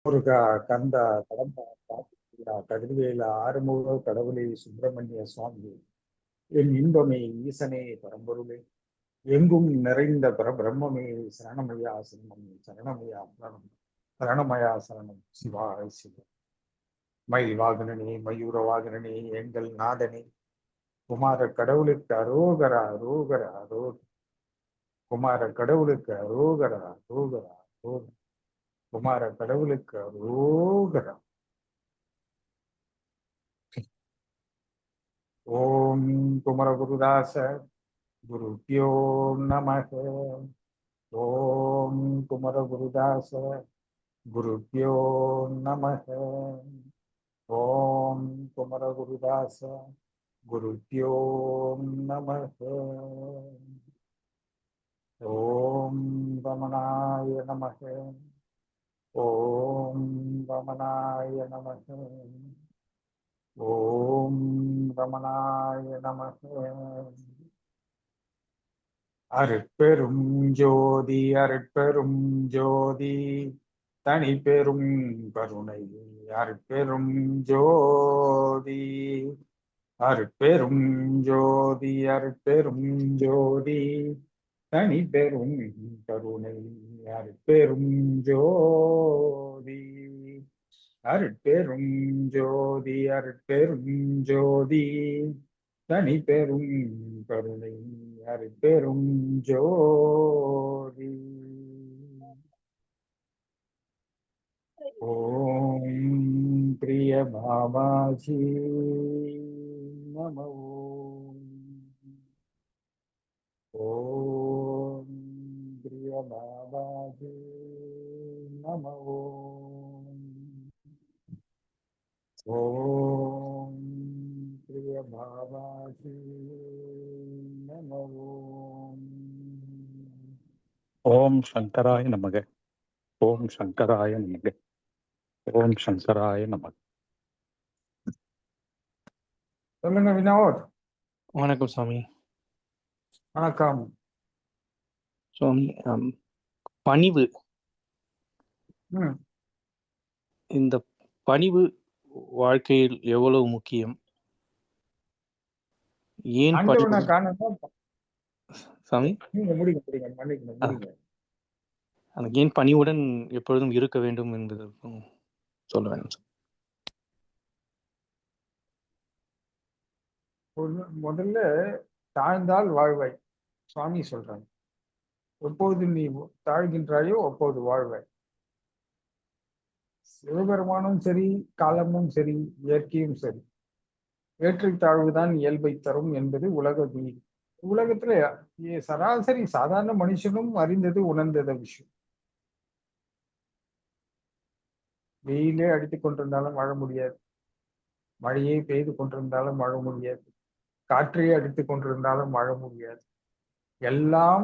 முருகா, கந்தா, கடம்பா, கார்த்திகேயா, கதிர்வேலா, ஆறுமுக கடவுளே, சுப்பிரமணிய சுவாமி, என் இன்பமே, ஈசனே, பரம்பொருளே, எங்கும் நிறைந்த பரபிரம்மே, சரணமயா சரணம், சரணமயா சரணம், சரணமயா சரணம், சிவாய் சிவம். மயில் வாகனனே, மயூர வாகனனே, எங்கள் நாதனே, குமார கடவுளுக்கு அரோகரா, அரோகரா, அரோகரா. குமார கடவுளுக்கு அரோகரா, அரோகரா, அரோகரா. குமார கடவுளுக்கு அரோகரா. ஓம் குமரகுருதாச குருப்யோ நமக. ஓம் குமரகுருதாச குருப்யோ நமக. ஓம் குமரகுருதாச குருப்யோ நமக. ஓம் ரமணாய நமக. ஓம் ரமணாய நமக. ஓம் ரமணாய நமக. அருட்பெரும் ஜோதி, அருட்பெரும் ஜோதி, தனி பெரும் கருணை, அருட்பெரும் ஜோதி, அருட்பெரும் ஜோதி, அருட்பெரும் ஜோதி, தனி பெரும் கருணை, அருட்பெரும் ஜோதி, அருட்பெரும் ஜோதி, அருட்பெரும் ஜோதி, தனி பெரும் கருணை, அருட்பெரும் ஜோதி. ஓம் பிரிய பாபாஜி நமோ. ஓம் பிரிய பாபாஜி நமோ. ஓம் பிரிய பாபாஜி நமோ. ஓம் சங்கராய நமக. ஓம் சங்கராய நமக. ஓம் சங்கராய நமக. சொல்லுங்க வினோத். வணக்கம் சுவாமி. வணக்கம் சுவாமி, பணிவு, இந்த பணிவு வாழ்க்கையில் எவ்வளவு முக்கியம்? ஏன் ஆண்டவனை பணிவு காணணும். சாமி? நீங்க முடிங்க. ஏன் பணிவுடன் எப்பொழுதும் இருக்க வேண்டும் என்பது சொல்ல வேண்டும். முதல்ல தாழ்ந்தால் வாழ்வாய், சுவாமி சொல்றாங்க. எப்போது நீ தாழ்கின்றாயோ அப்போது வாழ்வாய். சிவபெருமானும் சரி, காலமும் சரி, இயற்கையும் சரி, ஏற்றை தாழ்வுதான் இயல்பை தரும் என்பது உலக நீதி. உலகத்துல சராசரி சாதாரண மனுஷனும் அறிந்தது உணர்ந்தத விஷயம். வெயிலே அடித்துக் கொண்டிருந்தாலும் வாழ முடியாது, மழையே பெய்து கொண்டிருந்தாலும் வாழ முடியாது, காற்றையே அடித்துக் கொண்டிருந்தாலும் வாழ முடியாது. எல்லாம்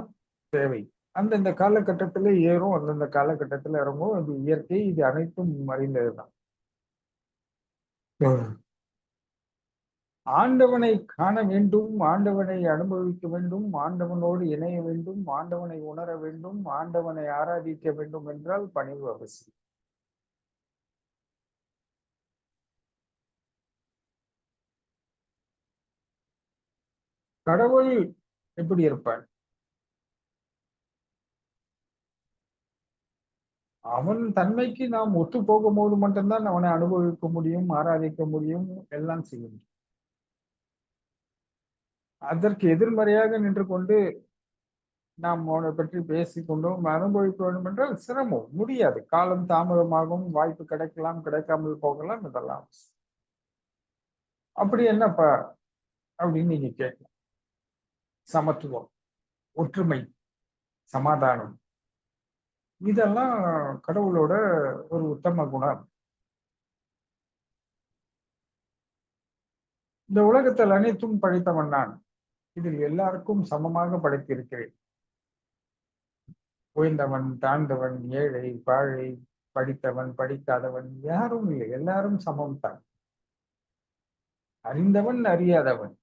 தேவை. அந்தந்த காலகட்டத்துல ஏறும், அந்தந்த காலகட்டத்துல இறங்கும். இது இயற்கை, இது அனைத்தும் அறிந்ததுதான். ஆண்டவனை காண வேண்டும், ஆண்டவனை அனுபவிக்க வேண்டும், ஆண்டவனோடு இணைய வேண்டும், ஆண்டவனை உணர வேண்டும், ஆண்டவனை ஆராதிக்க வேண்டும் என்றால் பணிவு அவசியம். கடவுள் எப்படி இருப்பான்? அவன் தன்மைக்கு நாம் ஒத்து போகும் போது மட்டும்தான் அவனை அனுபவிக்க முடியும், ஆராதிக்க முடியும், எல்லாம் செய்ய முடியும். அதற்கு எதிர்மறையாக நின்று கொண்டு நாம் அவனை பற்றி பேசிக்கொண்டோம் அனுபவிக்க வேண்டும் என்றால் சிரமம், முடியாது. காலம் தாமதமாகவும், வாய்ப்பு கிடைக்கலாம், கிடைக்காமல் போகலாம். இதெல்லாம் அப்படி என்னப்பா அப்படின்னு நீங்க கேட்கலாம். சமத்துவம், ஒற்றுமை, சமாதானம், இதெல்லாம் கடவுளோட ஒரு உத்தம குணம். இந்த உலகத்தில் அனைத்தும் படைத்தவன் நான். இதில் எல்லாருக்கும் சமமாக படைத்திருக்கிறேன். உயர்ந்தவன், தாழ்ந்தவன், ஏழை, பாழை, படித்தவன், படிக்காதவன் யாரும் இல்லை, எல்லாரும் சமம் தான். அறிந்தவன், அறியாதவன்,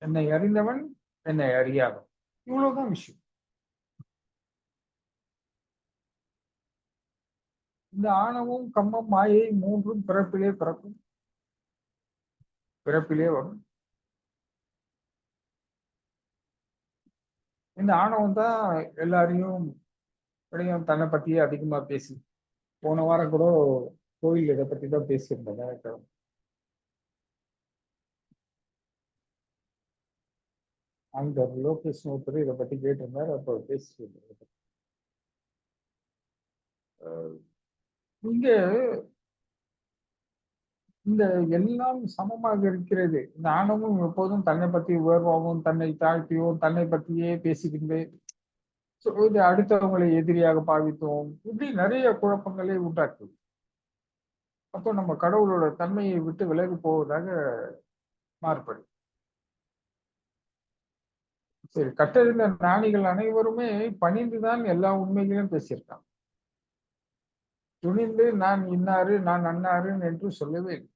என்னை அறிந்தவன், என்னை அறியாதவன், இவ்வளவுதான் விஷயம். இந்த ஆணவம், கம்மம், மாயை மூன்றும் பிறப்பிலே பிறக்கும், பிறப்பிலே வரும். இந்த ஆணவம் தான் எல்லாரையும் தன்னை பத்தியே அதிகமா பேசி, போன வாரம் கூட கோயில் இதை பத்தி தான் பேசியிருந்தேன். அந்த லோகேஷ் ஒருத்தர் இதை பத்தி கேட்டிருந்தாரு. அப்போ பேசிட்டு இங்க இந்த எல்லாம் சமமாக இருக்கிறது. இந்த ஆணவம் எப்போதும் தன்னை பத்தி உயர்வாகவும், தன்னை தாழ்த்தியும், தன்னை பற்றியே பேசிக்கிட்டு இது அடுத்தவங்களை எதிரியாக பாவித்தோம், இப்படி நிறைய குழப்பங்களை உண்டாக்குது. அப்போ நம்ம கடவுளோட தன்மையை விட்டு விலகி போவதாக மாறுபடும். சரி, கற்றறிந்த ஞானிகள் அனைவருமே பணிந்துதான் எல்லா உண்மைகளையும் பேசியிருக்காங்க. துணிந்து நான் இன்னாரு, நான் அன்னாரு என்று சொல்லவே இல்லை.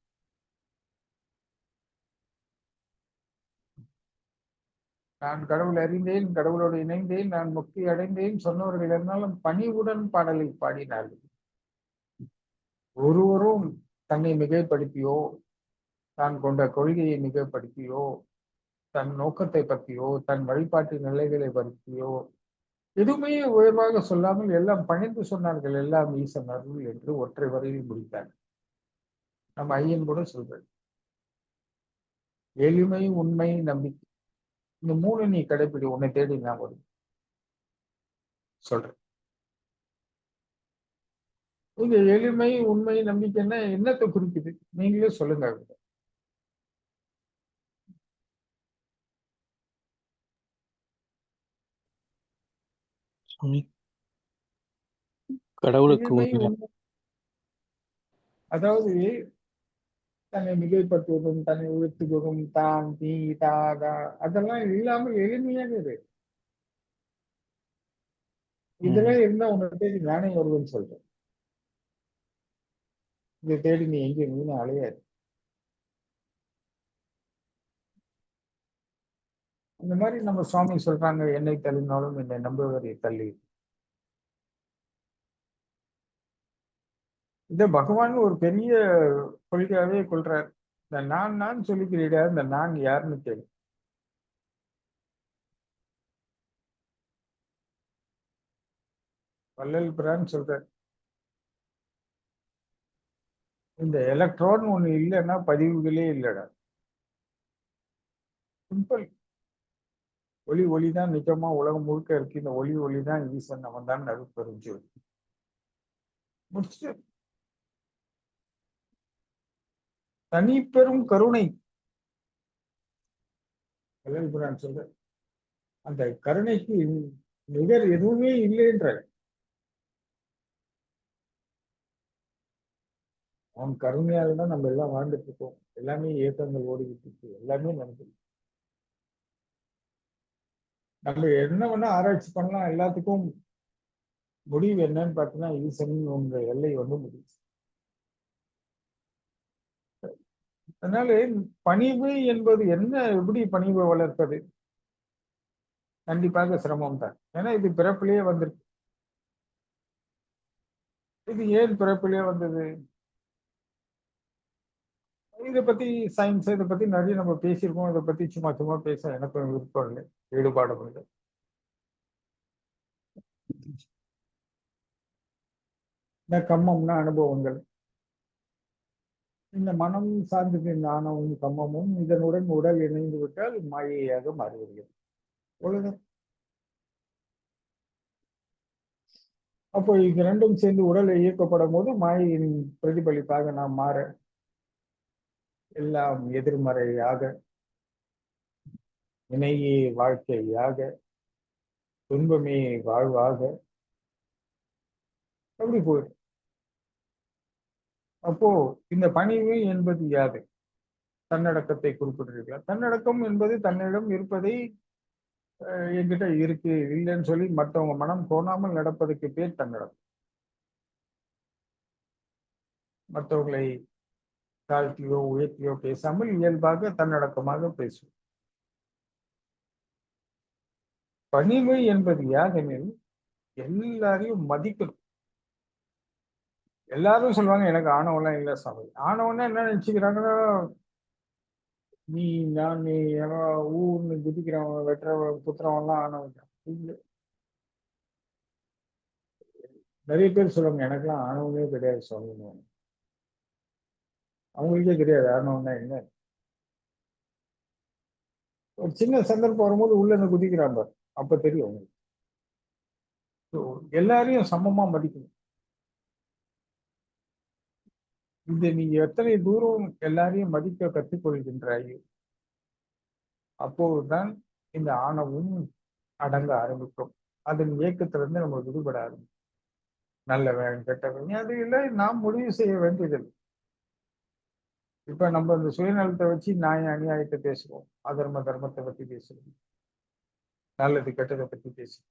நான் கடவுள் அறிந்தேன், கடவுளோடு இணைந்தேன், நான் முக்தி அடைந்தேன் சொன்னவர்கள் இருந்தாலும் பணிவுடன் பாடலை பாடினார்கள். ஒருவரும் தன்னை மிகைப்படுத்தியோ, தான் கொண்ட கொள்கையை மிகைப்படுத்தியோ, தன் நோக்கத்தை பற்றியோ, தன் வழிபாட்டு நிலைகளை பற்றியோ எதுவுமே உயர்வாக சொல்லாமல் எல்லாம் பணிந்து சொன்னார்கள். எல்லாம் ஈசன் அருள் என்று ஒற்றை வரையில் முடித்தார். நம்ம ஐயன் கூட சொல்றாரு, எளிமை, உண்மை, நம்பிக்கை, இந்த மூணு நீ கடைப்பிடி, உன்னை தேடி நான் வரும் சொல்றேன். இந்த எளிமை, உண்மை, நம்பிக்கைன்னா என்னத்தை குறிக்குது? நீங்களே சொல்லுங்க. கடவுளுக்கு எளிமை, உண்மை, அதாவது தன்னை மிகைப்படுத்துவதும், தன்னை உயர்த்துவதும், தான், நீ, தாதா, அதெல்லாம் இல்லாமல் எளிமையாக இரு. இதெல்லாம் இருந்தா உன்னை தேடி நானே வருவேன்னு சொல்றேன். இதை தேடி நீ எங்கே நீனு அலையாது. இந்த மாதிரி நம்ம சுவாமி சொல்றாங்க, என்னை தள்ளினாலும் என்னை நம்புவதை தள்ளி. இத பகவான் ஒரு பெரிய கொள்கையாவே கொள்றார். இந்த நான் சொல்லிக்கிறீடா, இந்த நான் யாருன்னு கேள்வி. வள்ளல் பிரான் சொல்றார், இந்த எலக்ட்ரான் ஒண்ணு இல்லைன்னா பதிவுகளே இல்லடா. சிம்பிள். ஒளிதான் நிஜமா உலகம் முழுக்க இருக்கு. இந்த ஒளிதான் ஈசன், அவன் தான் நடுப்பெருஞ்சு முடிச்சு. தனிப்பெரும் கருணை வள்ளல் பிரான் சொல்ற, அந்த கருணைக்கு நிகர் எதுவுமே இல்லைன்ற. அவன் கருணையால தான் நம்ம எல்லாம் வாழ்ந்துட்டு இருக்கோம். எல்லாமே இயக்கங்கள் ஓடிக்கிட்டு இருக்கு, எல்லாமே நடக்குது. நம்ம என்ன வேணா ஆராய்ச்சி பண்ணலாம், எல்லாத்துக்கும் முடிவு என்னன்னு பார்த்தீங்கன்னா ஈசன் உங்க எல்லை வந்து முடிவு. அதனால பணிவு என்பது என்ன, எப்படி பணிவை வளர்ப்பது? கண்டிப்பாக சிரமம் தான். ஏன்னா இது பிறப்பிலேயே வந்திருக்கு. இது ஏன் பிறப்பிலேயே வந்தது? இதை பத்தி சயின்ஸ், இதை பத்தி நிறைய நம்ம பேசியிருக்கோம். இதை பத்தி சும்மா சும்மா பேச எனக்கு விருப்பம் இல்லை, ஈடுபாடும் இல்லை. இந்த கம்மம்னா அனுபவங்கள். இந்த மனம் சார்ந்தது, இந்த ஆணவமும் கம்மமும் இதனுடன் உடல் இணைந்து விட்டால் மாயையாக மாறிவிடுகிறது. அவ்வளவுதான். அப்போ இது ரெண்டும் சேர்ந்து உடலை இயக்கப்படும் போது மாயையின் பிரதிபலிப்பாக நாம் மாற, எல்லாம் எதிர்மறையாக, இணையே வாழ்க்கையாக, துன்பமே வாழ்வாக அப்படி போயிடும். அப்போ இந்த பணிவு என்பது யாது? தன்னடக்கத்தை குறிப்பிட்டிருக்கிறார். தன்னடக்கம் என்பது தன்னிடம் இருப்பதை என்கிட்ட இருக்கு இல்லைன்னு சொல்லி மற்றவங்க மனம் தோணாமல் நடப்பதற்கு பேர் தன்னடக்கம். மற்றவர்களை தாழ்த்தியோ உயர்த்தியோ பேசாமல் இயல்பாக தன்னடக்கமாக பேசும். பணிவு என்பது யாதெனில் எல்லாரையும் மதிக்கணும். எல்லாரும் சொல்லுவாங்க எனக்கு ஆணவம்லாம் இல்லை சாமி. ஆணவம்னா என்ன நினைச்சுக்கிறாங்கன்னா, நீ நான் நீ எவன் ஊர்னு குதிக்கிறவன் வெட்டுறவன் குத்துறவன்லாம் ஆணவம் தான். இல்ல. நிறைய பேர் சொல்லுவாங்க எனக்கெல்லாம் ஆணவமே கிடையாது சாமி. அவங்களுக்கே தெரியாது ஆணவம்னா என்ன. ஒரு சின்ன சந்தர்ப்பம் வரும்போது உள்ள இருந்து குதிக்கிறான் பாரு, அப்ப தெரியும் உங்களுக்கு. So, எல்லாரையும் சமமா மதிக்கணும். இந்த நீ எத்தனை தூரம் எல்லாரையும் மதிக்க கற்றுக்கொள்கின்றாயோ அப்போதுதான் இந்த ஆணவம் அடங்க ஆரம்பிக்கும். அதன் இயக்கத்திலிருந்து நம்ம விடுபட ஆரம்பிக்கும். நல்லவன் கெட்டவன் அது இல்லை, நாம் முடிவு செய்ய வேண்டியதில்லை. இப்ப நம்ம இந்த சுயநலத்தை வச்சு அநியாயத்தை பேசுவோம், தர்மத்தை பத்தி பேசுவோம், நல்லது கெட்டதை பத்தி பேசுவோம்.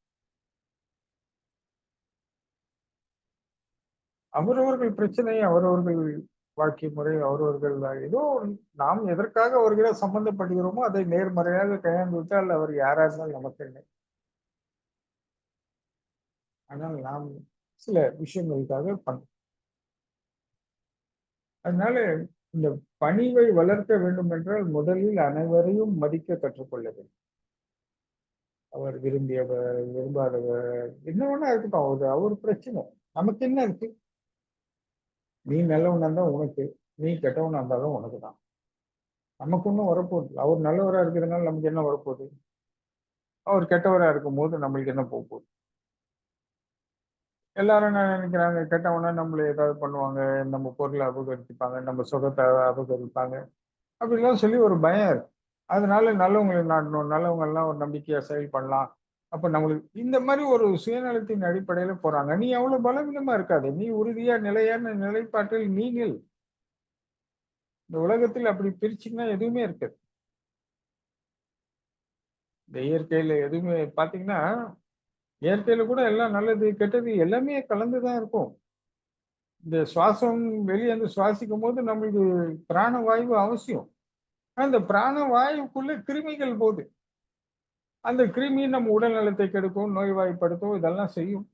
அவரவர்கள் பிரச்சனை, அவரவர்கள் வாழ்க்கை முறை, அவரவர்கள் ஏதோ நாம் எதற்காக அவர்களை சம்பந்தப்படுகிறோமோ அதை நேர்மறையாக கையாண்டு விட்டால் அவர் யாரா இருந்தாலும் நமக்கு இல்லை. ஆனால் நாம் சில விஷயங்களுக்காக பண்ணோம். அதனால இந்த பணிவை வளர்க்க வேண்டும் என்றால் முதலில் அனைவரையும் மதிக்க கற்றுக்கொள்ள வேண்டும். அவர் விரும்பியவர், விரும்பாதவர், என்ன வேணா இருக்கட்டும், அவர் பிரச்சனை. நமக்கு என்ன இருக்கு? நீ நல்லவனா இருந்தா உனக்கு, நீ கெட்டவனா இருந்தாலும் உனக்கு தான். நமக்கு ஒன்றும் வரப்போகுது. அவர் நல்லவரா இருக்கிறதுனால நமக்கு என்ன வரப்போகுது? அவர் கெட்டவரா இருக்கும் போது நம்மளுக்கு என்ன போக போகுது? எல்லாரும் என்ன நினைக்கிறாங்க, கெட்டவனா நம்மள ஏதாவது பண்ணுவாங்க, நம்ம பொருளை அபகரிப்பாங்க, நம்ம சுகத்தை அபகரிப்பாங்க, அப்படிலாம் சொல்லி ஒரு பயம் இருக்கு. அதனால நல்லவங்களை நாடணும், நல்லவங்க எல்லாம் ஒரு நம்பிக்கையா செயல் பண்ணலாம். அப்ப நம்மளுக்கு இந்த மாதிரி ஒரு சுயநலத்தின் அடிப்படையில போறாங்க. நீ அவ்வளவு பலவீனமா இருக்காது. நீ உறுதியா நிலையான நிலைப்பாட்டில் நீங்கள் இந்த உலகத்தில் அப்படி பிரிச்சுன்னா எதுவுமே இருக்காது. இந்த இயற்கையில எதுவுமே பாத்தீங்கன்னா, இயற்கையில கூட எல்லாம் நல்லது கெட்டது எல்லாமே கலந்துதான் இருக்கும். இந்த சுவாசம் வெளியே வந்து சுவாசிக்கும் போது நம்மளுக்கு பிராண வாயு அவசியம். அந்த பிராண வாயுக்குள்ள கிருமிகள் போகுது. அந்த கிருமி நம்ம உடல் நலத்தை கெடுக்கும், நோய்வாய்ப்படுத்தும், இதெல்லாம் செய்யும்.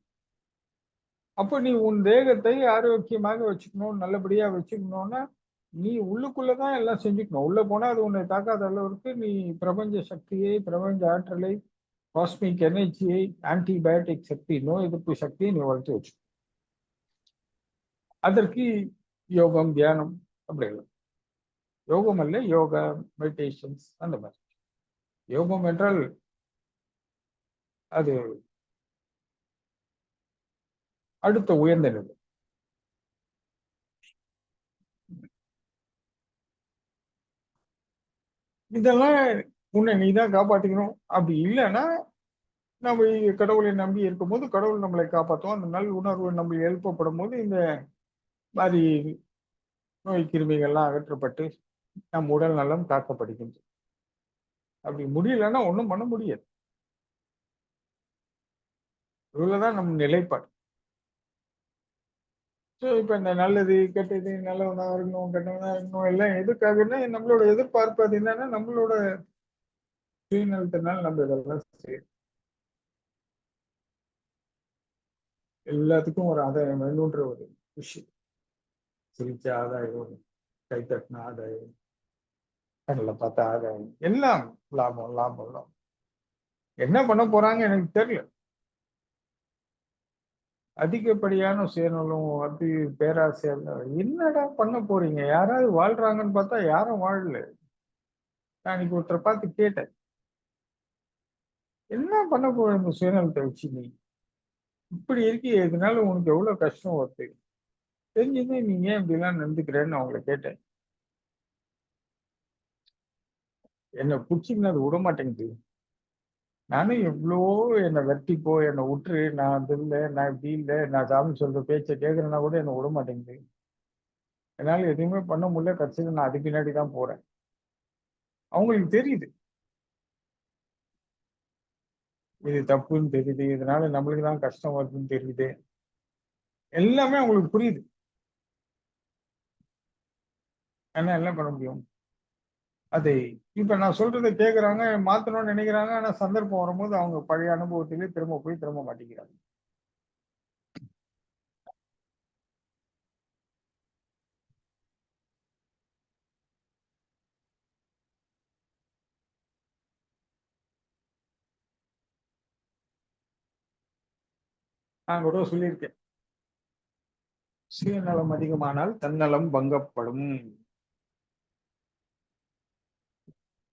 அப்போ நீ உன் தேகத்தை ஆரோக்கியமாக வச்சுக்கணும், நல்லபடியா வச்சுக்கணும்னா நீ உள்ளுக்குள்ளதான் எல்லாம் செஞ்சுக்கணும். உள்ள போனா அது உன்னை தாக்காத அளவுக்கு நீ பிரபஞ்ச சக்தியை, பிரபஞ்ச ஆற்றலை, காஸ்மிக் எனர்ஜியை, ஆன்டிபயோட்டிக் சக்தி, நோய் எதிர்ப்பு சக்தியை நீ வளர்த்து வச்சு. அதற்கு யோகம், தியானம் அப்படி இல்லை. யோகம் அல்ல, யோகா, மெடிடேஷன்ஸ் அந்த மாதிரி. யோகம் என்றால் அது அடுத்த உயர்ந்த நிலை. இதெல்லாம் உன்னை நீதான் காப்பாத்திக்கணும். அப்படி இல்லைன்னா நம்ம கடவுளை நம்பி இருக்கும்போது கடவுள் நம்மளை காப்பாற்றுவோம். அந்த நல் உணர்வு நம்ம எழுப்பப்படும் போது இந்த மாதிரி நோய் கிருமிகள்லாம் அகற்றப்பட்டு நம் உடல் நலம் காக்கப்படுகின்றது. அப்படி முடியலன்னா ஒண்ணும் பண்ண முடியாது. இவ்வளவுதான் நம் நிலைப்பாடு. ஸோ இப்ப இந்த நல்லது கெட்டது, நல்லவனா இருக்கணும் கெட்டவனா இருக்கணும் எல்லாம் எதுக்காகன்னா நம்மளோட எதிர்பார்ப்பு அது என்னன்னா நம்மளோட சுயநலத்தினால நம்ம இதெல்லாம் செய்யணும். எல்லாத்துக்கும் ஒரு ஆதாயம் வேணுன்ற ஒரு விஷயம். சிரிச்ச ஆதாயம், கை தட்டின ஆதாயம், கண்ணில் பார்த்த ஆதாயம், எல்லாம் லாபம் லாபம் லாபம். என்ன பண்ண போறாங்க எனக்கு தெரியல. அதிகப்படியான சுயநலம், அது பேராசை, என்னடா பண்ண போறீங்க? யாராவது வாழ்றாங்கன்னு பார்த்தா யாரும் வாழல. நான் இன்னைக்கு ஒருத்தரை பார்த்து கேட்டேன், என்ன பண்ண போறீங்க சுயநலத்தை வச்சு? நீ இப்படி இருக்கி, இதனால உனக்கு எவ்வளவு கஷ்டம் வருது தெரிஞ்சுது, நீங்க ஏன் இப்படி எல்லாம் நடந்துக்கிறேன்னு அவங்கள கேட்டேன். என்னை பிடிச்சிங்கன்னா அது விட மாட்டேங்குது. நானும் எவ்வளவோ என்னை வெட்டிப்போ, என்னை விட்டுரு, நான் அது இல்லை, நான் இப்படி இல்லை, நான் சாமி சொல்ற பேச்சை கேட்கறேன்னா கூட என்னை விட மாட்டேங்குது. என்னால எதுவுமே பண்ண முடியல. கடைசியில் நான் அது பின்னாடி தான் போறேன். அவங்களுக்கு தெரியுது இது தப்புன்னு தெரியுது, இதனால நம்மளுக்கு தான் கஷ்டம் வருதுன்னு தெரியுது, எல்லாமே அவங்களுக்கு புரியுது. ஆனா என்ன பண்ண முடியும்? அதை இப்ப நான் சொல்றதை கேட்கறாங்க, மாத்தணும்னு நினைக்கிறாங்க. ஆனா சந்தர்ப்பம் வரும்போது அவங்க பழைய அனுபவத்திலே திரும்ப போய் திரும்ப மாட்டேங்கிறாங்க. நான் கூட சொல்லியிருக்கேன், சுயநலம் அதிகமானால் தன்னலம் பங்கப்படும்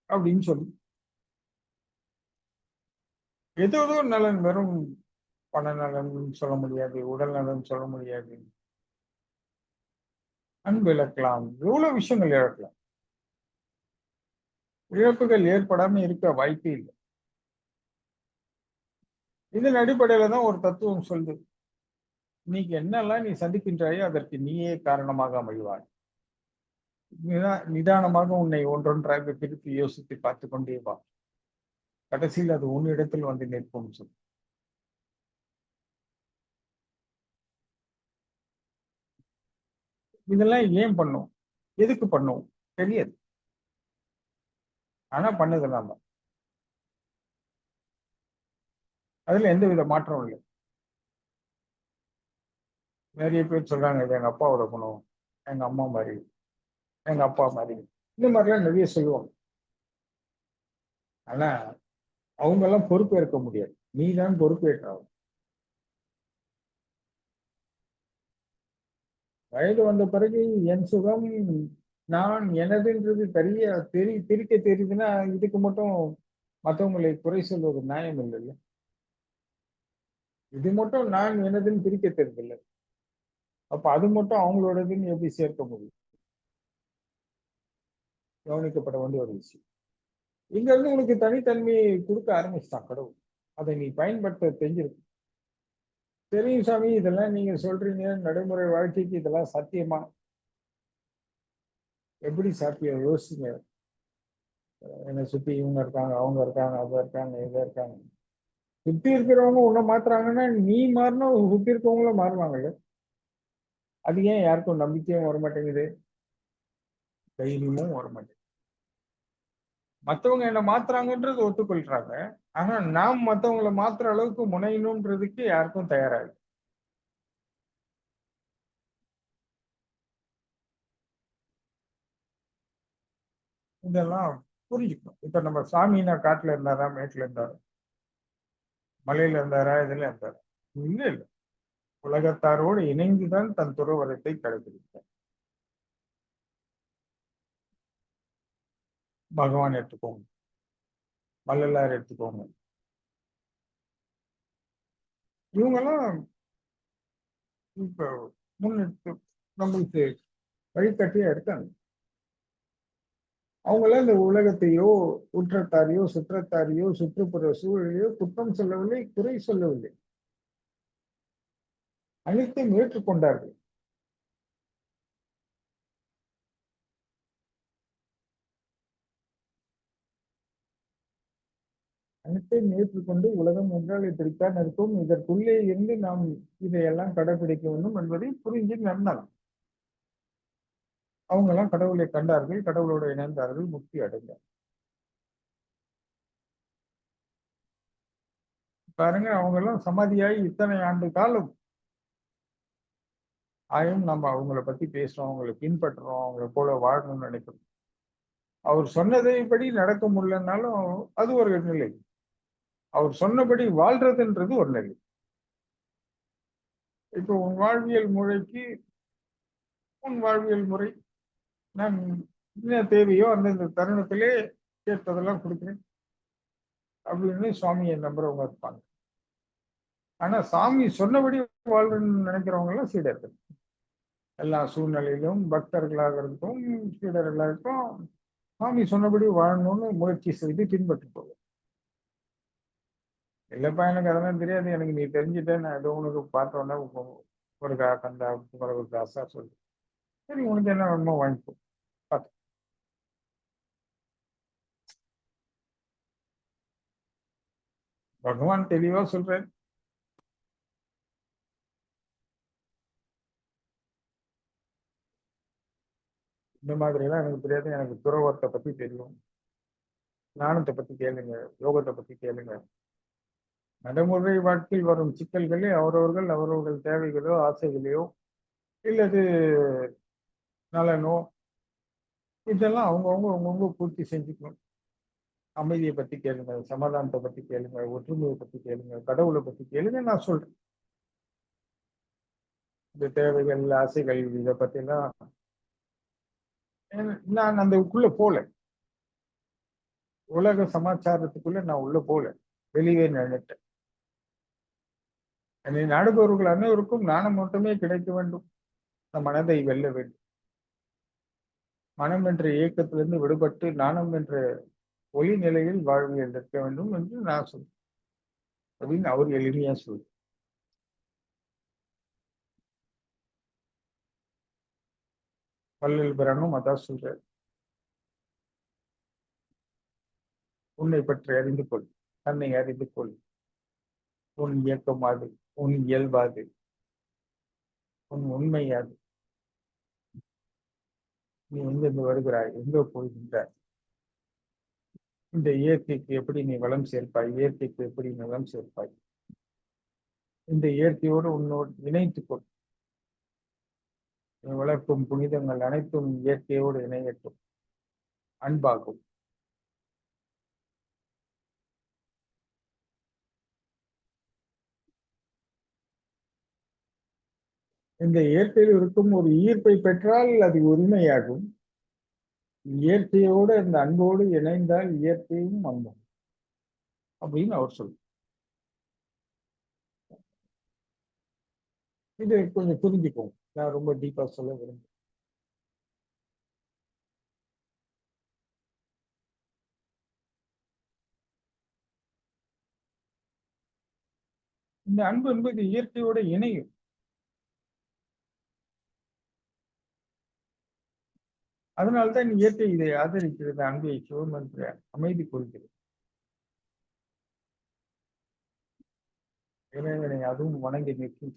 அப்படின்னு சொல்லி. ஏதோ நலன், வெறும் பண நலன் சொல்ல முடியாது, உடல் நலன் சொல்ல முடியாது. அன்பு இழக்கலாம், எவ்வளவு விஷயங்கள் இழக்கலாம். இழப்புகள் ஏற்படாம இருக்க வாய்ப்பே இல்லை. இதன் அடிப்படையில தான் ஒரு தத்துவம் சொல்லுது, இன்னைக்கு என்னெல்லாம் நீ சந்திக்கின்றாயோ அதற்கு நீயே காரணமாக அமைவாய். நிதானமாக உன்னை ஒன்றொன்றாக பிரித்து யோசித்து பார்த்து கொண்டே வா, கடைசியில் அது உன்னிடத்தில் வந்து நிற்கும் சொல்லு. இதெல்லாம் ஏன் பண்ணும், எதுக்கு பண்ணும் தெரியாது, ஆனா பண்ணதெல்லாம் தான். அதுல எந்த வித மாற்றம் இல்லை. நிறைய பேர் சொல்றாங்க, இது எங்க அப்பாவோட குணம், எங்க அம்மா மாதிரி, எங்க அப்பா மாதிரி, இந்த மாதிரிலாம் நிறைய சொல்லுவாங்க. ஆனா அவங்க எல்லாம் பொறுப்பேற்க முடியாது, நீ தான் பொறுப்பேற்றாகும். வயது வந்த பிறகு என் சுகம் நான் எனதுன்றது பிரிக்க தெரியுதுன்னா இதுக்கு மட்டும் மற்றவங்களை குறை சொல்வது நியாயம் இல்லைல்ல. இது மட்டும் நான் எனதுன்னு பிரிக்க தெரியுதில்லை, அப்ப அது மட்டும் அவங்களோடதுன்னு எப்படி சேர்க்க முடியும்? கவனிக்கப்பட வேண்டிய ஒரு விஷயம். இங்க இருந்து உனக்கு தனித்தன்மையை கொடுக்க ஆரம்பிச்சுட்டான் கடவுள், அதை நீ பயன்படுத்த தெரிஞ்சிருக்கு. தெரியும் சாமி, இதெல்லாம் நீங்க சொல்றீங்க, நடைமுறை வாழ்க்கைக்கு இதெல்லாம் சாத்தியமா? எப்படி சாத்தியம் யோசிங்க. என்னை சுத்தி இவங்க இருக்காங்க, அவங்க இருக்காங்க, அதை இருக்காங்க, இதை இருக்காங்க. சுத்தி இருக்கிறவங்க உன்னை மாத்துறாங்கன்னா நீ மாறினா சுத்தி இருக்கவங்களும் மாறுவாங்கல்ல. அது ஏன் யாருக்கும் நம்பிக்கையும் வர மாட்டேங்குது, தைரியமும் வர மாட்டேங்குது. மத்தவங்க என்ன மாத்துறாங்கன்றது ஒத்துக்கொள்றாங்க, ஆனா நாம் மத்தவங்களை மாத்துற அளவுக்கு முனையணும்ன்றதுக்கு யாருக்கும் தயாராக. இதெல்லாம் புரிஞ்சுக்கணும். இப்ப நம்ம சாமினா காட்டுல இருந்தாரா, மேட்டுல இருந்தாரா, மலையில இருந்தாரா, இதுல இருந்தாரா? இல்ல இல்ல, உலகத்தாரோடு இணைந்துதான் தன் துறவரத்தை கடைபிடித்தார். பகவான் எடுத்துக்கோங்க, வள்ளலார் எடுத்துக்கோங்க, இவங்கெல்லாம் இப்ப முன்னெடுத்து நம்மளுக்கு வழிகாட்டியா இருக்காங்க. அவங்களாம் இந்த உலகத்தையோ உற்றத்தாரையோ சுற்றத்தாரையோ சுற்றுப்புற சூழலையோ குற்றம் சொல்லவில்லை, குறை சொல்லவில்லை, அனைத்தையும் ஏற்றுக்கொண்டார்கள். அனைத்தையும் ஏற்றுக்கொண்டு உலகம் என்றால் இப்படித்தான் இருக்கும், இதற்குள்ளே இருந்து நாம் இதையெல்லாம் கடைபிடிக்க வேண்டும் என்பதை புரிஞ்சு நடந்தாங்க. அவங்க எல்லாம் கடவுளை கண்டார்கள், கடவுளோடு இணைந்தார்கள், முக்தி அடைந்தார். பாருங்க, அவங்க எல்லாம் சமாதியாகி இத்தனை ஆண்டு காலம் ஆயும் நம்ம அவங்கள பத்தி பேசுறோம், அவங்களை பின்பற்றுறோம், அவங்கள போல வாழணும்னு நினைக்கிறோம். அவர் சொன்னதை படி நடக்க முடியலன்னாலும் அது ஒரு நிலை, அவர் சொன்னபடி வாழ்றதுன்றது ஒரு நிலை. இப்போ உன் வாழ்வியல் முறைக்கு உன் வாழ்வியல் முறை, நான் என்ன தேவையோ அந்தந்த தருணத்திலே கேட்பதெல்லாம் கொடுக்குறேன் அப்படின்னு சுவாமியை நம்புறவங்க இருப்பாங்க. ஆனா சாமி சொன்னபடி வாழ்றன்னு நினைக்கிறவங்க எல்லாம் சீடர்கள். எல்லா சூழ்நிலையிலும் பக்தர்களாக இருக்கும், சீடர்களாக இருக்கும், சாமி சொன்னபடி வாழணும்னு முயற்சி செய்து பின்பற்றி போகும். இல்லப்பா எனக்கு அதெல்லாம் தெரியாது, எனக்கு நீ தெரிஞ்சுட்டேன், நான் ஏதோ உனக்கு பார்த்தோன்னா ஒரு கந்தா ஒரு காசா சொல்லு, சரி உனக்கு என்ன வேணுமோ வாங்கிப்போ பார்த்து. பகவான் தெளிவா சொல்றேன், இந்த மாதிரி எல்லாம் எனக்கு தெரியாது, எனக்கு துறவரத்தை பத்தி தெரியும், ஞானத்தை பத்தி கேளுங்க, யோகத்தை பத்தி கேளுங்க. நடைமுறை வாழ்க்கையில் வரும் சிக்கல்களே அவரவர்கள் தேவைகளோ ஆசைகளையோ இல்லது நலனோ இதெல்லாம் அவங்கவுங்க பூர்த்தி செஞ்சுக்கணும். அமைதியை பத்தி கேளுங்க, சமாதானத்தை பத்தி கேளுங்க, ஒற்றுமையை பத்தி கேளுங்க, கடவுளை பத்தி கேளுங்க, நான் சொல்றேன். இந்த தேவைகள், ஆசைகள் இதை பத்திலாம் நான் அந்த போல உலக சமாச்சாரத்துக்குள்ள நான் உள்ள போல வெளியே நினைட்டேன். என்னை நாடுபவர்கள் அனைவருக்கும் ஞானம் மட்டுமே கிடைக்க வேண்டும். இந்த மனதை வெல்ல வேண்டும். மனம் என்ற இயக்கத்திலிருந்து விடுபட்டு ஞானம் என்ற ஒளி நிலையில் வாழ்வியல் இருக்க வேண்டும் என்று நான் சொல்றேன் அப்படின்னு அவர் எளிமையா சொல்லு. வள்ளல் பிரானும் அதான் சொல்றாரு. உன்னை பற்றி அறிந்து கொள், தன்னை அறிந்து கொள். உன் இயக்கம் அது, உன் இயல்பாது, உன் உண்மை அது. நீ எங்கிருந்து வருகிறாய், எங்க போகின்றாய், இந்த இயற்கைக்கு எப்படி நீ வளம் சேர்ப்பாய், இயற்கைக்கு எப்படி நீ வளம் சேர்ப்பாய், இந்த இயற்கையோடு உன்னோடு இணைத்துக் கொள். நீ வளர்க்கும் புனிதங்கள் அனைத்தும் இயற்கையோடு இணையட்டும், அன்பாகும். இந்த இயற்கையில் இருக்கும் ஒரு ஈர்ப்பை பெற்றால் அது உரிமையாகும். இயற்கையோடு அந்த அன்போடு இணைந்தால் இயற்கையும் அன்பும் அப்படின்னு அவர் சொல்றார். இது கொஞ்சம் புரிஞ்சுக்கும். நான் ரொம்ப டீப்பா சொல்ல விரும்புகிறேன். இந்த அன்பு என்பது இயற்கையோட இணையும். அதனால்தான் இயற்கை இதை ஆதரிக்கிறது, அன்பை சிவம் என்ற அமைதி கொள்கிறது. இறைவனை அதுவும் வணங்கி நிற்கும்.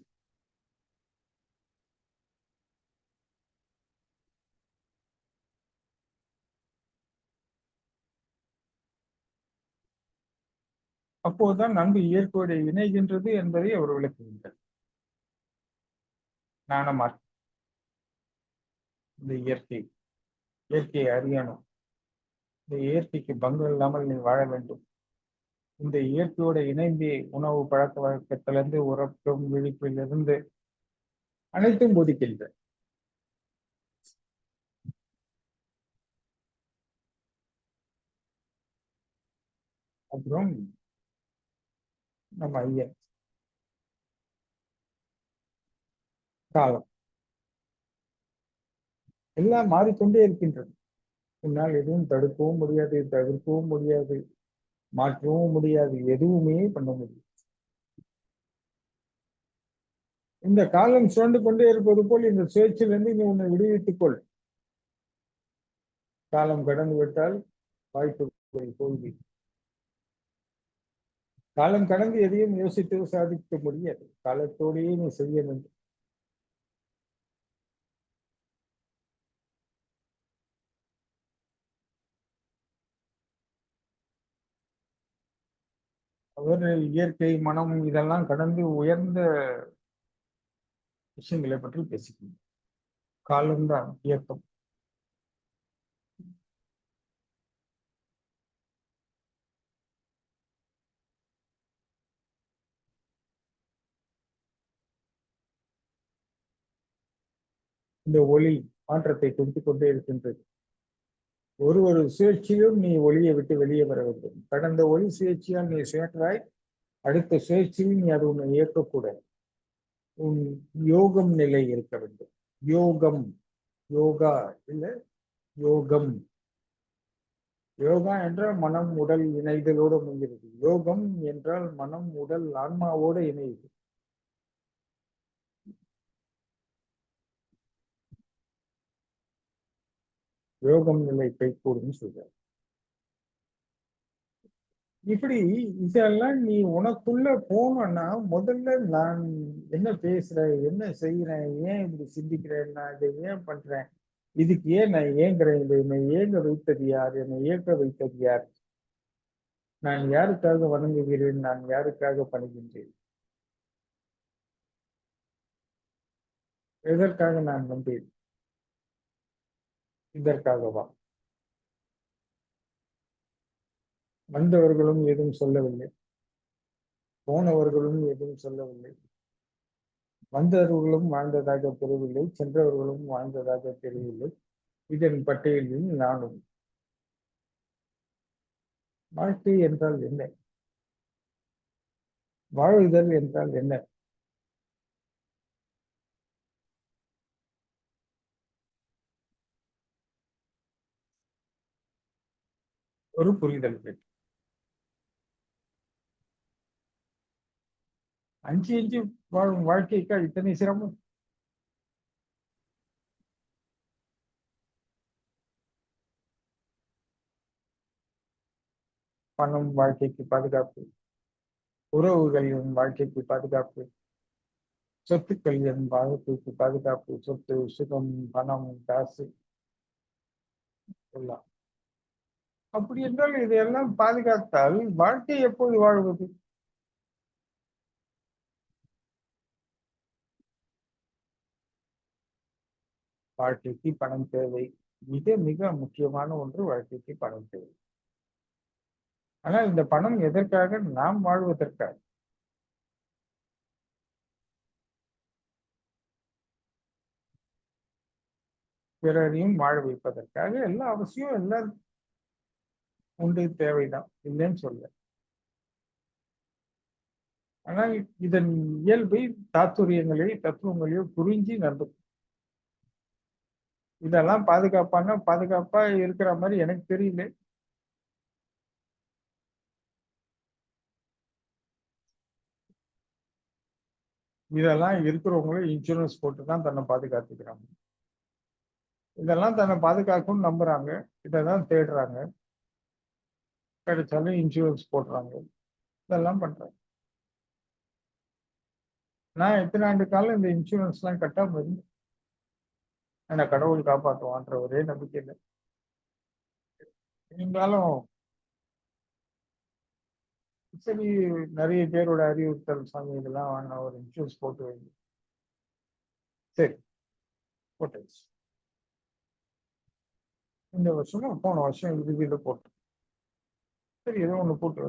அப்போதுதான் அன்பு இயற்கையோடு இணைகின்றது என்பதை அவர் விளக்குகின்றார். ஞானமா இந்த இயற்கையை அறியணும். இந்த இயற்கைக்கு பங்கு இல்லாமல் நீ வாழ வேண்டும். இந்த இயற்கையோட இணைந்து உணவு பழக்க வழக்கத்திலிருந்து உறக்கம் விழிப்பிலிருந்து அனைத்தும் போதிக்கின்ற. அப்புறம் நம்ம ஐயன் காலம் எல்லாம் மாறிக்கொண்டே இருக்கின்றது. உன்னால் எதுவும் தடுக்கவும் முடியாது, தவிர்க்கவும் முடியாது, மாற்றவும் முடியாது, எதுவுமே பண்ண முடியும். இந்த காலம் சுழண்டு கொண்டே இருப்பது போல் இந்த சுழற்சியிலிருந்து நீ உன்னை விடுவித்துக் கொள். காலம் கடந்து விட்டால் வாய்ப்பு தோல்வி. காலம் கடந்து எதையும் யோசித்து சாதிக்க முடியாது. காலத்தோடையே நீ செய்ய வேண்டும். அவர் இயற்கை, மனம் இதெல்லாம் கடந்து உயர்ந்த விஷயங்களை பற்றி பேசிக்கணும். காலம்தான் இயக்கம். இந்த ஒளி மாற்றத்தை கொடுத்து கொண்டே இருக்கின்றது. ஒரு சுழற்சியிலும் நீ ஒளியை விட்டு வெளியே வர வேண்டும். கடந்த ஒளி சுழற்சியால் நீ சுழற்றாய், அடுத்த சுழற்சியில் நீ அது உன்னை இயக்கக்கூடாது. உன் யோகம் நிலை இருக்க வேண்டும். யோகம், யோகா இல்ல யோகம். யோகா என்றால் மனம் உடல் இணைதலோடு முடிகிறது. யோகம் என்றால் மனம் உடல் ஆன்மாவோடு இணையுது. யோகம் நிலை கைகூடும் சொல்றார். இப்படி இதெல்லாம் நீ உனக்குள்ள போனோம்னா முதல்ல நான் என்ன பேசுறேன், என்ன செய்யறேன், ஏன் இப்படி சிந்திக்கிறேன், நான் இதை ஏன் பண்றேன், இதுக்கு ஏன் நான் ஏங்குறேன், இதை என்னை ஏங்க வைத்தது யார், என்னை ஏற்க வைத்தது யார், நான் யாருக்காக வணங்குகிறேன், நான் யாருக்காக பணிகின்றேன், எதற்காக நான் வந்தேன், இதற்காகவா? வந்தவர்களும் எதுவும் சொல்லவில்லை, போனவர்களும் எதுவும் சொல்லவில்லை. வந்தவர்களும் வாழ்ந்ததாக தெரியவில்லை, சென்றவர்களும் வாழ்ந்ததாக தெரியவில்லை. இதன் பட்டியலில் நானும். வாழ்க்கை என்றால் என்ன? வாழுதல் என்றால் என்ன? ஒரு புரிதல் வேண்டும். அஞ்சு அஞ்சு வாழும் வாழ்க்கைக்கா இத்தனை சிரமம்? பணம் வாழ்க்கைக்கு பாதுகாப்பு, உறவுகள் என் வாழ்க்கைக்கு பாதுகாப்பு, சொத்துக்கள் என் வாழ்க்கைக்கு பாதுகாப்பு, சொத்து, சுகம், பணம், காசு எல்லாம். அப்படி என்றால் இதையெல்லாம் பாதுகாத்தால் வாழ்க்கை எப்போது வாழ்வது? வாழ்க்கைக்கு பணம் தேவை. மிக மிக முக்கியமான ஒன்று, வாழ்க்கைக்கு பணம் தேவை. ஆனால் இந்த பணம் எதற்காக? நாம் வாழ்வதற்காக. பிறரையும் வாழ வைப்பதற்காக. எல்லாம் அவசியம், எல்லாம் உண்டு, தேவைதான், இல்லைன்னு சொல்ல. ஆனால் இதன் இயல்பை, தாத்துரியங்களை, தத்துவங்களையோ புரிஞ்சு நடந்து. இதெல்லாம் பாதுகாப்பா இருக்கிற மாதிரி எனக்கு தெரியல. இதெல்லாம் இருக்கிறவங்களும் இன்சூரன்ஸ் போட்டு தான் தன்னை பாதுகாத்துக்கிறாங்க. இதெல்லாம் தன்னை பாதுகாக்கும்னு நம்புறாங்க. இதைதான் தேடுறாங்க. கிடைச்சாலும் இன்சூரன்ஸ் போடுறாங்க. இதெல்லாம் பண்றாங்க. நான் எத்தனை ஆண்டு காலம் இந்த இன்சூரன்ஸ் எல்லாம் கட்டாம இருந்தேன். என்னை கடவுள் காப்பாற்றுவான்ற ஒரே நம்பிக்கையில. இருந்தாலும் சரி, நிறைய பேரோட அறிவுறுத்தல், சாமி இதெல்லாம் நான் ஒரு இன்சூரன்ஸ் போட்டு வைங்க. சரி, போட்டாச்சு. இந்த வருஷமும் போன வருஷம் இறுதியில போட்டேன். சரி, ஏதோ ஒண்ணு போட்டு.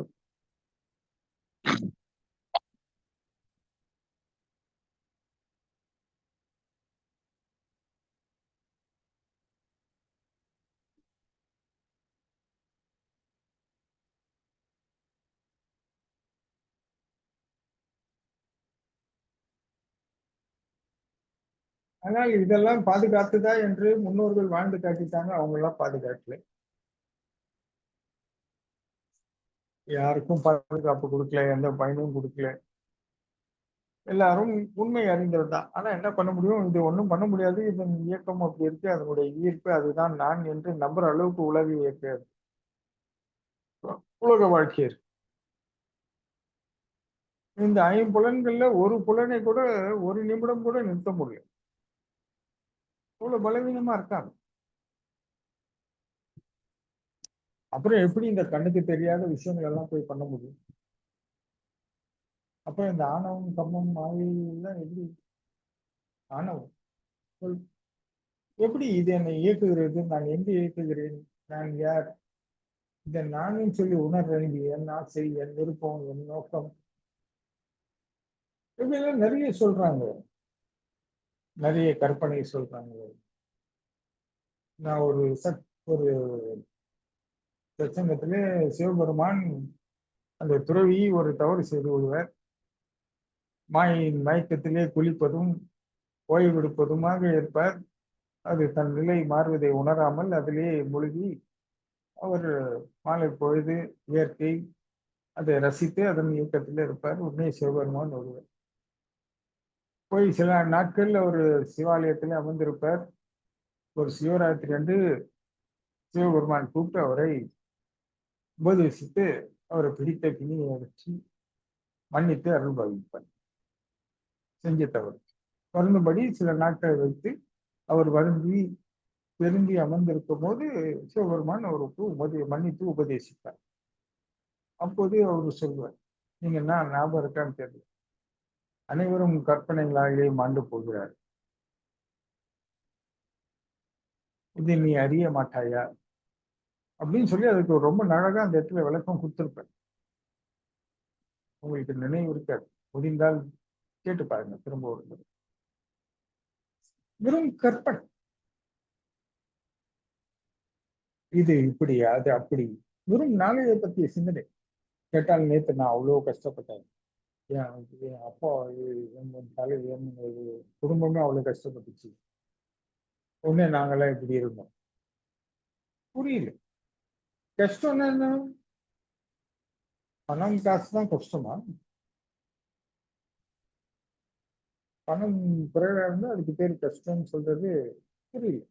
ஆனால் இதெல்லாம் பாதுகாத்துதா என்று முன்னோர்கள் வாழ்ந்து காட்டிட்டாங்க. அவங்க எல்லாம் பாதுகாக்கல. யாருக்கும் பாதுகாப்பு கொடுக்கல, எந்த பயனும் கொடுக்கல. எல்லாரும் உண்மை அறிந்தவர் தான். ஆனா என்ன பண்ண முடியும்? இது ஒண்ணும் பண்ண முடியாது. இதன் இயக்கம் அப்படி இருக்கு, அதனுடைய ஈர்ப்பு அதுதான் நான் என்று நம்புற அளவுக்கு உலக இயக்க உலக வாழ்க்கை இருக்கு. இந்த ஐம்புலன்கள்ல ஒரு புலனை கூட ஒரு நிமிடம் கூட நிறுத்த முடியும். அவ்வளவு பலவீனமா இருக்காங்க. அப்புறம் எப்படி இந்த கண்ணுக்கு தெரியாத விஷயங்கள் எல்லாம் போய் பண்ண முடியும்? அப்புறம் இந்த ஆணவம், கம்மம், மாயை எல்லாம் எப்படி? ஆணவம் எப்படி இது என்னை இயக்குகிறது? நான் எங்க இயக்குகிறேன்? நான் யார்? இதை நானும் சொல்லி உணர்றேன். என் ஆசை, என் விருப்பம், என் நோக்கம், இப்படிலாம் நிறைய சொல்றாங்க. நிறைய கற்பனை சொல்றாங்க. நான் ஒரு சச்சங்கத்திலே சிவபெருமான் அந்த துறவி ஒரு தவறு செய்து விடுவார். மாயின் மயக்கத்திலே குளிப்பதும் ஓய்வெடுப்பதுமாக இருப்பார். அது தன் நிலை மாறுவதை உணராமல் அதிலே மூழ்கி அவர் மாலை பொழுது இயற்கை அதை ரசித்து அதன் இயக்கத்தில் இருப்பார். உண்மை சிவபெருமான் ஒருவர். போய் சில நாட்கள்ல ஒரு சிவாலயத்தில் அமர்ந்திருப்பார். ஒரு சிவராத்திரி அன்று சிவபெருமான் கூப்பிட்டு அவரை உபதேசித்து அவரை பிடித்த பிணியை அடிச்சு மன்னித்து அருள் பாவிப்பார். செஞ்ச தவறு வருந்தபடி சில நாட்கள் வைத்து அவர் வருந்தி பெருந்தி அமர்ந்திருக்கும் போது சிவபெருமான் அவருக்கு மன்னித்து உபதேசிப்பார். அப்போது அவர் சொல்வார், நீங்க என்ன ஞாபகம் இருக்கான்னு தெரியல, அனைவரும் கற்பனைகளாலே மாண்டு போகிறார், இதை நீ அறிய மாட்டாயா அப்படின்னு சொல்லி அதுக்கு ரொம்ப அழகா அந்த இடத்துல விளக்கம் கொடுத்திருப்பேன். உங்களுக்கு நினைவு இருக்காது. முடிந்தால் கேட்டு பாருங்க திரும்ப ஒரு முறை. வெறும் கற்பனை. இது இப்படி, அது அப்படி. வெறும் நாளைய பத்திய சிந்தனை. கேட்டால் நேத்து நான் அவ்வளவு கஷ்டப்பட்டேன். என் அப்பா என் குடும்பமே அவ்வளவு கஷ்டப்பட்டுச்சு. உடனே நாங்கெல்லாம் இப்படி இருந்தோம். புரியல. கஷ்டம்னா என்ன? பணம் காசு தான் கஷ்டமா? பணம் குறைவா இருந்தா அதுக்கு பேர் கஷ்டம்னு சொல்றது புரியல.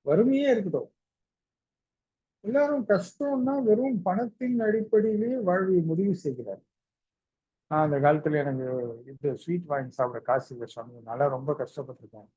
வறுமையே இருக்கட்டும். எல்லாரும் கஷ்டம்னா வெறும் பணத்தின் அடிப்படையிலேயே வாழ்வை முடிவு செய்கிறார். அந்த காலத்துல எனக்கு இது ஸ்வீட் வாங்கி சாப்பிட காசு இல்லை சாமி. நல்லா ரொம்ப கஷ்டப்பட்டிருக்கேன்.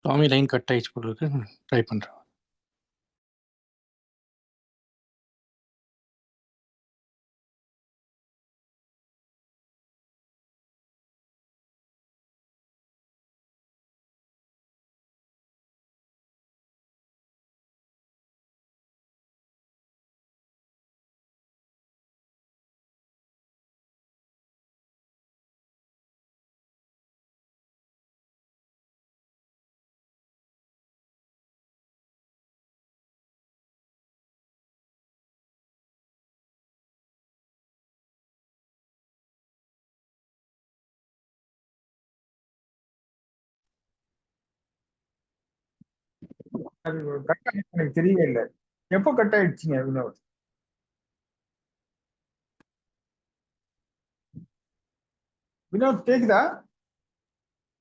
சுவாமி லைன் கட் ஆயிடுச்சு போல இருக்கு. ட்ரை பண்றேன். அது கட் ஆயிடுச்சு எனக்கு தெரியவே இல்லை. எப்போ கட் ஆயிடுச்சுங்க வினோத்? வினோத் கேக்குதா?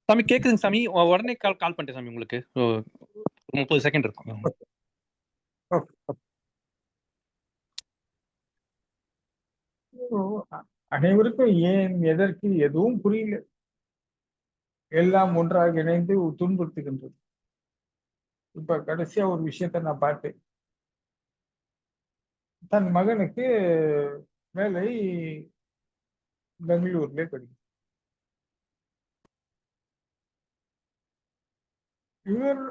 சாமி கேக்குதுங்க சாமி. உடனே கால் கால் பண்ணிட்டேன் சாமி உங்களுக்கு. 30 செகண்ட் இருக்கும். அனைவருக்கும் ஏன் எதற்கு எதுவும் புரியல. எல்லாம் ஒன்றாக இணைந்து துன்புறுத்துகின்றது. இப்ப கடைசியா ஒரு விஷயத்த நான் பார்த்தேன். தன் மகனுக்கு வேலை பெங்களூர்ல கிடைக்கும். இவர்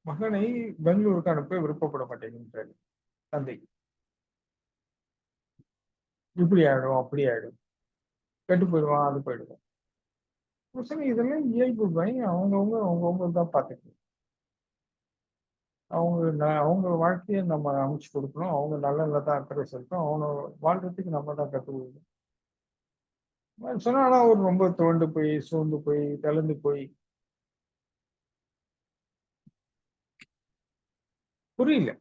மகனை பெங்களூருக்கு அனுப்ப விருப்பப்பட மாட்டேங்கிறாரு தந்தை. இப்படி ஆயிடும், அப்படி ஆயிடும், கெட்டு போயிடுவான், அது போயிடுவான். சரி, இதெல்லாம் இயல்பு பயம். அவங்கவுங்க தான் பார்த்துக்கணும். அவங்க வாழ்க்கையை நம்ம அமைச்சு கொடுக்கணும். அவங்க நல்ல தான் அக்கறை செலுத்தணும். அவங்க வாழ்றதுக்கு நம்ம தான் கற்றுக் கொடுக்கணும். சொன்னா அவர் ரொம்ப துவண்டு போய், சோர்ந்து போய், கலந்து போய், புரியல.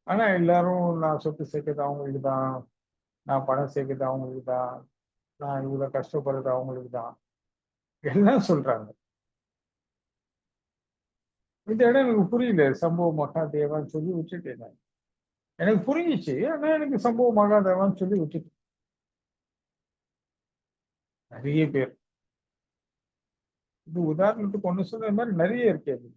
ஆனா எல்லாரும் நான் சொத்து சேர்க்கறது அவங்களுக்கு தான், நான் பணம் சேர்க்கறது அவங்களுக்கு தான், நான் இவ்வளவு கஷ்டப்படுறது அவங்களுக்கு தான், எல்லாம் சொல்றாங்க. இந்த இடம் எனக்கு புரியல. சம்பவ மகாதேவான்னு சொல்லி விட்டுட்டேன் நான். எனக்கு புரிஞ்சிச்சு, ஆனா எனக்கு சம்பவ மகாதேவான்னு சொல்லி விட்டுட்டேன். நிறைய பேர் இது உதாரணத்துக்கு ஒண்ணு சொன்ன மாதிரி நிறைய இருக்கு அது.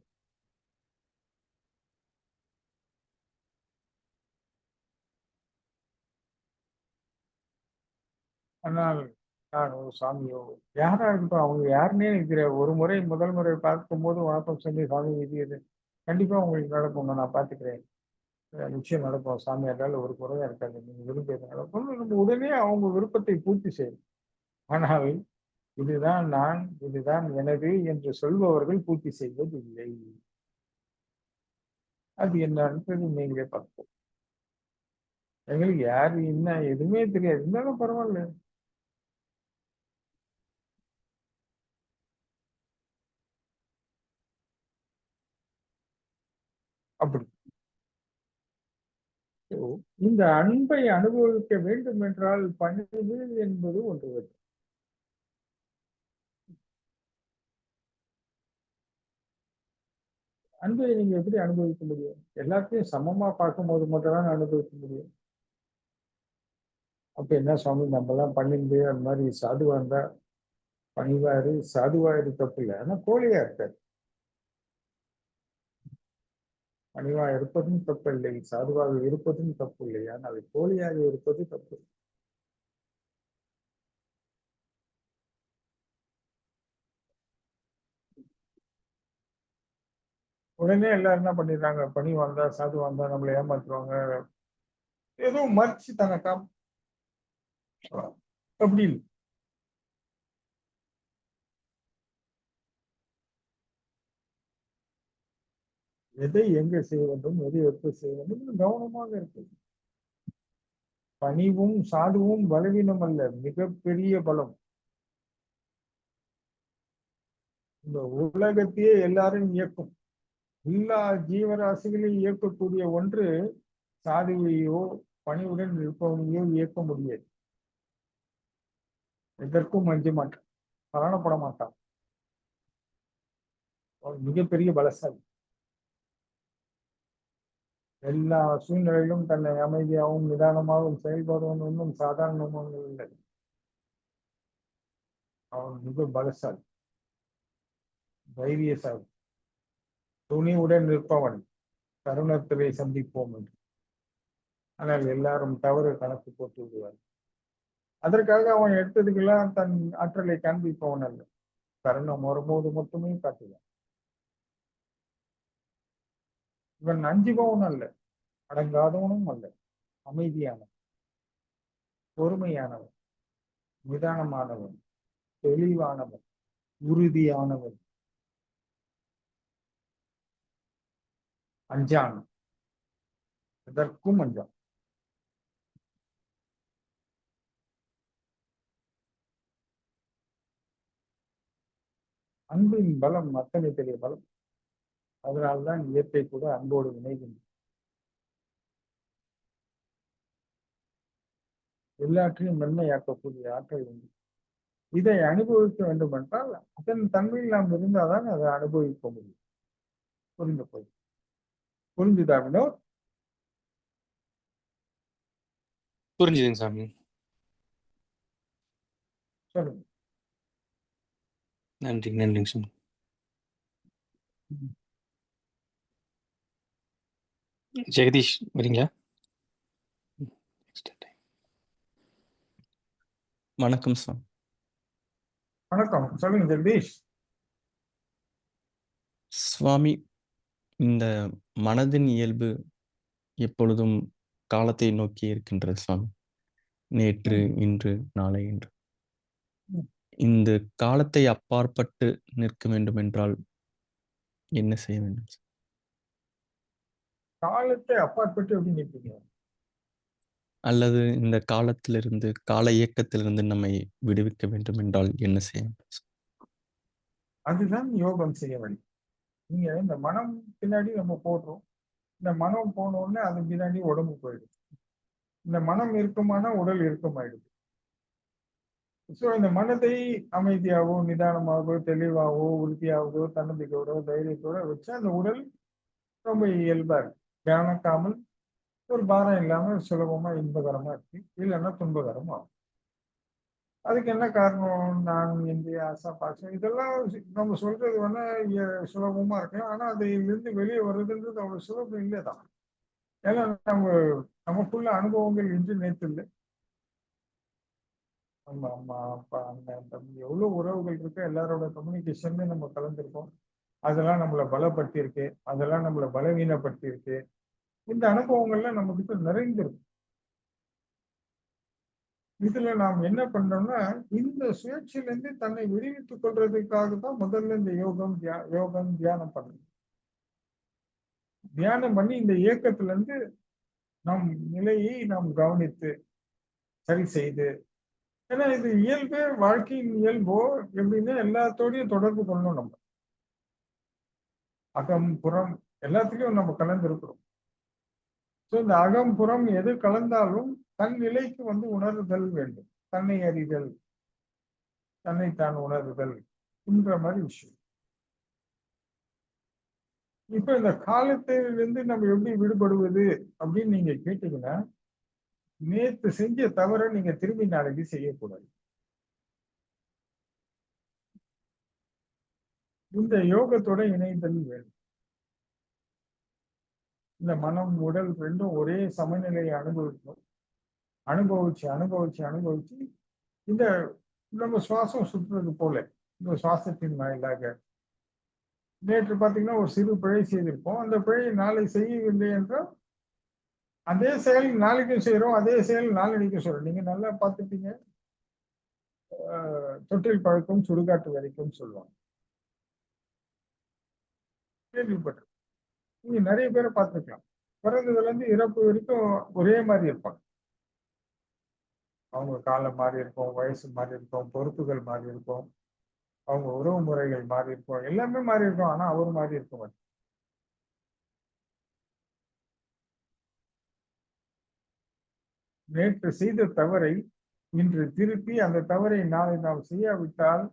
ஆனால் நான் ஒரு சாமியோ யாரா இருக்கட்டும், அவங்க யாருன்னே எனக்கு தெரியாது. ஒரு முறை முதல் முறை பார்க்கும்போது வணக்கம் சொல்லி சாமி இது கண்டிப்பா உங்களுக்கு நடக்கும், நான் பார்த்துக்கிறேன், நிச்சயம் நடக்கும் சாமியாரால் ஒரு குறையா இருக்காது, நீங்க விரும்பியது நடக்கும். நம்ம உடனே அவங்க விருப்பத்தை பூர்த்தி செய்யும். ஆனால் இதுதான் நான், இதுதான் எனது என்று சொல்பவர்கள் பூர்த்தி செய்வதில்லை. அது என்னன்றது நீங்களே பார்ப்போம். எங்களுக்கு யாரு என்ன எதுவுமே தெரியாது, இருந்தாலும் பரவாயில்ல. அப்படி இந்த அன்பை அனுபவிக்க வேண்டும் என்றால் பணிவு என்பது ஒன்று வேண்டும். அன்பை நீங்க எப்படி அனுபவிக்க முடியும்? எல்லாத்தையும் சமமா பார்க்கும்போது மட்டும் தான் அனுபவிக்க முடியும். அப்ப என்ன சுவாமி நம்ம எல்லாம் பண்ணிட்டு அந்த மாதிரி சாதுவா இருந்தா பணிவாரு, சாதுவா இரு தப்பு இல்லை, ஆனா கோழியா இருக்காரு. பணிவா இருப்பதும் தப்பு இல்லை, சாதுவாக இருப்பதும் தப்பு இல்லை, ஆனால் கோழியாக இருப்பது தப்பு. உடனே எல்லாரும் என்ன பண்ணிடுறாங்க, பணி வந்தா சாது வந்தா நம்மளை ஏமாத்துவாங்க, ஏதோ மறைச்சு தனக்கா அப்படி இல்லை. எதை எங்க செய்ய வேண்டும், எதை எப்ப செய்ய வேண்டும் கவனமாக இருக்கு. பணிவும் சாதுவும் பலவீனம் அல்ல, மிகப்பெரிய பலம். இந்த உலகத்தையே எல்லாரும் இயக்கும், எல்லா ஜீவராசிகளையும் இயக்கக்கூடிய ஒன்று சாதுவையோ பணிவுடன் இருப்பவனையோ இயக்க முடியாது. எதற்கும் அஞ்ச மாட்டான், மரணப்பட மாட்டான். மிகப்பெரிய பலசாலி. எல்லா சூழ்நிலையிலும் தன்னை அமைதியாகவும் நிதானமாகவும் செயல்படுவன் ஒன்றும் சாதாரணமாக இல்லை. அவன் மிக பலசாலி, தைரியசாலி, துணிவுடன் நிற்பவன். தருணத்திலே சந்திப்போம் என்று. ஆனால் எல்லாரும் தவறு கணக்கு போட்டு விடுவார். அதற்காக அவன் எடுத்ததுக்கெல்லாம் தன் ஆற்றலை காண்பிப்பவன் அல்ல, தருணம் வரும்போது மட்டுமே காட்டுவான். இவன் அஞ்சுபவன் அல்ல, அடங்காதவனும் அல்ல, அமைதியானவன், பொறுமையானவன், நிதானமானவன், தெளிவானவன், உறுதியானவன், அஞ்சான், எதற்கும் அஞ்சான். அன்பின் பலம் அத்தனை பெரிய பலம். அதனால்தான் இயற்கை கூட அன்போடு இணைகின்றது. எல்லாற்றையும் மென்மையாக்கக்கூடிய ஆற்றல் உண்டு. இதை அனுபவிக்க வேண்டும் என்றால் அதன் தன்மையில் நாம் இருந்தால்தான் அதை அனுபவிக்க முடியும். புரிந்து போய் புரிஞ்சுதா வினோத்? புரிஞ்சுதுங்க சாமி. சொல்லுங்க. நன்றிங்க சாமி. ஜெகதீஷ் வரீங்களா? வணக்கம் சார். வணக்கம், சொல்லுங்க ஜெகதீஷ். சுவாமி, இந்த மனதின் இயல்பு எப்பொழுதும் காலத்தை நோக்கி இருக்கின்றது சுவாமி. நேற்று, இன்று, நாளை என்று. இந்த காலத்தை அப்பாற்பட்டு நிற்க வேண்டும் என்றால் என்ன செய்ய வேண்டும்? காலத்தை அப்பாற்பட்டு எப்படி நிற்பீங்க? அல்லது இந்த காலத்திலிருந்து, கால இயக்கத்திலிருந்து நம்மை விடுவிக்க வேண்டும் என்றால் என்ன செய்ய வேண்டும்? அதுதான் யோகம் செய்ய வேண்டும். நீங்க இந்த மனம் பின்னாடி நம்ம போடுறோம், இந்த மனம் போனோடனே அது பின்னாடி உடம்பு போயிடும். இந்த மனம் இருக்குமானா உடல் இருக்குமாயிடுது. ஸோ இந்த மனதை அமைதியாகவோ நிதானமாகவோ தெளிவாகவோ உறுதியாகவோ தன்னம்பிக்கையோட தைரியத்தோட வச்சா அந்த உடல் ரொம்ப இயல்பா இருக்கு, கவனிக்காமல் ஒரு பாரம் இல்லாம சுலபமா இன்பகரமா இருக்கு, இல்லைன்னா துன்பகரமா. அதுக்கு என்ன காரணம்? நான் இந்திய ஆசா பாசம் இதெல்லாம் நம்ம சொல்றது வேணா சுலபமா இருக்கலாம், ஆனா அதிலிருந்து வெளியே வர்றதுன்றது அவ்வளவு சுலபம் இல்லைதான். ஏன்னா நமக்குள்ள அனுபவங்கள் இன்று நேற்று இல்லை. நம்ம அம்மா அப்பா அண்ணன் தம்பி எவ்வளவு உறவுகள் இருக்கு, எல்லாரோட கம்யூனிகேஷன்ல நம்ம கலந்துருக்கோம். அதெல்லாம் நம்மளை பலப்படுத்தி இருக்கு, அதெல்லாம் நம்மளை பலவீனப்படுத்தி இருக்கு. இந்த அனுபவங்கள்ல நம்ம கிட்ட நிறைந்திருக்கு. இதுல நாம் என்ன பண்றோம்னா, இந்த சுழற்சியிலிருந்து தன்னை விடுவித்துக் கொள்றதுக்காக தான் முதல்ல இந்த யோகம் தியானம் பண்ணணும். தியானம் பண்ணி இந்த இயக்கத்துல இருந்து நம் நிலையை நாம் கவனித்து சரி செய்து, ஏன்னா இது இயல்பே, வாழ்க்கையின் இயல்போ எப்படின்னா எல்லாத்தோடையும் தொடர்பு கொள்ளணும். நம்ம அகம் புறம் எல்லாத்துலயும் நம்ம கலந்து இருக்கிறோம். இந்த அகம் புறம் எது கலந்தாலும் தன் நிலைக்கு உணர்தல் வேண்டும். தன்னை அறிதல், தன்னைத்தான் உணர்தல் என்ற மாதிரி விஷயம். இப்ப இந்த காலத்திலிருந்து நம்ம எப்படி விடுபடுவது அப்படின்னு நீங்க கேட்டீங்கன்னா, நேத்து செஞ்ச தவிர நீங்க திரும்பி நாளைக்கு செய்யக்கூடாது. இந்த யோகத்தோட இணைதல் வேண்டும். இந்த மனம் உடல் ரெண்டும் ஒரே சமநிலையை அனுபவிக்கணும். அனுபவிச்சு இந்த நம்ம சுவாசம் சுற்றுறது போல இந்த சுவாசத்தின் வாயிலாக நேற்று பார்த்தீங்கன்னா ஒரு சிறு பிழை செய்திருப்போம். அந்த பிழையை நாளை செய்யவில்லை என்றால் அதே செயல் நாளைக்கும் செய்யறோம், அதே செயல் நாளடிக்கும் செய்யறோம். நீங்க நல்லா பார்த்துட்டீங்க, தொட்டில் பழக்கம் சுடுகாட்டு வரைக்கும் சொல்லுவாங்க, கேள்விப்பட்டிருக்கோம். நீங்க நிறைய பேரை பார்த்துக்கலாம். பிறந்ததுல இருந்து இறப்பு வரைக்கும் ஒரே மாதிரி இருப்பாங்க. அவங்க காலம் மாறி இருக்கும், வயசு மாறி இருக்கும், பொறுப்புகள் மாறி இருக்கும், அவங்க உறவு முறைகள் மாறி இருக்கும், எல்லாமே மாறி இருக்கும். ஆனா அவர் மாறி இருக்க மாட்டார். நேற்று செய்த தவறை இன்று திருப்பி அந்த தவறை நாளை நாம் செய்யாவிட்டால்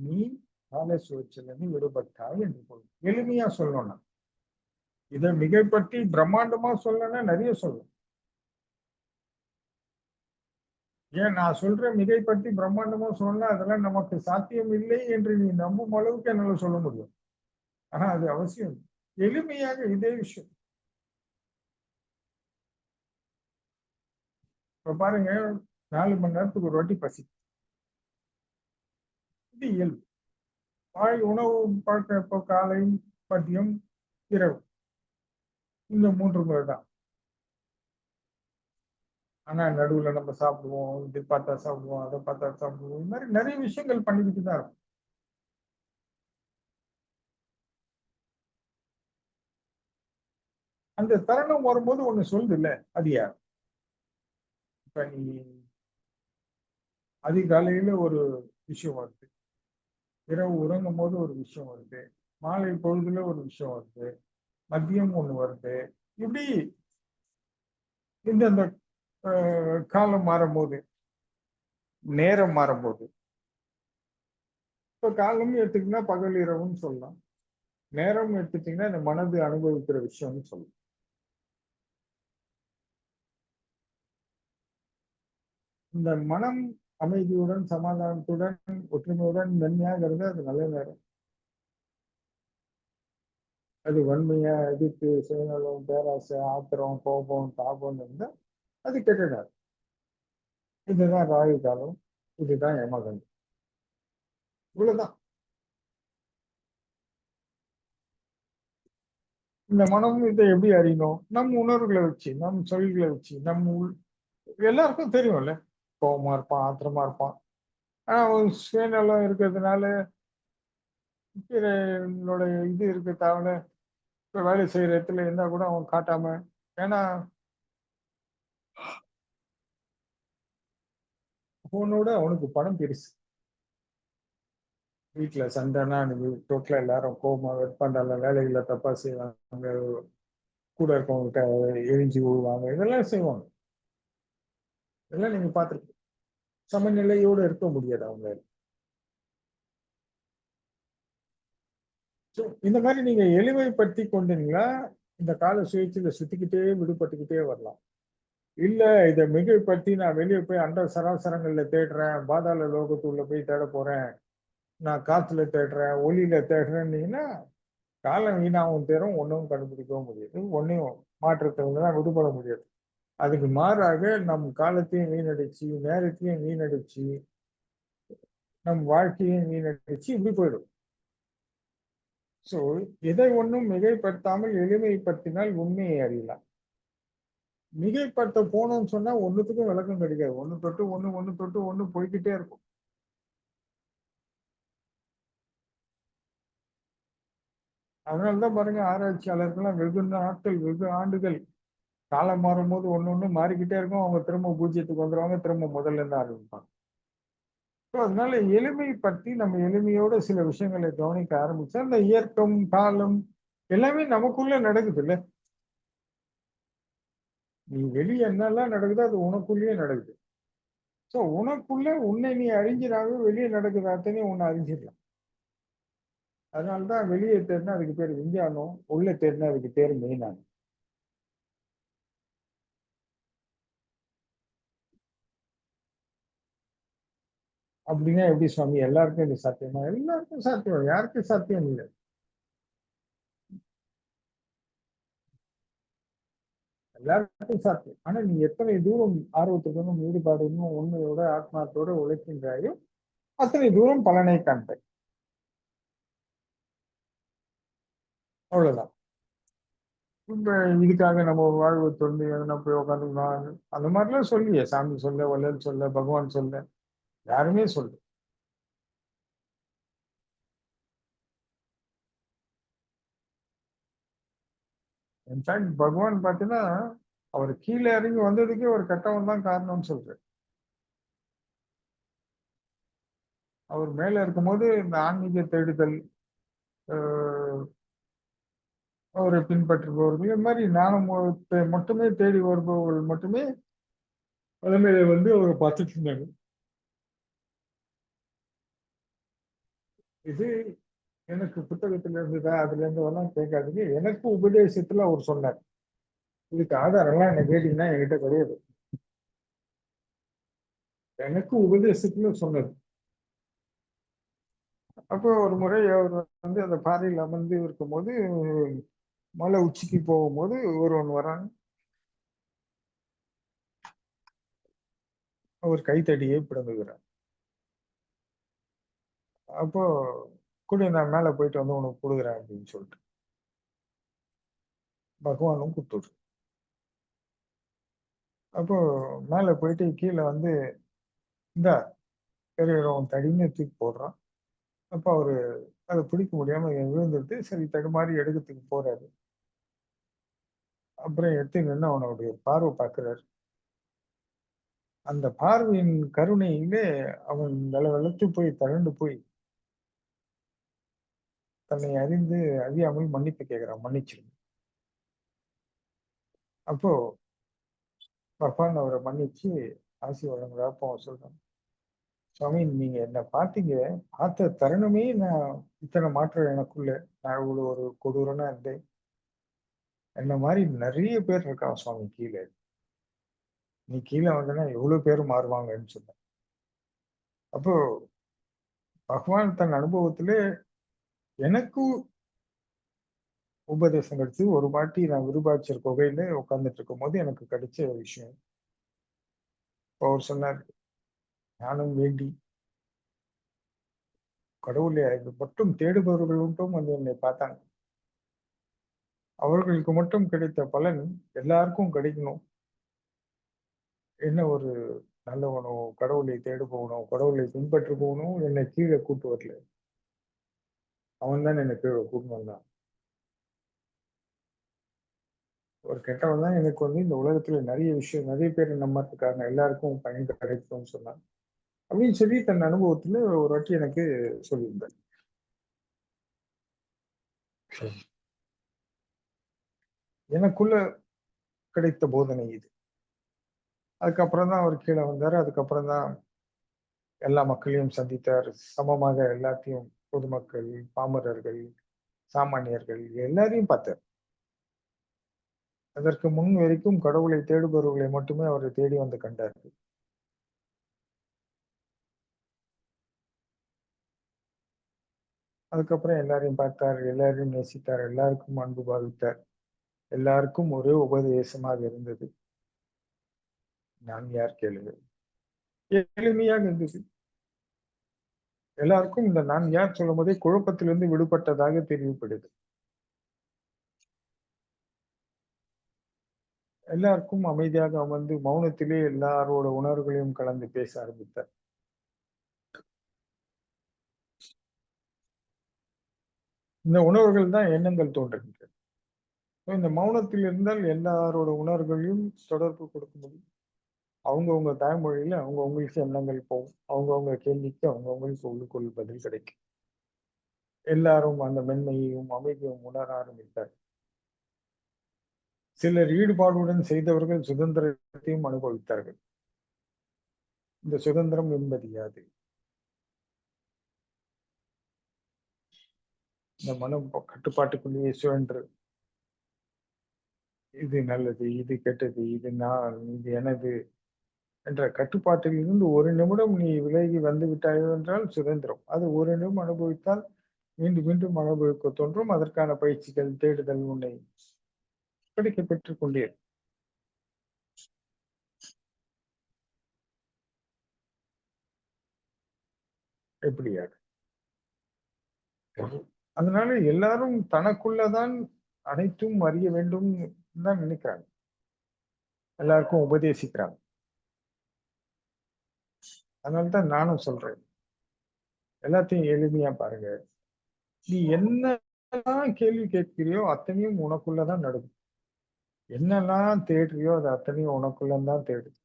நீ கால சுழற்சியிலிருந்து விடுபட்டாய் என்று சொல்லும். எளிமையா சொல்லணும். இதை மிகைப்பற்றி பிரம்மாண்டமா சொல்லணும்னா நிறைய சொல்லணும். ஏன் நான் சொல்றேன் மிகைப்பற்றி பிரம்மாண்டமா சொன்னா அதெல்லாம் நமக்கு சாத்தியம் இல்லை என்று நீ நம்பும் அளவுக்கு என்னால சொல்ல முடியும். ஆனா அது அவசியம். எளிமையாக இதே விஷயம். இப்ப பாருங்க, 4 மணி நேரத்துக்கு ஒரு வாட்டி பசி, இது இயல்பு. உணவு பழக்கம் இப்போ காலை, மதியம், இரவு, இந்த 3 முறை தான். ஆனா நடுவுல நம்ம சாப்பிடுவோம், இது பார்த்தா சாப்பிடுவோம், அதை பார்த்தா சாப்பிடுவோம், இந்த மாதிரி நிறைய விஷயங்கள் பண்ணிக்கிட்டு தான் இருக்கும். அந்த தருணம் வரும்போது ஒண்ணு சொல்லுது இல்ல, அது யார்? இப்ப நீ அதிகாலையில ஒரு விஷயம் வருது, இரவு உறங்கும் போது ஒரு விஷயம் வருது, மாலை பொழுதுல ஒரு விஷயம் வருது, மதியம் ஒண்ணு வருது. இப்படி இந்த காலம் மாறும்போது, நேரம் மாறும்போது, இப்ப காலம் எடுத்துக்கிட்டா பகல் இரவுன்னு சொல்லலாம், நேரம் எடுத்துட்டீங்கன்னா இந்த மனது அனுபவிக்கிற விஷயம்னு சொல்லலாம். இந்த மனம் அமைதியுடன், சமாதானத்துடன், ஒற்றுமையுடன் மென்மையாக இருந்தா அது நல்ல நேரம். அது வன்மையா எதிர்த்து சுயநலம், பேராசை, ஆத்திரம், கோபம், தாபம் இருந்தா அது கெட்ட நேரம். இதுதான் ராகு காலம், இதுதான் யமகண்டம். இவ்வளவுதான். இந்த மனமும் இதை எப்படி அறியணும்? நம் உணர்வுகளை வச்சு, நம் சொல்களை வச்சு, எல்லாருக்கும் தெரியும்ல, கோபமா இருப்பான், ஆத்திரமா இருப்பான். ஆனா ஒரு சுயநலம் இருக்கிறதுனால, என்னோட இது இருக்கிறதால இப்ப வேலை செய்யற இடத்துல இருந்தா கூட அவன் காட்டாம, ஏன்னா அவனோட அவனுக்கு பணம் பெருசு. வீட்டுல சண்டைனா டோட்டலா எல்லாரும் கோபமா வெட்பாண்டால வேலைகளை தப்பா செய்வாங்க, கூட இருக்கவங்க எரிஞ்சு விழுவாங்க, இதெல்லாம் செய்வாங்க. இதெல்லாம் நீங்க பார்த்துருக்கீங்க. சமநிலையோடு இருக்க முடியாது அவங்க. இந்த மாதிரி நீங்க எளிமைப்படுத்தி கொண்டீங்களா இந்த கால சுழற்சியில சுத்திக்கிட்டே விடுபட்டுக்கிட்டே வரலாம். இல்ல இதை மிகைப்படுத்தி நான் வெளியே போய் அண்ட சராசரங்கள்ல தேடுறேன், பாதாள லோகத்துள்ள போய் தேட போறேன், நான் காத்துல தேடுறேன், ஒளியில தேடுறேன்னீங்கன்னா காலம் வீணாவும் தேரும், ஒன்றும் கண்டுபிடிக்கவும் முடியாது, ஒன்னையும் மாற்றத்தை விடுபட முடியாது. அதுக்கு மாறாக நம் காலத்தையும் வீணடிச்சு, நேரத்தையும் வீணடிச்சு, நம் வாழ்க்கையும் வீணடிச்சு இப்படி போயிடும். சோ எதை ஒன்றும் மிகைப்படுத்தாமல் எளிமைப்படுத்தினால் உண்மையை அறியலாம். மிகைப்படுத்த போனோம்னு சொன்னா ஒண்ணுத்துக்கும் விளக்கம் கிடைக்காது. ஒண்ணு தொட்டு ஒண்ணு, ஒண்ணு தொட்டு ஒண்ணு போய்க்கிட்டே இருக்கும். அதனாலதான் பாருங்க ஆராய்ச்சியாளர்கள்லாம் வெகு நாட்கள், வெகு ஆண்டுகள் காலம் மாறும்போது ஒண்ணு மாறிக்கிட்டே இருக்கும். அவங்க திரும்ப பூஜ்ஜியத்துக்கு வந்துருவாங்க. திரும்ப முதல்ல இருந்து ஆரம்பிப்பாங்க. அதனால எளிமை பற்றி நம்ம எளிமையோட சில விஷயங்களை கவனிக்க ஆரம்பிச்சா இந்த இயக்கம், காலம் எல்லாமே நமக்குள்ள நடக்குது இல்ல. நீ வெளியே என்னெல்லாம் நடக்குதோ அது உனக்குள்ளேயே நடக்குது. சோ உனக்குள்ள உன்னை நீ அறிஞ்சிடாவே வெளியே நடக்குது அத்தனையும் உன்னை அறிஞ்சிடலாம். அதனாலதான் வெளியே தேடினா அதுக்கு பேர் விஞ்ஞானம், உள்ள தேடினா அதுக்கு பேர் மெய்ஞானம். அப்படின்னா எப்படி சுவாமி எல்லாருக்கும் இது சாத்தியமா? எல்லாருக்கும் சாத்தியம், யாருக்கும் சாத்தியம் இல்லை. எல்லாருக்கும் சாத்தியம். ஆனா நீ எத்தனை தூரம் ஆர்வத்துடனும் ஈடுபாடுடனும் உண்மையோட ஆத்மார்த்தோட உழைக்கின்றாயோ அத்தனை தூரம் பலனை காண்பாய். அவ்வளவுதான். இப்ப இதுக்காக நம்ம வாழ்வு தொண்டு எதனா போய் உட்காந்து அந்த மாதிரிலாம் சொல்லியே சாமி சொல்ல, வள்ளல் சொல்ல, பகவான் சொல்ல, யாருமே சொல்ல. இன்ஃபேக்ட் பகவான் பாத்தீங்கன்னா அவர் கீழே இறங்கி வந்ததுக்கே ஒரு கட்டவன் தான் காரணம்னு சொல்றாரு. அவர் மேல இருக்கும்போது இந்த ஆன்மீக தேடுதல், அவரை பின்பற்றுபவர்கள் இது மாதிரி ஞானம் மட்டுமே தேடி வருபவர்கள் மட்டுமே தலைமையில வந்து அவரை பார்த்துட்டு இருந்தாங்க. இது எனக்கு புத்தகத்துல இருந்துதா அதுல இருந்து எல்லாம் கேட்காதீங்க. எனக்கு உபதேசத்துல அவர் சொன்னார். இதுக்கு ஆதாரம்லாம் என்ன கேட்டீங்கன்னா என்கிட்ட கிடையாது. எனக்கு உபதேசத்துல சொன்னது. அப்போ ஒரு முறை அவர் வந்து அந்த பாறையில் அமர்ந்து இருக்கும்போது மலை உச்சிக்கு போகும்போது ஒருவன் வரான். அவர் கைத்தடியை பிடுங்குகிறார். அப்போ கூட நான் மேல போயிட்டு வந்து உனக்கு கொடுக்குறேன் அப்படின்னு சொல்லிட்டு பகவானும் கொடுத்துரு. அப்போ மேல போயிட்டு கீழே வந்து இந்த பெரியவன் தடின்னு தூக்கி போடுறான். அப்போ அவரு அதை பிடிக்க முடியாம விழுந்துட்டு சரி தடுமாறி எடுக்கிறதுக்கு போறாரு. அப்புறம் எடுத்து நின்று அவனுடைய பார்வை பார்க்கிறாரு. அந்த பார்வையின் கருணையிலே அவன் வெளுத்து போய் தரண்டு போய் தன்னை அறியாமல் மன்னிப்பு கேட்கிறான், மன்னிச்சிருங்க. அப்போ பகவான் அவரை மன்னிச்சு ஆசி வழங்குறா. அப்போ அவன் சொல்றான், சுவாமி நீங்க என்ன பார்த்தீங்க, பார்த்த தருணமே நான் இத்தனை மாற்றம் எனக்குள்ள. நான் இவ்வளவு ஒரு கொடூரனா இருந்தேன். என்ன மாதிரி நிறைய பேர் இருக்கான் சுவாமி கீழே. நீ கீழே வந்தனா எவ்வளவு பேர் மாறுவாங்கன்னு சொன்ன. அப்போ பகவான் தன் அனுபவத்திலே எனக்கு உபதேசம் கிடைச்சு ஒரு வாட்டி நான் விருபாட்சர் குகையில உட்கார்ந்துட்டு இருக்கும் போது எனக்கு கிடைச்ச விஷயம். அவர் சொன்னார், ஞானம் வேண்டி கடவுளை மட்டும் தேடுபவர்களும் வந்து என்னை பார்த்தாங்க. அவர்களுக்கு மட்டும் கிடைத்த பலன் எல்லாருக்கும் கிடைக்கணும். என்ன ஒரு நல்லவனும் கடவுளை தேடு போகணும், கடவுளை பின்பற்று போகணும், என்னை கீழே கூட்டு வரல. அவன் தான் என்னை கீழே கூட்டு வந்தான். ஒரு கெட்டவன் தான் எனக்கு வந்து இந்த உலகத்துல நிறைய விஷயம் நிறைய பேர் நம்பறதுக்காக எல்லாருக்கும் பயன் கிடைக்கும்னு சொன்னான் அப்படின்னு சொல்லி தன் அனுபவத்துல ஒரு வாட்டி எனக்கு சொல்லியிருந்தார். எனக்குள்ள கிடைத்த போதனை இது. அதுக்கப்புறம் தான் அவர் கீழே வந்தாரு. அதுக்கப்புறம் தான் எல்லா மக்களையும் சந்தித்தார். சமமாக எல்லாத்தையும் பொதுமக்கள், பாமரர்கள், சாமானியர்கள் எல்லாரையும் பார்த்தார். அதற்கு முன் வரைக்கும் கடவுளை தேடுபவர்களை மட்டுமே அவரை தேடி வந்து கண்டார். அதுக்கப்புறம் எல்லாரையும் பார்த்தார், எல்லாரையும் நேசித்தார், எல்லாருக்கும் அன்பு பாவித்தார். எல்லாருக்கும் ஒரே உபதேசமாக இருந்தது, நான் யார் கேளுங்க. எளிமையாக இருந்தது. எல்லாருக்கும் இந்த நான் யார் சொல்லும் போதே குழப்பத்திலிருந்து விடுபட்டதாக தெரியப்படுது. எல்லாருக்கும் அமைதியாக அமர்ந்து மௌனத்திலே எல்லாரோட உணர்வுகளையும் கலந்து பேச ஆரம்பித்தார். இந்த உணர்வுகள் தான் எண்ணங்கள் தோன்றுகின்றன. இந்த மௌனத்தில் இருந்தால் எல்லாரோட உணர்வுகளையும் தொடர்பு கொடுக்க முடியும். அவங்கவுங்க தாய்மொழியில அவங்கவுங்களுக்கு எண்ணங்கள் போகும். அவங்கவுங்க கேள்விக்கு அவங்கவுங்களுக்கு உள்ளுக்குள் பதில் கிடைக்கும். எல்லாரும் அந்த மென்மையையும் அமைதியும் உணர ஆரம்பித்தார். சிலர் ஈடுபாடுடன் செய்தவர்கள் சுதந்திரத்தையும் அனுபவித்தார்கள். இந்த சுதந்திரம் என்பது யாது? இந்த மனம் கட்டுப்பாட்டுக்குள்ளேயே சுழன்று இது நல்லது, இது கெட்டது, இது நான், இது எனது என்ற கட்டுப்பாட்டில் இருந்து ஒரு நிமிடம் நீ விலகி வந்து விட்டாயோ என்றால் சுதந்திரம். அது ஒரு நிமிடம் அனுபவித்தால் மீண்டும் மீண்டும் அனுபவிக்க தோன்றும். அதற்கான பயிற்சிகள், தேடுதல் உன்னை கிடைக்க பெற்றுக் கொண்டே இருக்கும். எப்படியா? அதனால எல்லாரும் தனக்குள்ளதான் அனைத்தும் அறிய வேண்டும் தான் நினைக்கிறாங்க. எல்லாருக்கும் உபதேசிக்கிறாங்க. அதனால்தான் நானும் சொல்றேன், எல்லாத்தையும் எளிமையா பாருங்க. நீ என்னெல்லாம் கேள்வி கேட்கிறியோ அத்தனையும் உனக்குள்ளதான் நடக்கும். என்னெல்லாம் தேடுறியோ அது அத்தனையும் உனக்குள்ளதான் தேடுது.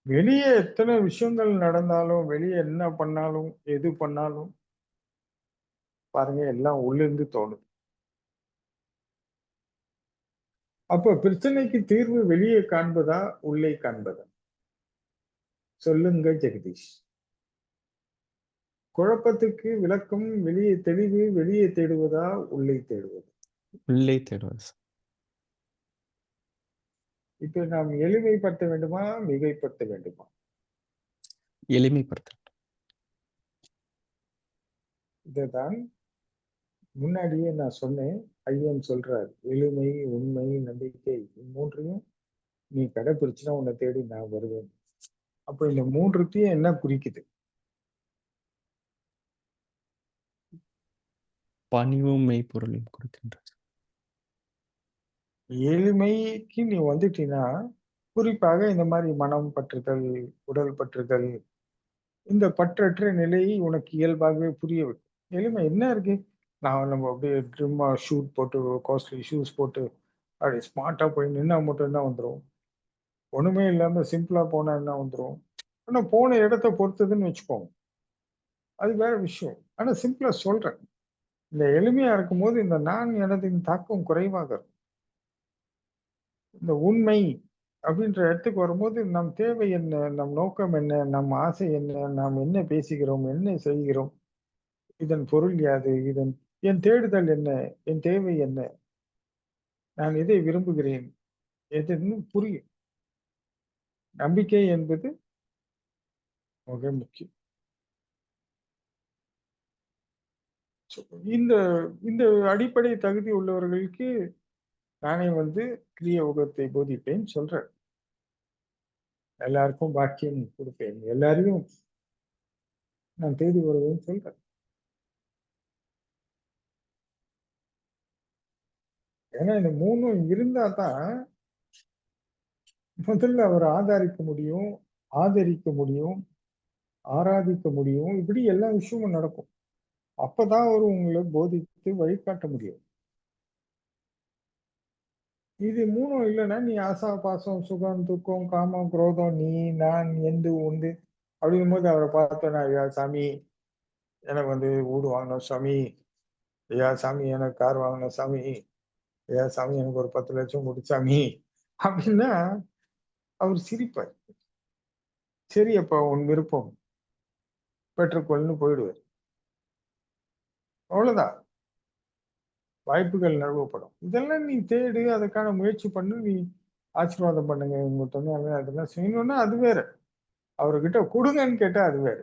வெளியே எத்தனை விஷயங்கள் நடந்தாலும், வெளியே என்ன பண்ணாலும், எது பண்ணாலும் பாருங்க எல்லாம் உள்ளிருந்து தோணுது. அப்ப பிரச்சனைக்கு தீர்வு வெளியே காண்பதா, உள்ளே காண்பதா? சொல்லுங்க ஜெகதீஷ். குழப்பத்துக்கு விளக்கம் வெளியே, தெளிவு வெளியே தேடுவதா, உள்ளே தேடுவதா? உள்ளே தேடுவது. இப்ப நாம் எளிமைப்படுத்த வேண்டுமா, மிகைப்படுத்த வேண்டுமா? எளிமைப்படுத்த. இதைதான் முன்னாடியே நான் சொன்னேன். ஐயன் சொல்றார், எளிமை, உண்மை, நம்பிக்கை மூன்றையும் நீ கடைபிடிச்சுனா உன்னை தேடி நான் வருவேன். அப்ப இந்த மூன்றுத்தையும் என்ன குறிக்குது? பணிவும் மெய்ப்பொருளையும் கொடுக்கின்றது. எளிமைக்கு நீ வந்துட்டீன்னா, குறிப்பாக இந்த மாதிரி மனம் பற்றுதல், உடல் பற்றுதல், இந்த பற்றற்ற நிலையை உனக்கு இயல்பாகவே புரிய வைக்கும். எளிமை என்ன இருக்கு? நம்ம அப்படியே ட்ரிம்மா ஷூட் போட்டு, காஸ்ட்லி ஷூஸ் போட்டு அப்படி ஸ்மார்ட்டா போய் நின்னா மட்டும்தான் வந்துடும். ஒண்ணுமே இல்லாம சிம்பிளா போனா என்ன வந்துடும்? ஆனா போன இடத்த பொறுத்ததுன்னு வச்சுக்கோங்க, அது வேற விஷயம். ஆனா சிம்பிளா சொல்றேன், இந்த எளிமையா இருக்கும்போது இந்த நான் எனதின் தாக்கம் குறைவாக இருக்கும். இந்த உண்மை அப்படின்ற இடத்துக்கு வரும்போது நம் தேவை என்ன, நம் நோக்கம் என்ன, நம் ஆசை என்ன, நாம் என்ன பேசுகிறோம், என்ன செய்கிறோம், இதன் பொருள் யாது, என் தேடுதல் என்ன, என் தேவை என்ன, நான் எதை விரும்புகிறேன், எதுன்னு புரியும். நம்பிக்கை என்பது மிக முக்கியம். இந்த இந்த அடிப்படை தகுதி உள்ளவர்களுக்கு நானே கிரிய யோகத்தை போதிப்பேன் சொல்றேன். எல்லாருக்கும் பாக்கியம் கொடுப்பேன், எல்லாரையும் நான் தேடி வருவேன் சொல்றேன். ஏன்னா இந்த மூணும் இருந்தா தான் முதல்ல அவரை ஆதரிக்க முடியும், ஆதரிக்க முடியும், ஆராதிக்க முடியும். இப்படி எல்லா விஷயமும் நடக்கும். அப்பதான் அவர் உங்களை போதித்து வழிகாட்ட முடியும். இது மூணும் இல்லைன்னா நீ ஆசா பாசம், சுகம், துக்கம், காமம், குரோதம், நீ, நான், எந்து, உண்டு அப்படிங்கும் போது அவரை பார்த்தோன்னா, ஐயா சாமி எனக்கு வீடு வாங்கணும் சாமி, ஐயா சாமி எனக்கு கார் வாங்கணும் சாமி, ஐயா சாமி எனக்கு ஒரு 10 லட்சம் கொடு சாமி அப்படின்னா அவர் சிரிப்பார். சரி அப்ப உன் விருப்பம், பெற்றுக்கொள்னு போயிடுவார். அவ்வளவுதான். வாய்ப்புகள் நழுவப்படும். இதெல்லாம் நீ தேடு, அதுக்கான முயற்சி பண்ணு, நீ ஆசீர்வாதம் பண்ணுங்க உங்க துணையால, அதெல்லாம் செய்யணும்னா அது வேற. அவர்கிட்ட கொடுங்கன்னு கேட்டா அது வேற.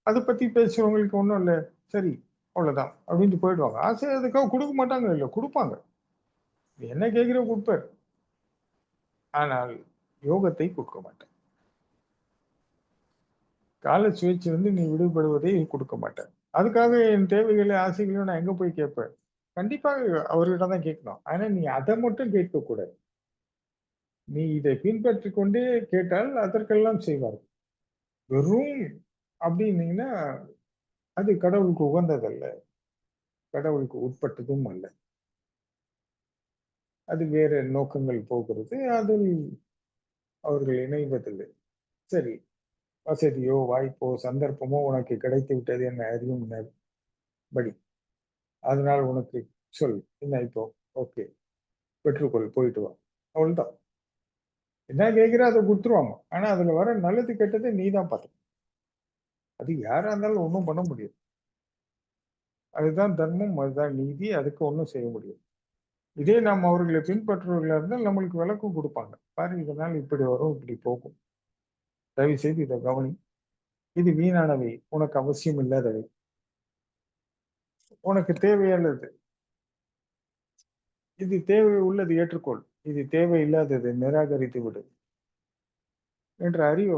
அதை பத்தி பேசுறவங்களுக்கு ஒண்ணும் இல்லை, சரி அவ்வளவுதான் அப்படின்ட்டு போயிடுவாங்க. ஆசை அதுக்காக கொடுக்க மாட்டாங்க, இல்லை கொடுப்பாங்க. என்ன கேட்கிற கொடுப்பார், ஆனால் யோகத்தை கொடுக்க மாட்டேன். கால சுழற்சி நீ விடுபடுவதை கொடுக்க மாட்டேன். அதுக்காக என் தேவைகளை, ஆசைகளையும் நான் எங்க போய் கேட்பேன்? கண்டிப்பா அவர்கிட்ட தான் கேட்கணும். ஆனா நீ அத மட்டும் கேட்கக்கூடாது. நீ இதை பின்பற்றிக் கொண்டே கேட்டால் அதற்கெல்லாம் செய்வார். வெறும் அப்படின்னீங்கன்னா, அது கடவுளுக்கு உகந்ததல்ல. கடவுளுக்கு உட்பட்டதும் அல்ல. அது வேற நோக்கங்கள் போகிறது. அதில் அவர்கள் இணைவதில்லை. சரி, வசதியோ, வாய்ப்போ, சந்தர்ப்பமோ உனக்கு கிடைத்து விட்டது என அறியும் படி. அதனால் உனக்கு சொல். என்ன இப்போ? ஓகே. பெற்றுக்கொள். போயிட்டு வா. அவ்வளவுதான். என்ன கேட்கிற அத குடுத்துருவாங்க. ஆனா அதுல வர நல்லது, கெட்டத நீ தான் பார்த்துக்கணும். அது யாரா இருந்தாலும் ஒண்ணும் பண்ண முடியாது. அதுதான் தர்மம், அதுதான் நீதி. அதுக்கு ஒண்ணும் செய்ய முடியாது. இதே நாம் அவர்களை பின்பற்றுபவர்களா இருந்தால் நம்மளுக்கு விளக்கம் குடுப்பாங்க. பாரு இதனால இப்படி வரும், இப்படி போகும். தயவு செய்து இத கவனி. இது வீணானவை. உனக்கு அவசியம் இல்லாதவை. உனக்கு தேவையானது. இது தேவை உள்ளது ஏற்றுக்கொள். இது தேவையில்லாதது நிராகரித்து விடு. என்ற அறிவை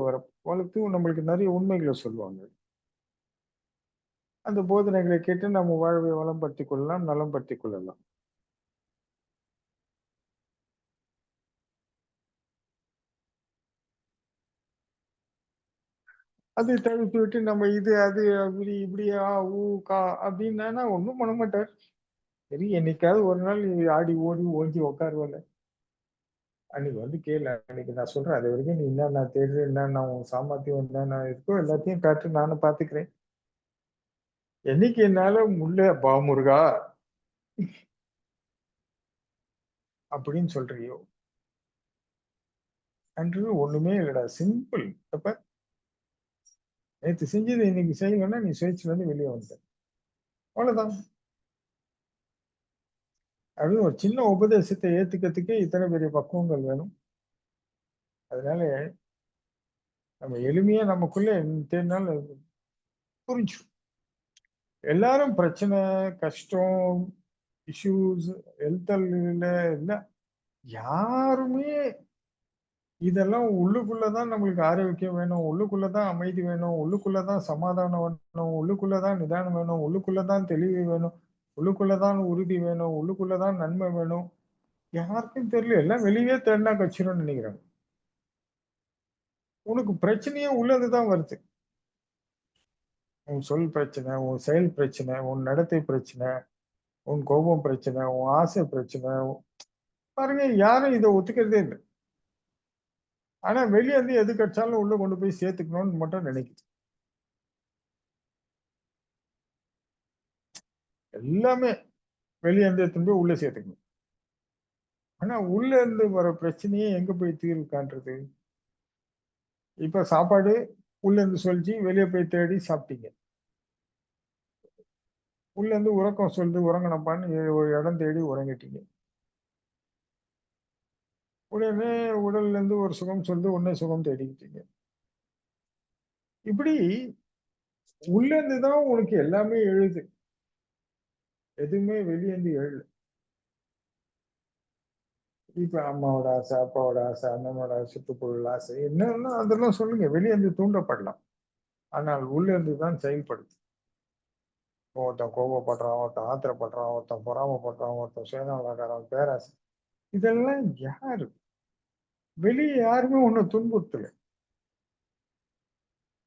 வளர்த்து நம்மளுக்கு நிறைய உண்மைகளை சொல்லுவாங்க. அந்த போதனைகளை கேட்டு நம்ம வாழ்வை வளம்படுத்திக் கொள்ளலாம், நலம் படுத்திக் கொள்ளலாம். அதை தவிர்த்து விட்டு நம்ம இது, அது, அப்படி, இப்படி, ஊ, அப்படின்னா ஒண்ணும் பண்ண மாட்டார். சரி, என்னைக்காவது ஒரு நாள் நீ ஆடி ஓடி ஓஞ்சி உட்காருவல. அன்னைக்கு வந்து கேளு. அன்னைக்கு நான் சொல்றேன். அது வரைக்கும் நீ என்னென்ன தேடுற, என்னென்ன உன் சாமர்த்தியம் என்னென்ன இருக்கோ எல்லாத்தையும் காட்டு, நானும் பாத்துக்கிறேன். என்னைக்கு என்னால பா முருகா அப்படின்னு சொல்றியோ அன்று ஒண்ணுமே இல்லடா. சிம்பிள். அப்ப நேத்து செஞ்சது இன்னைக்கு செய்யணும்னா நீ சுயேட்சையில இருந்து வெளியே வந்த. அவ்வளவுதான். அப்படின்னு ஒரு சின்ன உபதேசத்தை ஏத்துக்கிறதுக்கே இத்தனை பெரிய பக்குவங்கள் வேணும். அதனால நம்ம எளிமையா நமக்குள்ள தேடினாலும் புரிஞ்சிடும். எல்லாரும் பிரச்சனை, கஷ்டம், இஷ்யூஸ், ஹெல்த் இல்ல, யாருமே இதெல்லாம் உள்ளுக்குள்ளதான் நம்மளுக்கு ஆரோக்கியம் வேணும், உள்ளுக்குள்ளதான் அமைதி வேணும், உள்ளுக்குள்ளதான் சமாதானம் வேணும், உள்ளுக்குள்ளதான் நிதானம் வேணும், உள்ளுக்குள்ளதான் தெளிவு வேணும், உள்ளுக்குள்ளதான் உறுதி வேணும், உள்ளுக்குள்ளதான் நன்மை வேணும். யாருக்கும் தெரியல. எல்லாம் வெளியே தேடினா கட்சின்னு நினைக்கிறாங்க. உனக்கு பிரச்சனையே உள்ளதுதான் வருது. உன் சொல் பிரச்சனை, உன் செயல் பிரச்சனை, உன் நடத்தை பிரச்சனை, உன் கோபம் பிரச்சனை, உன் ஆசை பிரச்சனை. பாருங்க, யாரும் இதை ஒத்துக்கிறதே இல்லை. ஆனா வெளியே இருந்து எது கிடைச்சாலும் உள்ள கொண்டு போய் சேர்த்துக்கணும்னு மட்டும் நினைக்குது. எல்லாமே வெளியே இருந்து எடுத்துன்னு போய் உள்ள சேர்த்துக்கணும். ஆனா உள்ள இருந்து வர பிரச்சனையே எங்க போய் தீர்வு காண்றது? இப்ப சாப்பாடு உள்ள இருந்து சொல்லிச்சு, வெளியே போய் தேடி சாப்பிட்டீங்க. உள்ள இருந்து உறக்கம் சொல்லுது, உறங்கணும்ப்பான்னு ஒரு இடம் தேடி உறங்கிட்டீங்க. உடனே உடல்ல இருந்து ஒரு சுகம் சொல்லுது, உடனே சுகம் தேடிக்கிட்டீங்க. இப்படி உள்ள இருந்து தான் உனக்கு எல்லாமே எழுது. எதுவுமே வெளியே இருந்து எழுது. இப்ப அம்மாவோட ஆசை, அப்பாவோட ஆசை, அண்ணனோட சுற்றுப்பொருள் ஆசை, என்னன்னா அதெல்லாம் சொல்லுங்க. வெளியே இருந்து தூண்டப்படலாம். ஆனால் உள்ள இருந்து தான் செயல்படுது. ஒருத்தன் கோபப்படுறான், ஒருத்தன் ஆத்திரப்படுறான், ஒருத்தன் பொறாமப்படுறான், ஒருத்தன் சுயநலக்காரன், பேராசை. இதெல்லாம் யாரு? வெளியே யாருமே உன்னை துன்புறுத்தல.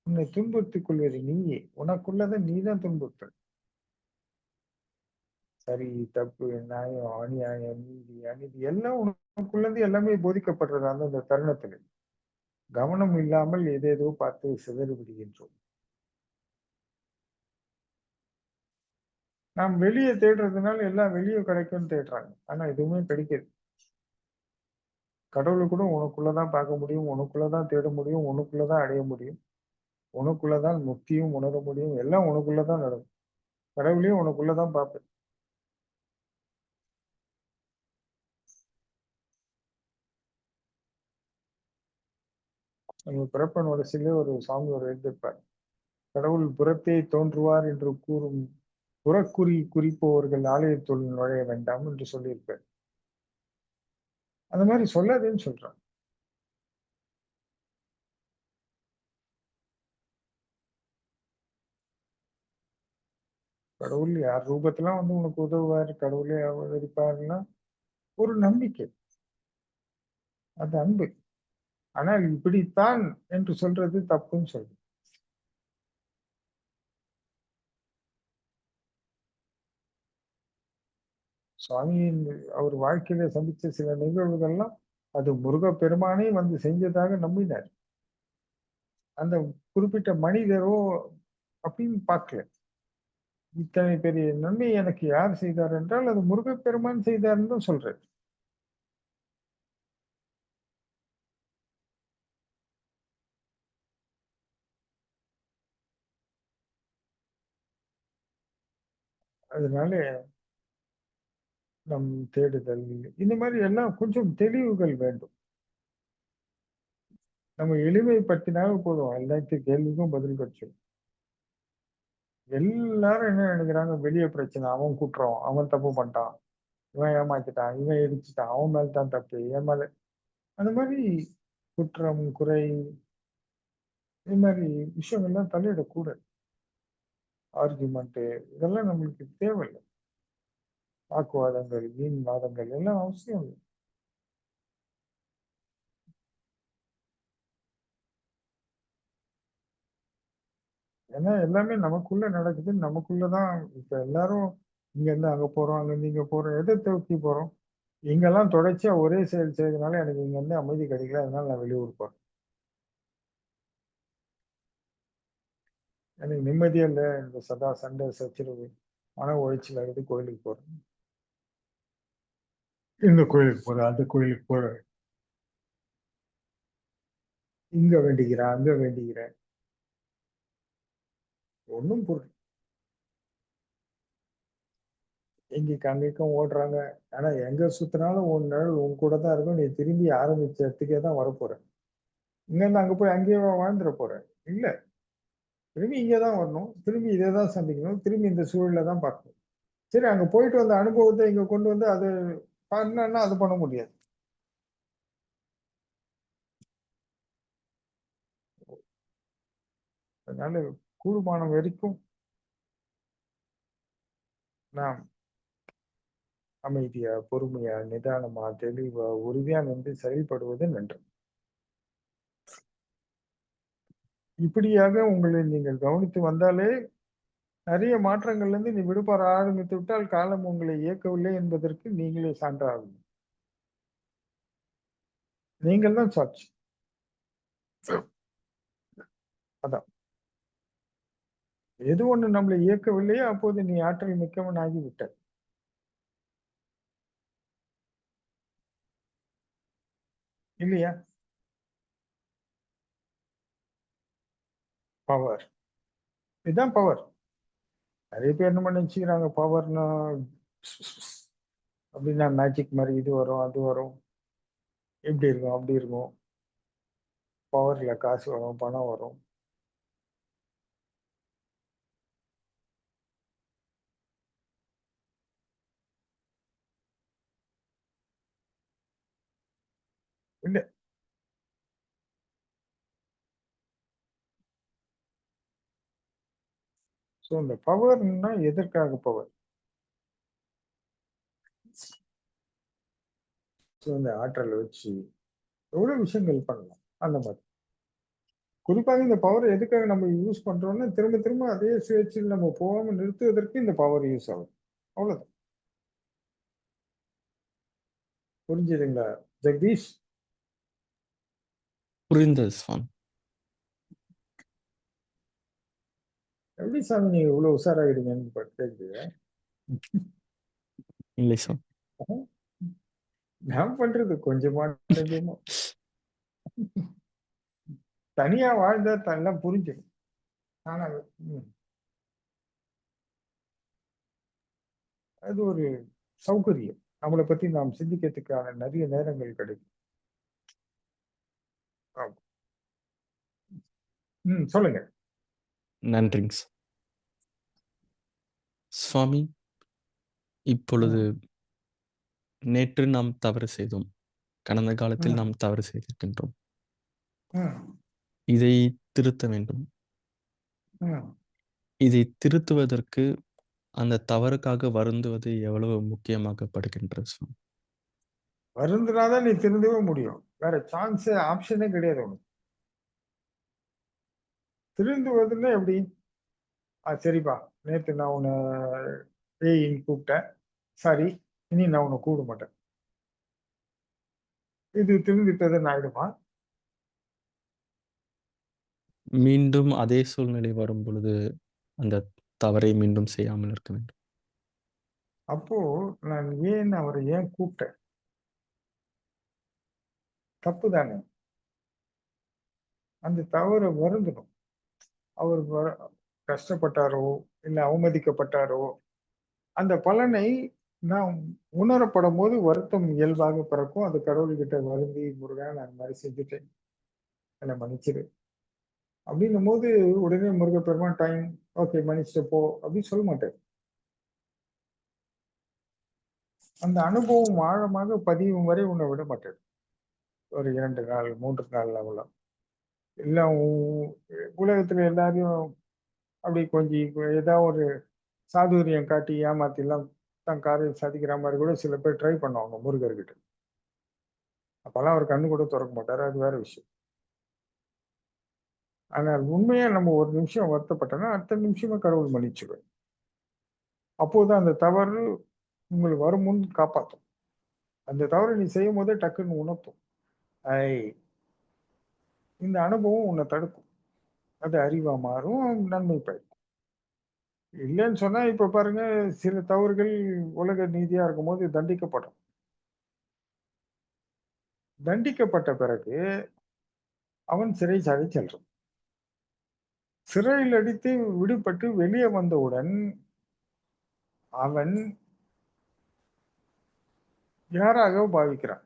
உன்னை துன்புறுத்திக் கொள்வது நீயே. உனக்குள்ளதை நீதான் துன்புறுத்துற. சரி, தப்பு, நியாயம், அநியாயம், நீதி, அநீதி எல்லாம் உனக்குள்ள இருந்து எல்லாமே போதிக்கப்படுறது அந்த தருணத்துல. கவனம் இல்லாமல் ஏதேதோ பார்த்து சிதறி விடுகின்றோம். நாம் வெளியே தேடுறதுனால எல்லாம் வெளியே கிடைக்கும்னு தேடுறாங்க. ஆனா எதுவுமே கிடைக்காது. கடவுளை கூட உனக்குள்ளதான் பார்க்க முடியும், உனக்குள்ளதான் தேட முடியும், உனக்குள்ளதான் அடைய முடியும், உனக்குள்ளதான் முக்தியும் உணர முடியும். எல்லாம் உனக்குள்ளதான் நடக்கும். கடவுளையும் உனக்குள்ளதான் பார்ப்பேன். நம்ம பிறப்பன் வரிசையிலே ஒரு சாமி ஒரு எழுதியிருப்பார். கடவுள் புறத்தே தோன்றுவார் என்று கூறும் புறக்குறி குறிப்பவர்கள் ஆலயத்துள் நுழைய வேண்டாம் என்று சொல்லியிருப்பார். அந்த மாதிரி சொல்லாதேன்னு சொல்றான். கடவுள் யார் ரூபத்துல வந்து உனக்கு உதவுவார், கடவுளே அவதரிப்பாருன்னா ஒரு நம்பிக்கை, அது அன்பு. ஆனால் இப்படித்தான் என்று சொல்றது தப்புன்னு சொல்றேன். சுவாமியின் அவர் வாழ்க்கையில சந்திச்ச சில நிகழ்வுகள்லாம் அது முருகப்பெருமானே வந்து செஞ்சதாக நம்பினார். அந்த குறிப்பிட்ட மனிதரோ அப்படின்னு பார்க்கல. இத்தனை பெரிய நன்மை எனக்கு யார் செய்தார் என்றால் அது முருகப்பெருமான் செய்தார்ன்னு தான் சொல்றாரு. அதனால நம் தேடுதல் இந்த மாதிரி எல்லாம் கொஞ்சம் தெளிவுகள் வேண்டும். நம்ம எளிமைப்படுத்தினாலும் போதும், எல்லாத்தையும் கேள்விக்கும் பதில் கிடைச்சிடும். எல்லாரும் என்ன நினைக்கிறாங்க, வெளிய பிரச்சனை, அவன் குற்றம், அவன் தப்பு பண்ணிட்டான், இவன் ஏமாத்திட்டான், இவன் இடிச்சுட்டான், அவன் மேல தான் தப்பு, என் மேல அந்த மாதிரி குற்றம், குறை இது மாதிரி விஷயங்கள்லாம் தலையிடக்கூடாது. ஆர்குமெண்ட் இதெல்லாம் நம்மளுக்கு தேவையில்லை. வாக்குவாதங்கள், வீண் வாதங்கள் எல்லாம் அவசியம் இல்லை. ஏன்னா எல்லாமே நமக்குள்ள நடக்குது, நமக்குள்ளதான். இப்ப எல்லாரும் இங்க இருந்து அங்க போறோம், அங்க இருந்து இங்க போறோம், எதை தூக்கி போறோம்? இங்கெல்லாம் தொடர்ச்சியா ஒரே செயல் செய்யறதுனால எனக்கு இங்க இருந்து அமைதி கிடைக்கல, அதனால நான் வெளியூர் போறேன். எனக்கு நிம்மதியா இல்லை, இந்த சதா சண்டை சச்சரவு மன உளைச்சல் ஆகுது, கோயிலுக்கு போறேன், இந்த கோயிலுக்கு போறேன், அந்த கோயிலுக்கு போறேன், இங்க வேண்டிக்கிறேன், அங்க வேண்டிக்கிறேன், ஒன்றும் பொருள். எங்கேயும் அங்கேயும் ஓடுறாங்க. ஆனா எங்க சுத்தினாலும் உன் நிழல் உன் கூட தான் இருக்கும். நீ திரும்பி ஆரம்பிச்ச இடத்துக்கே தான் வரப்போற. இங்க இருந்து அங்க போய் அங்கேயே வாழ்ந்துட போற இல்ல. திரும்பி இங்கே தான் வரணும், திரும்பி இதை தான் சந்திக்கணும், திரும்பி இந்த சூழலை தான் பார்க்கணும். சரி, அங்க போயிட்டு வந்த அனுபவத்தை இங்க கொண்டு வந்து அது பண்ணா அது பண்ண முடியாது. அதனால கூடுமான வரைக்கும் நாம் அமைதியா, பொறுமையா, நிதானமா, தெளிவா, உறுதியா நின்று செயல்படுவது நன்று. இப்படியாக உங்களை நீங்கள் கவனித்து வந்தாலே நிறைய மாற்றங்கள்ல இருந்து நீ விடுபட ஆரம்பித்து விட்டால் காலம் உங்களை இயக்கவில்லை என்பதற்கு நீங்களே சான்றாகும். நீங்கள் தான் சாட்சி. அதான் எது ஒண்ணு நம்மளை இயக்கவில்லையோ அப்போது நீ ஆற்றல் மிக்கவன் ஆகிவிட்ட. இல்லையா? பவர், இதுதான் பவர். நிறைய பேர் என்ன நினைச்சுக்கிறாங்க, பவர்னா அப்படின்னா மேஜிக் மாதிரி இது வரும் அது வரும், இப்படி இருக்கும் அப்படி இருக்கும், பவர்ல காசு வரும் பணம் வரும். இல்ல. ஸோ இந்த பவர்னா எதற்காக பவர்? ஸோ இந்த ஆற்றலை வச்சு எவ்வளவு விஷயங்கள் பண்ணலாம். அந்த மாதிரி குறிப்பாக இந்த பவர் எதுக்காக நம்ம யூஸ் பண்றோம்னா திரும்ப திரும்ப அதே சுழற்சியில் நம்ம போகாம நிறுத்துவதற்கு இந்த பவர் யூஸ் ஆகும். அவ்வளவுதான். புரிஞ்சுதுங்களா ஜெகதீஷ்? புரிந்தது சுவாமி. எப்படி சாமி நீங்க இவ்வளவு உஷாராகிடுங்கன்னு கேட்குது. இல்லை சுவாமி. நான் பண்றது கொஞ்சமா தனியா வாழ்ந்தா தன்னெல்லாம் புரிஞ்சிடும். ஆனா அது ஒரு சௌகரியம். நம்மளை பத்தி நாம் சிந்திக்கிறதுக்கான நிறைய நேரங்கள் கிடைக்கும். சொல்லுங்க. நன்றிங்க சுவாமி. இப்பொழுது நேற்று நாம் தவறு செய்தோம், கடந்த காலத்தில் நாம் தவறு செய்திருக்கின்றோம். இதை திருத்த வேண்டும். இதை திருத்துவதற்கு அந்த தவறுக்காக வருந்துவது எவ்வளவு முக்கியமாக்கப்படுகின்றது சுவாமி. வருந்துனாதான் நீ திருந்தவே முடியும். வேற சான்ஸ் ஆப்ஷனே கிடையாது உனக்கு. திருந்துவதுன்னா எப்படி? சரிப்பா, நேத்து நான் உன்னை ஏயின்னு கூப்பிட்டேன். சரி, இனி நான் உன்னை கூப்பிட மாட்டேன். இது திருந்திட்டதுன்னு ஆயிடுமா? மீண்டும் அதே சூழ்நிலை வரும் பொழுது அந்த தவறை மீண்டும் செய்யாமல் இருக்க வேண்டும். அப்போ நான் அவரை ஏன் கூப்பிட்டேன்? தப்பு தானே. அந்த தவறை வருந்தணும். அவர் கஷ்டப்பட்டாரோ இல்ல அவமதிக்கப்பட்டாரோ அந்த பலனை நாம் உணரப்படும் போது வருத்தம் இயல்பாக பிறக்கும். அது கடவுள்கிட்ட வருந்தி, முருகா நான் இந்த மாதிரி செஞ்சுட்டேன், என்னை மன்னிச்சிரு அப்படின்னும் போது உடனே முருகப்பெருமான் டைம் ஓகே மன்னிச்சுட்டு போ அப்படின்னு சொல்ல மாட்டார். அந்த அனுபவம் ஆழமாக பதியும் வரை உன்னை விட மாட்டார். ஒரு 2 நாள் 3 நாள் அவ்வளோ இல்ல. உலகத்துல எல்லாரையும் அப்படி கொஞ்சம் ஏதாவது ஒரு சாதுரியம் காட்டி ஏமாத்தி எல்லாம் தன் காரியம் சாதிக்கிற மாதிரி கூட சில பேர் ட்ரை பண்ணுவாங்க முருகர்கிட்ட. அப்பெல்லாம் அவர் கண்ணு கூட திறக்க மாட்டாரு, அது வேற விஷயம். ஆனால் உண்மையா நம்ம ஒரு நிமிஷம் வருத்தப்பட்டோம்னா அடுத்த நிமிஷமே கடவுள் மன்னிச்சுடுவேன். அப்போதான் அந்த தவறு உங்களுக்கு வரும் முன் காப்பாற்றும். அந்த தவறு நீ செய்யும் போதே டக்குன்னு உணர்த்தும். இந்த அனுபவம் உன்னை தடுக்கும். அது அறிவா மாறும், நன்மை பயக்கும். இல்லைன்னு சொன்னா இப்ப பாருங்க, சில தவறுகள் உலக நீதியா இருக்கும் போது தண்டிக்கப்படும். தண்டிக்கப்பட்ட பிறகு அவன் சிறைச்சாலை செல்றான். சிறையில் அடித்து விடுபட்டு வெளியே வந்தவுடன் அவன் யாராக பாவிக்கிறான்?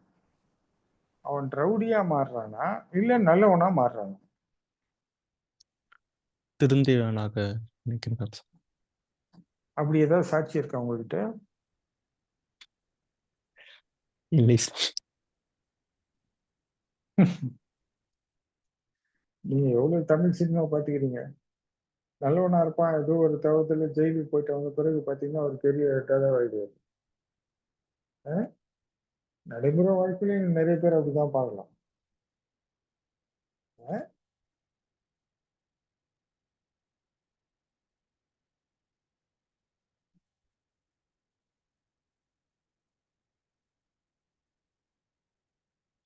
அவன் ரவுடியா மாறுறானா இல்ல நல்லவனா மாறுறானா? திருந்தியவனாக நினைக்கின்றார் சுவாமி. அப்படி ஏதாவது சாட்சி இருக்கா உங்ககிட்ட? இல்லை சுவாமி. நீங்க எவ்வளவு தமிழ் சினிமா பாத்துக்கிறீங்க? நல்லவனா இருப்பான், ஏதோ ஒரு தவத்துல ஜெயிலுக்கு போயிட்டு வந்த பிறகு பாத்தீங்கன்னா ஒரு பெரிய டெரவாயிடுவாரு. நடைமுறை வாழ்க்கையில நிறைய பேர் அப்படிதான் பார்க்கலாம்.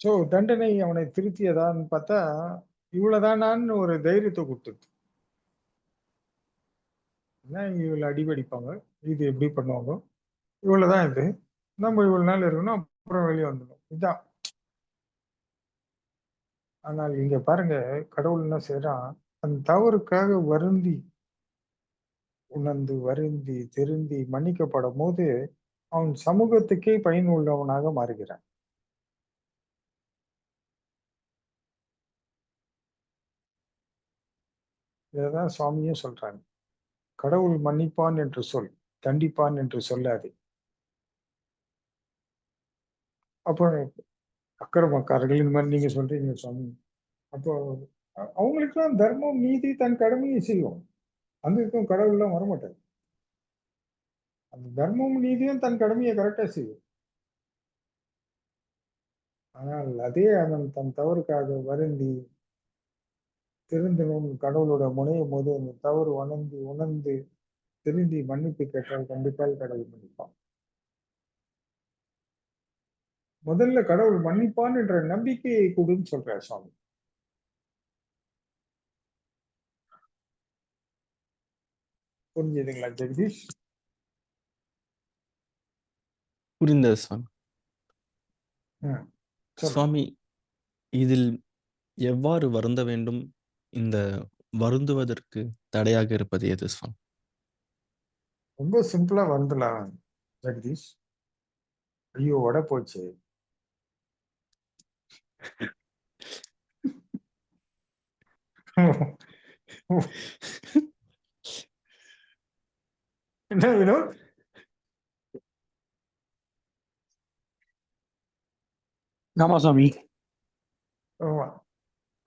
சோ தண்டனை அவனை திருத்தியதான்னு பார்த்தா இவ்வளவுதானான்னு ஒரு தைரியத்தை கொடுத்துருது. இவ்வளவு அடிபடிப்பாங்க, இது எப்படி பண்ணுவாங்க, இவ்வளவுதான் இது, நம்ம இவ்வளவு நாள் இருக்கணும் அப்புறம் வெளியே வந்துடும், இதுதான். ஆனால் இங்க பாருங்க, கடவுள் என்ன செய்யறான், அந்த தவறுக்காக வருந்தி உணர்ந்து வருந்தி திருந்தி மன்னிக்கப்படும் போது அவன் சமூகத்துக்கே பயனுள்ளவனாக மாறுகிறான். இதான் சுவாமியும் சொல்றாங்க, கடவுள் மன்னிப்பான் என்று சொல், தண்டிப்பான் என்று சொல்லாது. அப்போ அக்கிரமக்காரர்கள் இந்த மாதிரி நீங்க சொல்றீங்க சுவாமி, அப்போ அவங்களுக்குலாம் தர்மம் நீதி தன் கடமையை செய்யும். அந்த இருக்கும் கடவுள்லாம் வரமாட்டார். அந்த தர்மம் நீதியும் தன் கடமையை கரெக்டா செய்யும். ஆனால் அதே அவன் தன் தவறுக்காக வருந்தி திருந்தணும் கடவுளோட முனையும் போது அந்த தவறு உணர்ந்து திருந்தி மன்னிப்பு கேட்டால் கண்டிப்பாக கடவுள் மன்னிப்பான். முதல்ல கடவுள் மன்னிப்பான் என்ற நம்பிக்கையை கொடுன்னு சொல்றார் சுவாமி. புரிஞ்சுதுங்களா ஜெகதீஷ்? புரிந்தது சுவாமி. சொல்லுங்க. சுவாமி, இதில் எவ்வாறு வருந்த வேண்டும்? இந்த வருந்துவதற்கு தடையாக இருப்பது எது சுவாமி? ரொம்ப சிம்பிளா வந்துடலாம் ஜெகதீஷ். ஐயோ வடை போச்சு, என்ன வேணும்? ஆமா சாமி. ஆமா,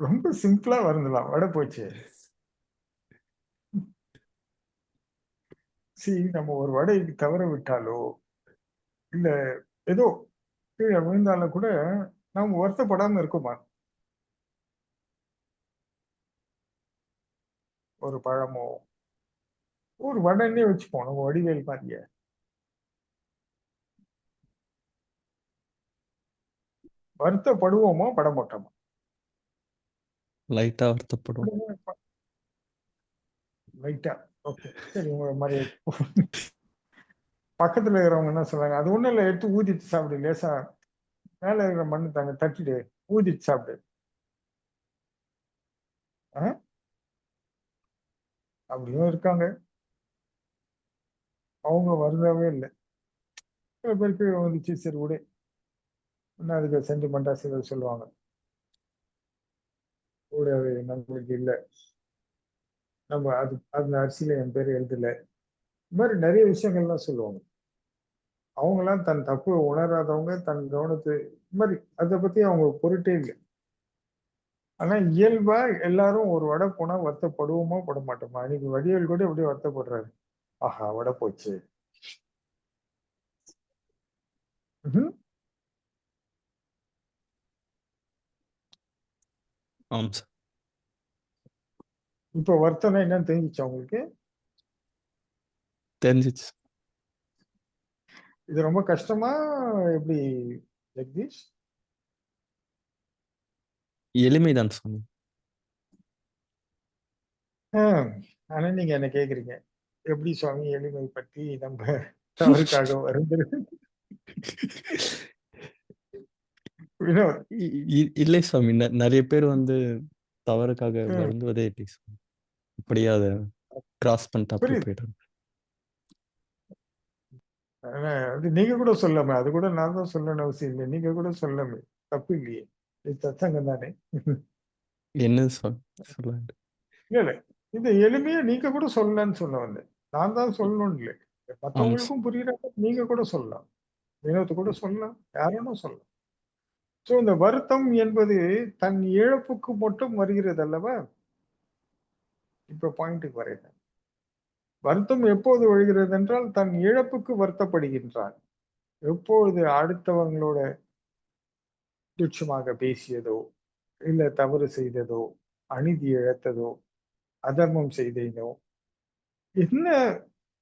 ரொம்ப சிம்பிளா வருந்தலாம், வடை போச்சு. நம்ம ஒரு வடை தவற விட்டாலோ இல்ல ஏதோ கீழே விழுந்தாலும் கூட நாம் வருத்தப்படாம இருக்குமா? ஒரு பழமோ ஒரு வடைன்னே வச்சுப்போம் நம்ம வடிவேல் மாதிரியே. வருத்தப்படுவோமோ பட மாட்டோமா? லைட்டா வருத்தப்படும். லைட்டா. ஓகே. சரி உங்கள மாதிரி பக்கத்துல இருக்கிறவங்க என்ன சொல்றாங்க? அது ஒண்ணும் இல்ல, எடுத்து ஊதிட்டு சாப்பிடு. லேசா மேல இருக்கிற மண்ணு தட்டிடு, ஊதிட்டு சாப்பிடு. அப்படியும் இருக்காங்க. அவங்க வருந்தவே இல்லை. சில பேர் கீழே வந்துச்சு, சரி விடு. இன்னும் அதுக்கு சென்டிமெண்டா சிலர் சொல்லுவாங்க. கூட நம்மளுக்கு இல்லை, நம்ம அந்த அரிசியில என் பேர் எழுதல. இந்த மாதிரி நிறைய விஷயங்கள்லாம் சொல்லுவாங்க. அவங்கெல்லாம் தன் தப்பு உணராதவங்க, தன் கவனத்தை இந்த மாதிரி அதை பத்தி அவங்க பொருட்டே இல்லை. ஆனா இயல்பா எல்லாரும் ஒரு வடை போனா வருத்தப்படுவோமா பட மாட்டோமா? அன்னைக்கு வடிவேல் கூட எப்படியும் வருத்தப்படுறாரு. ஆஹா வடை போச்சு. ஆம் சார். இப்ப வருத்தம்னா என்னன்னு தெரிஞ்சிச்சா உங்களுக்கு? தெரிஞ்சிச்சு. இது ரொம்ப கஷ்டமா எப்படி ஜெகதீஷ்? எளிமைதான் சுவாமி. ஆனா நீங்க என்ன கேக்குறீங்க, எப்படி சுவாமி எளிமை பற்றி நம்ம தவறுக்காக வருந்துரு வினோத். இல்லை சுவாமி. நிறைய பேர் தவறுக்காக ம், வருந்துவதே இல்லை சுவாமி. அப்படியே அதை கிராஸ் பண்ணிட்டு அப்படியே புரியுது. போயிடுறாங்க. அது நீங்க கூட சொல்லாமே, அது கூட நான் தான் சொல்லணும்னு அவசியம் இல்லை. நீங்க கூட சொல்லாமே, தப்பு இல்லையே. இது சத்சங்கம் தானே. என்னது சுவாமி சொல்ல வேண்டும்? இல்ல இல்ல, இது எளிமையா நீங்க கூட சொல்லலாம்னு சொல்ல வந்தேன். நான் தான் சொல்லணும்னு இல்லை. ஆம் மற்றவங்களுக்கும் புரியுற மாதிரி நீங்க கூட சொல்லலாம். வினோத் கூட சொல்லலாம், யாரும் சொல்லலாம். சோ இந்த வருத்தம் என்பது தன் இழப்புக்கு மட்டும் வருகிறது அல்லவா? இப்ப பாயிண்ட்டுக்கு வரேன். வருத்தம் எப்போது வருகிறது என்றால் தன் இழப்புக்கு வருத்தப்படுகின்றான். எப்பொழுது அடுத்தவங்களோட துச்சமாக பேசியதோ, இல்ல தவறு செய்ததோ, அநீதி இழைத்ததோ, அதர்மம் செய்தேனோ, என்ன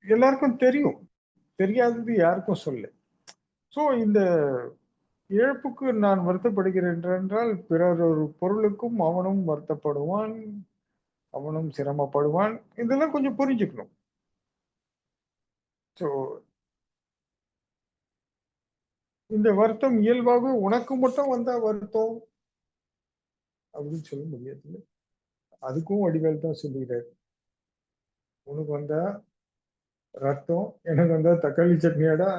எல்லாருக்கும் தெரியும். தெரியாதது யாருக்கும் சொல்ல. சோ இந்த இழப்புக்கு நான் வருத்தப்படுகிறேன் என்றால் பிறர் ஒரு பொருளுக்கும் அவனும் வருத்தப்படுவான், அவனும் சிரமப்படுவான். இதெல்லாம் கொஞ்சம் புரிஞ்சுக்கணும். சோ இந்த வருத்தம் இயல்பாக உனக்கு மட்டும் வந்தா வருத்தம் அப்படின்னு சொல்ல முடியாது. அதுக்கும் வடிவேல் தான் சொல்லுகிறார். உனக்கு வந்தா ரத்தம், எனக்கு வந்தா தக்காளி சட்னியாடா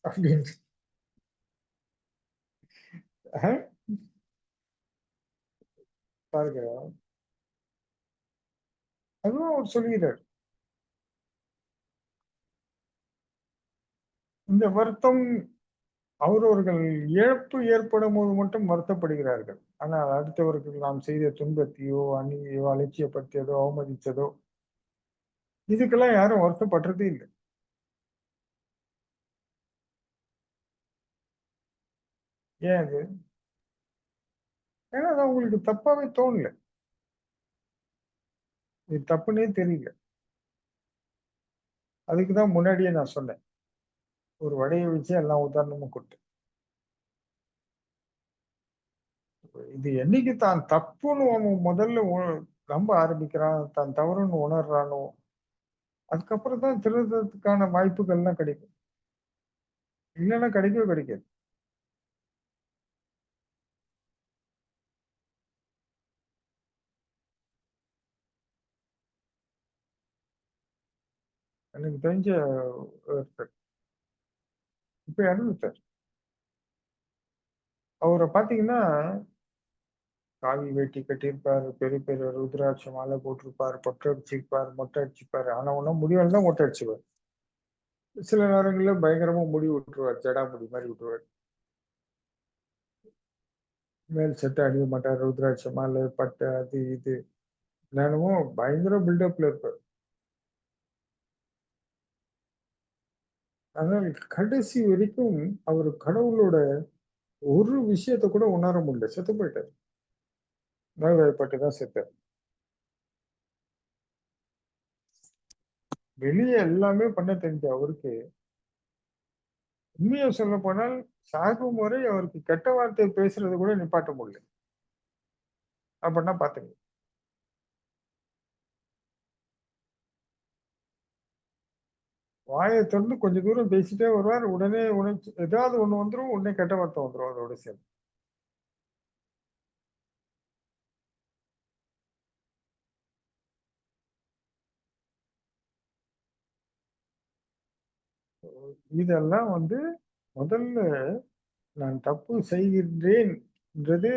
அப்படின்னு. அஹ், பாருங்க, அதுவும் அவர் சொல்லுகிறார். இந்த வருத்தம் அவரவர்கள் இழப்பு ஏற்படும் போது மட்டும் வருத்தப்படுகிறார்கள். ஆனால் அடுத்தவர்கள் நாம் செய்த துன்பத்தையோ, அநீதியோ, அலட்சியப்படுத்தியதோ, அவமதித்ததோ, இதுக்கெல்லாம் யாரும் வருத்தப்படுறதே இல்லை. ஏன் அது? ஏன்னா அது அவங்களுக்கு தப்பாவே தோணல. இது தப்புன்னே தெரியல. அதுக்குதான் முன்னாடியே நான் சொன்னேன். ஒரு வடையை வச்சு எல்லாம் உதாரணமும் கொடுத்தேன். இது என்னைக்கு தான் தப்புன்னு அவன் முதல்ல நம்ப ஆரம்பிக்கிறான், தான் தவறுன்னு உணர்றானோ, அதுக்கப்புறம் தான் திருந்தறதுக்கான வாய்ப்புகள்லாம் கிடைக்கும். இல்லைன்னா கிடைக்கவே கிடைக்காது. எனக்கு தெரிஞ்ச ஒருத்தர் இப்ப இறந்துட்டார். அவரை பாத்தீங்கன்னா காவி வேட்டி கட்டியிருப்பாரு, பெரிய பெரிய ருத்ராட்ச மாலை போட்டிருப்பாரு, பொட்டை அடிச்சிருப்பாரு, மொட்டை அடிச்சிருப்பாரு. ஆனா ஒன்னும் முடிவால் தான் மொட்டை அடிச்சுவார். சில நேரங்கள்ல பயங்கரமா முடி விட்டுருவார், ஜடா முடி மாதிரி விட்டுருவார். மேல் சட்டை அணிய மாட்டார், ருத்ராட்ச மாலை, பட்டை, அது இது என்னென்னமோ பயங்கர பில்டப்ல இருப்பார். ஆனால் கடைசி வரைக்கும் அவர் கடவுளோட ஒரு விஷயத்த கூட உணர முடியல. செத்து போயிட்டாரு. நோய்வாய்ப்பட்டு தான் செத்தார். வெளியே எல்லாமே பண்ண தெரிஞ்ச அவருக்கு, உண்மைய சொல்லப்போனால் சாகும் வரை அவருக்கு கெட்ட வார்த்தை பேசுறது கூட நிப்பாட்ட முடியல. அப்படின்னா பாத்துங்க. வாயை திறந்து கொஞ்ச தூரம் பேசிட்டே வருவார். உடனே உணர்ச்சி ஏதாவது ஒண்ணு வந்துரும். உடனே கெட்ட வார்த்தை வந்துரும் அதோட சேர்ந்து. இதெல்லாம் முதல்ல நான் தப்பு செய்கின்றேன் என்றது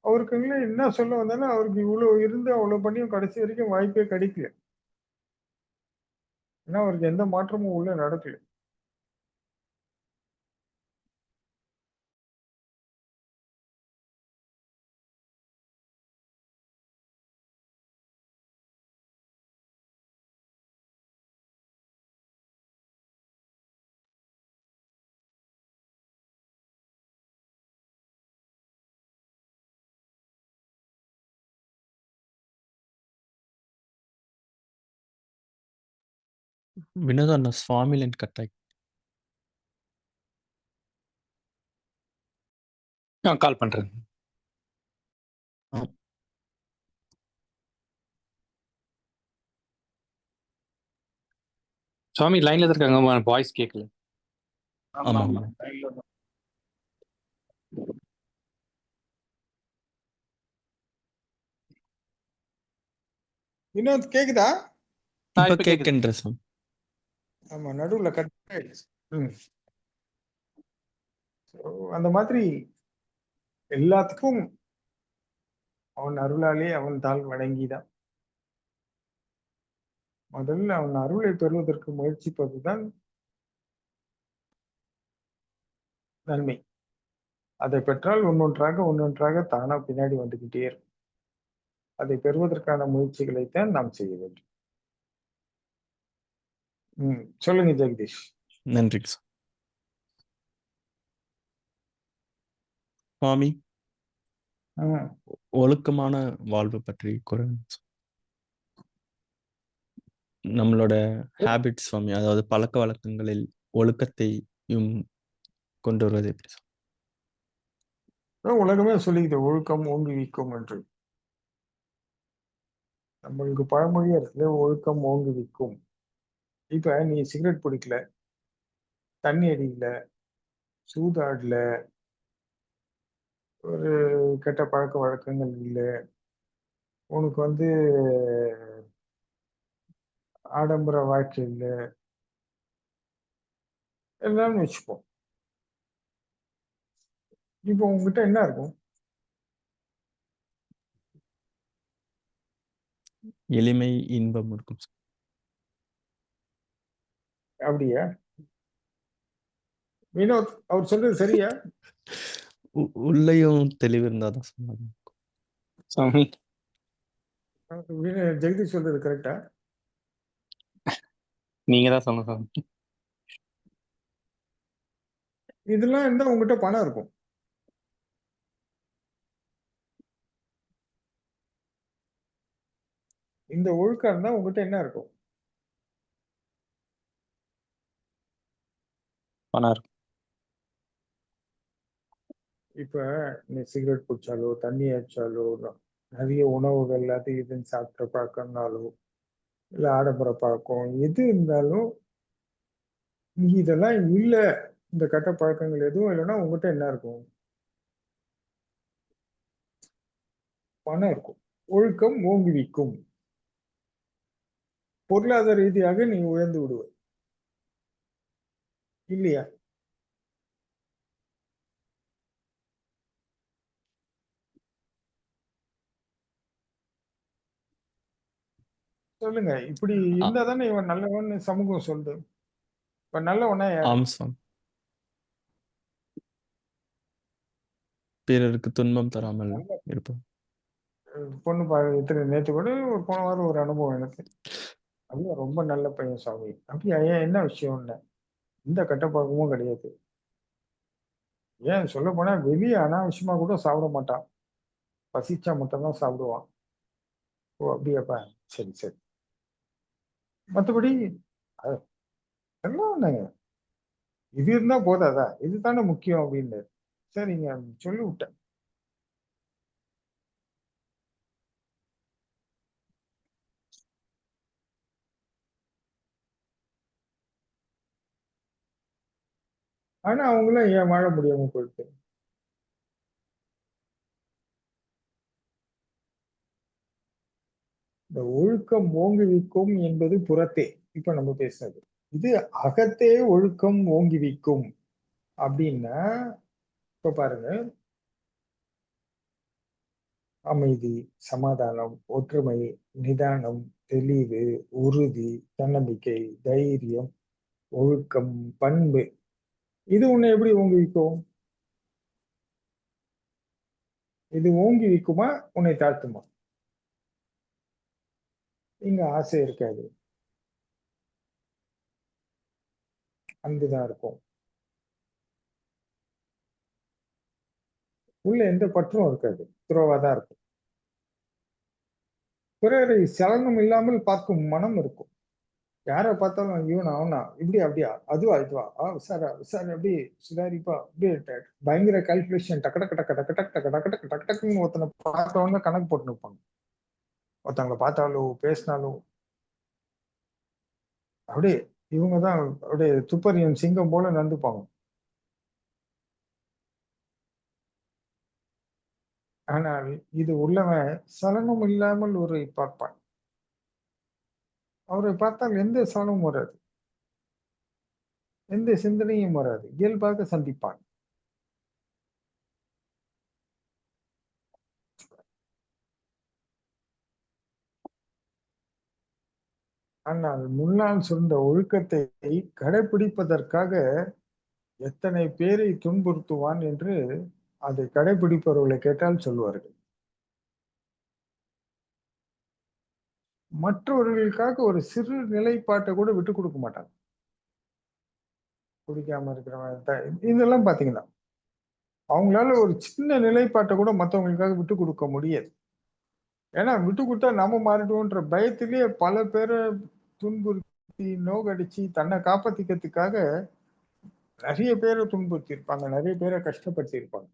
அவருக்குள்ள என்ன சொல்ல வந்தாலும் அவருக்கு இவ்வளவு இருந்து அவ்வளவு பண்ணியும் கடைசி வரைக்கும் வாய்ப்பே கிடைக்கல. ஏன்னா அவருக்கு எந்த மாற்றமும் உள்ள நடக்கல. வினோத் அண்ணா சுவாமி லைன் கட் ஆகி கால் பண்றேன். ஆ, சுவாமி லைன்ல தான் இருக்காங்க. வாய்ஸ் கேட்கல. ஆமா ஆமா வினோத் கேக்குதா? இப்ப இப்ப கேக்குது. கேட்கின்ற சாமி. ஆமா, நடுவுல கட் ஆயிடுச்சு. So, அந்த மாதிரி எல்லாத்துக்கும் அவன் அருளாலே அவன் தாழ் வணங்கிதான். முதல்ல அவன் அருளை பெறுவதற்கு முயற்சிப்பதுதான் நன்மை. அதை பெற்றால் ஒன்னொன்றாக தானா பின்னாடி வந்துகிட்டே இருக்கும். அதை பெறுவதற்கான முயற்சிகளைத்தான் நாம் செய்ய வேண்டும். சொல்லுங்க ஜெகதீஷ். நன்றி சார். சுவாமி, ஒழுக்கமான வாழ்வு பற்றி கூறுங்க சார். நம்மளோட ஹேபிட்ஸ் சுவாமி, அதாவது பழக்க வழக்கங்களில் ஒழுக்கத்தையும் கொண்டு வருவது எப்படி சார்? உலகமே சொல்லிக்கிட்டு ஒழுக்கம் ஓங்குவிக்கும் என்று. நம்மளுக்கு பழமொழியா இருக்குல்ல, ஒழுக்கம் ஓங்குவிக்கும். இப்ப நீ சிகரெட் பிடிக்கல, தண்ணி அடிக்கல, சூதாடல, ஒரு கெட்ட பழக்க வழக்கங்கள் இல்லை, உனக்கு ஆடம்பர வாழ்க்கை இல்லை, எல்லாம்னு வச்சுப்போம். இப்போ உங்ககிட்ட என்ன இருக்கும்? எளிமை, இன்பம் இருக்கும் சார். அப்படியா வினோத்? அவர் சொல்றது சரியா? உள்ளேயும் தெளிவு இருந்தாதான் சொன்னாங்க சுவாமி, ஜெகதீஷ் சொல்றது கரெக்டா? நீங்க தான் சொன்ன சுவாமி. இதெல்லாம் இருந்தா உங்ககிட்ட பணம் இருக்கும். இந்த ஒழுக்கம் இருந்தா உங்ககிட்ட என்ன இருக்கும்? பணம் இருக்கு. இப்ப நீ சிகரெட் குடிச்சாலோ, தண்ணி அடிச்சாலோ, நிறைய உணவுகள் எல்லாத்தையும் இதுன்னு சாப்பிட்ட பழக்கம்னாலோ, இல்ல ஆடம்பர பழக்கம் எது இருந்தாலும், நீ இதெல்லாம் இல்ல, இந்த கெட்ட பழக்கங்கள் எதுவும் இல்லைன்னா உங்ககிட்ட என்ன இருக்கும்? பணம் இருக்கும். ஒழுக்கம் ஓங்குவிக்கும். பொருளாதார ரீதியாக நீ உயர்ந்து விடுவ இல்லையா? சொல்லுங்க. இப்படி இருந்தா தானே இவன் நல்லவன் சமூகம் சொல்லுது. இப்ப நல்லவனா யாரு? ஆம் சுவாமி. பிறருக்கு துன்பம் தராமல் இருப்போம். பொண்ணு நேத்து கூட போன வாரம் ஒரு அனுபவம் எனக்கு. அப்படியே ரொம்ப நல்ல பையன் சாமி. அப்படியா? ஏன் என்ன விஷயம்? எந்த கட்டப்பழக்கமும் கிடையாது. ஏன் சொல்ல போனா வெளியே அனாவசியமா கூட சாப்பிட மாட்டான். பசிச்சா மட்டும்தான் சாப்பிடுவான். ஓ அப்படியாப்பா, சரி சரி. மற்றபடி எல்லாம் ஒண்ணுங்க. இது இருந்தா போதாதா, இதுதானே முக்கியம் அப்படின்னு சரிங்க சொல்லி விட்டேன். ஆனா அவங்களும் ஏன் வாழ முடியாம போயிட்டு. இந்த ஒழுக்கம் ஓங்குவிக்கும் என்பது புறத்தே, இப்ப நம்ம பேசுனது. இது அகத்தே ஒழுக்கம் ஓங்குவிக்கும் அப்படின்னா, இப்ப பாருங்க, அமைதி, சமாதானம், ஒற்றுமை, நிதானம், தெளிவு, உறுதி, தன்னம்பிக்கை, தைரியம், ஒழுக்கம், பண்பு, இது உன்னை எப்படி ஓங்குவிக்கும்? இது ஓங்குவிக்குமா, உன்னை தாழ்த்துமா? இங்க ஆசை இருக்காது, அன்புதான் இருக்கும். உள்ள எந்த பற்றும் இருக்காது, துறவாதான் இருக்கும். பிறரை சலனம் இல்லாமல் பார்க்கும் மனம் இருக்கும். யாரை பார்த்தாலும் இவனா அவனா, இப்படி அப்படியா, அதுவா இதுவா, விசாரா விசாரா, அப்படி சுதாரிப்பா, அப்படியே பயங்கர கால்குலேஷன், டக்கு டக்கு டக்கு டக்கு டக்கு டக்கு டக்கு டக்கு டக்கு டக்குன்னு ஒருத்தனை பார்த்தவங்க கணக்கு போட்டு நிற்பாங்க. ஒருத்தவங்களை பார்த்தாலும் பேசினாலும் அப்படியே இவங்கதான் அப்படியே துப்பறியும் சிங்கம் போல நடந்துப்பாங்க. ஆனால் இது உள்ளவன் சலனம் இல்லாமல் ஒரு பார்ப்பான். அவரை பார்த்தால் எந்த சலனமும் வராது, எந்த சிந்தனையும் வராது, இயல்பாக சந்திப்பான். ஆனால் முன்னால் சொன்ன ஒழுக்கத்தை கடைபிடிப்பதற்காக எத்தனை பேரை துன்புறுத்துவான் என்று அதை கடைபிடிப்பவர்களை கேட்டால் சொல்வார்கள். மற்றவர்களுக்காக ஒரு சிறு நிலைப்பாட்டை கூட விட்டு கொடுக்க மாட்டாங்க. குடிக்காம இருக்கிறவன் இதெல்லாம் பாத்தீங்கன்னா அவங்களால ஒரு சின்ன நிலைப்பாட்டை கூட மற்றவங்களுக்காக விட்டு கொடுக்க முடியாது. ஏன்னா விட்டு கொடுத்தா நம்ம மாறிடுவோன்ற பயத்திலேயே பல பேரை துன்புறுத்தி நோகடிச்சு தன்னை காப்பாத்திக்கிறதுக்காக நிறைய பேரை துன்புறுத்தி இருப்பாங்க, நிறைய பேரை கஷ்டப்படுத்தி இருப்பாங்க.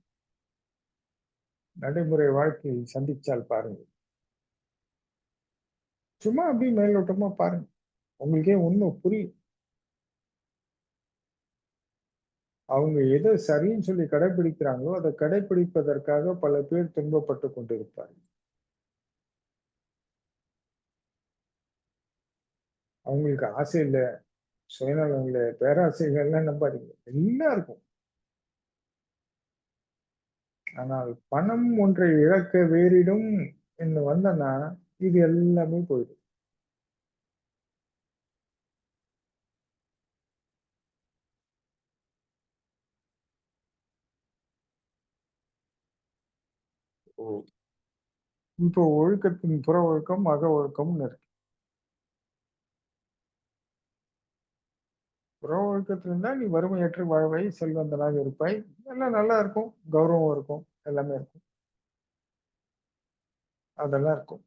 நடைமுறை வாழ்க்கையை சந்திச்சால் பாருங்க, சும்மா அப்படி மேலோட்டமா பாருங்க, உங்களுக்கே உண்மை புரியும். அவங்க எதை சரின்னு சொல்லி கடைபிடிக்கிறாங்களோ அதை கடைபிடிப்பதற்காக பல பேர் துன்பப்பட்டு கொண்டிருப்பார்கள். அவங்களுக்கு ஆசை இல்லை, சுயநலம் இல்லை, பேராசைகள்லாம் நம்பாதீங்க, எல்லாம் இருக்கும். ஆனால் பணம் ஒன்றை இழக்க வேறிடும் என்று வந்தனா இது எல்லாமே போயிடும். இப்போ ஒழுக்கத்தின் புற ஒழுக்கம் அக ஒழுக்கம்னு இருக்கு. புற ஒழுக்கத்துல இருந்தா நீ வறுமையற்று வாழ்வாய், செல்வந்தனாக இருப்பாய், எல்லாம் நல்லா இருக்கும், கௌரவம் இருக்கும், எல்லாமே இருக்கும், அதெல்லாம் இருக்கும்.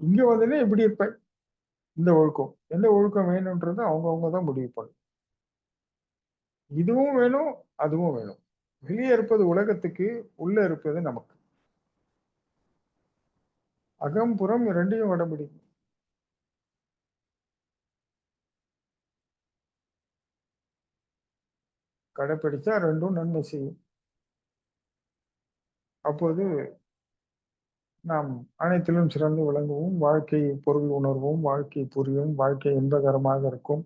இங்க வந்தனே எப்படி இருப்பாய், இந்த ஒழுக்கம், எந்த ஒழுக்கம் வேணும்ன்றது அவங்கவுங்க தான் முடிவு பண்ணும். இதுவும் வேணும், அதுவும் வேணும். வெளியே இருப்பது உலகத்துக்கு, உள்ள இருப்பது நமக்கு. அகம் புறம் இரண்டையும் கடைபிடிக்கும். கடைப்பிடிச்சா ரெண்டும் நன்மை செய்யும். அப்போது நாம் அனைத்திலும் சிறந்து விளங்குவோம், வாழ்க்கை பொருள் உணர்வோம், வாழ்க்கை புரியும், வாழ்க்கை இன்பகரமாக இருக்கும்.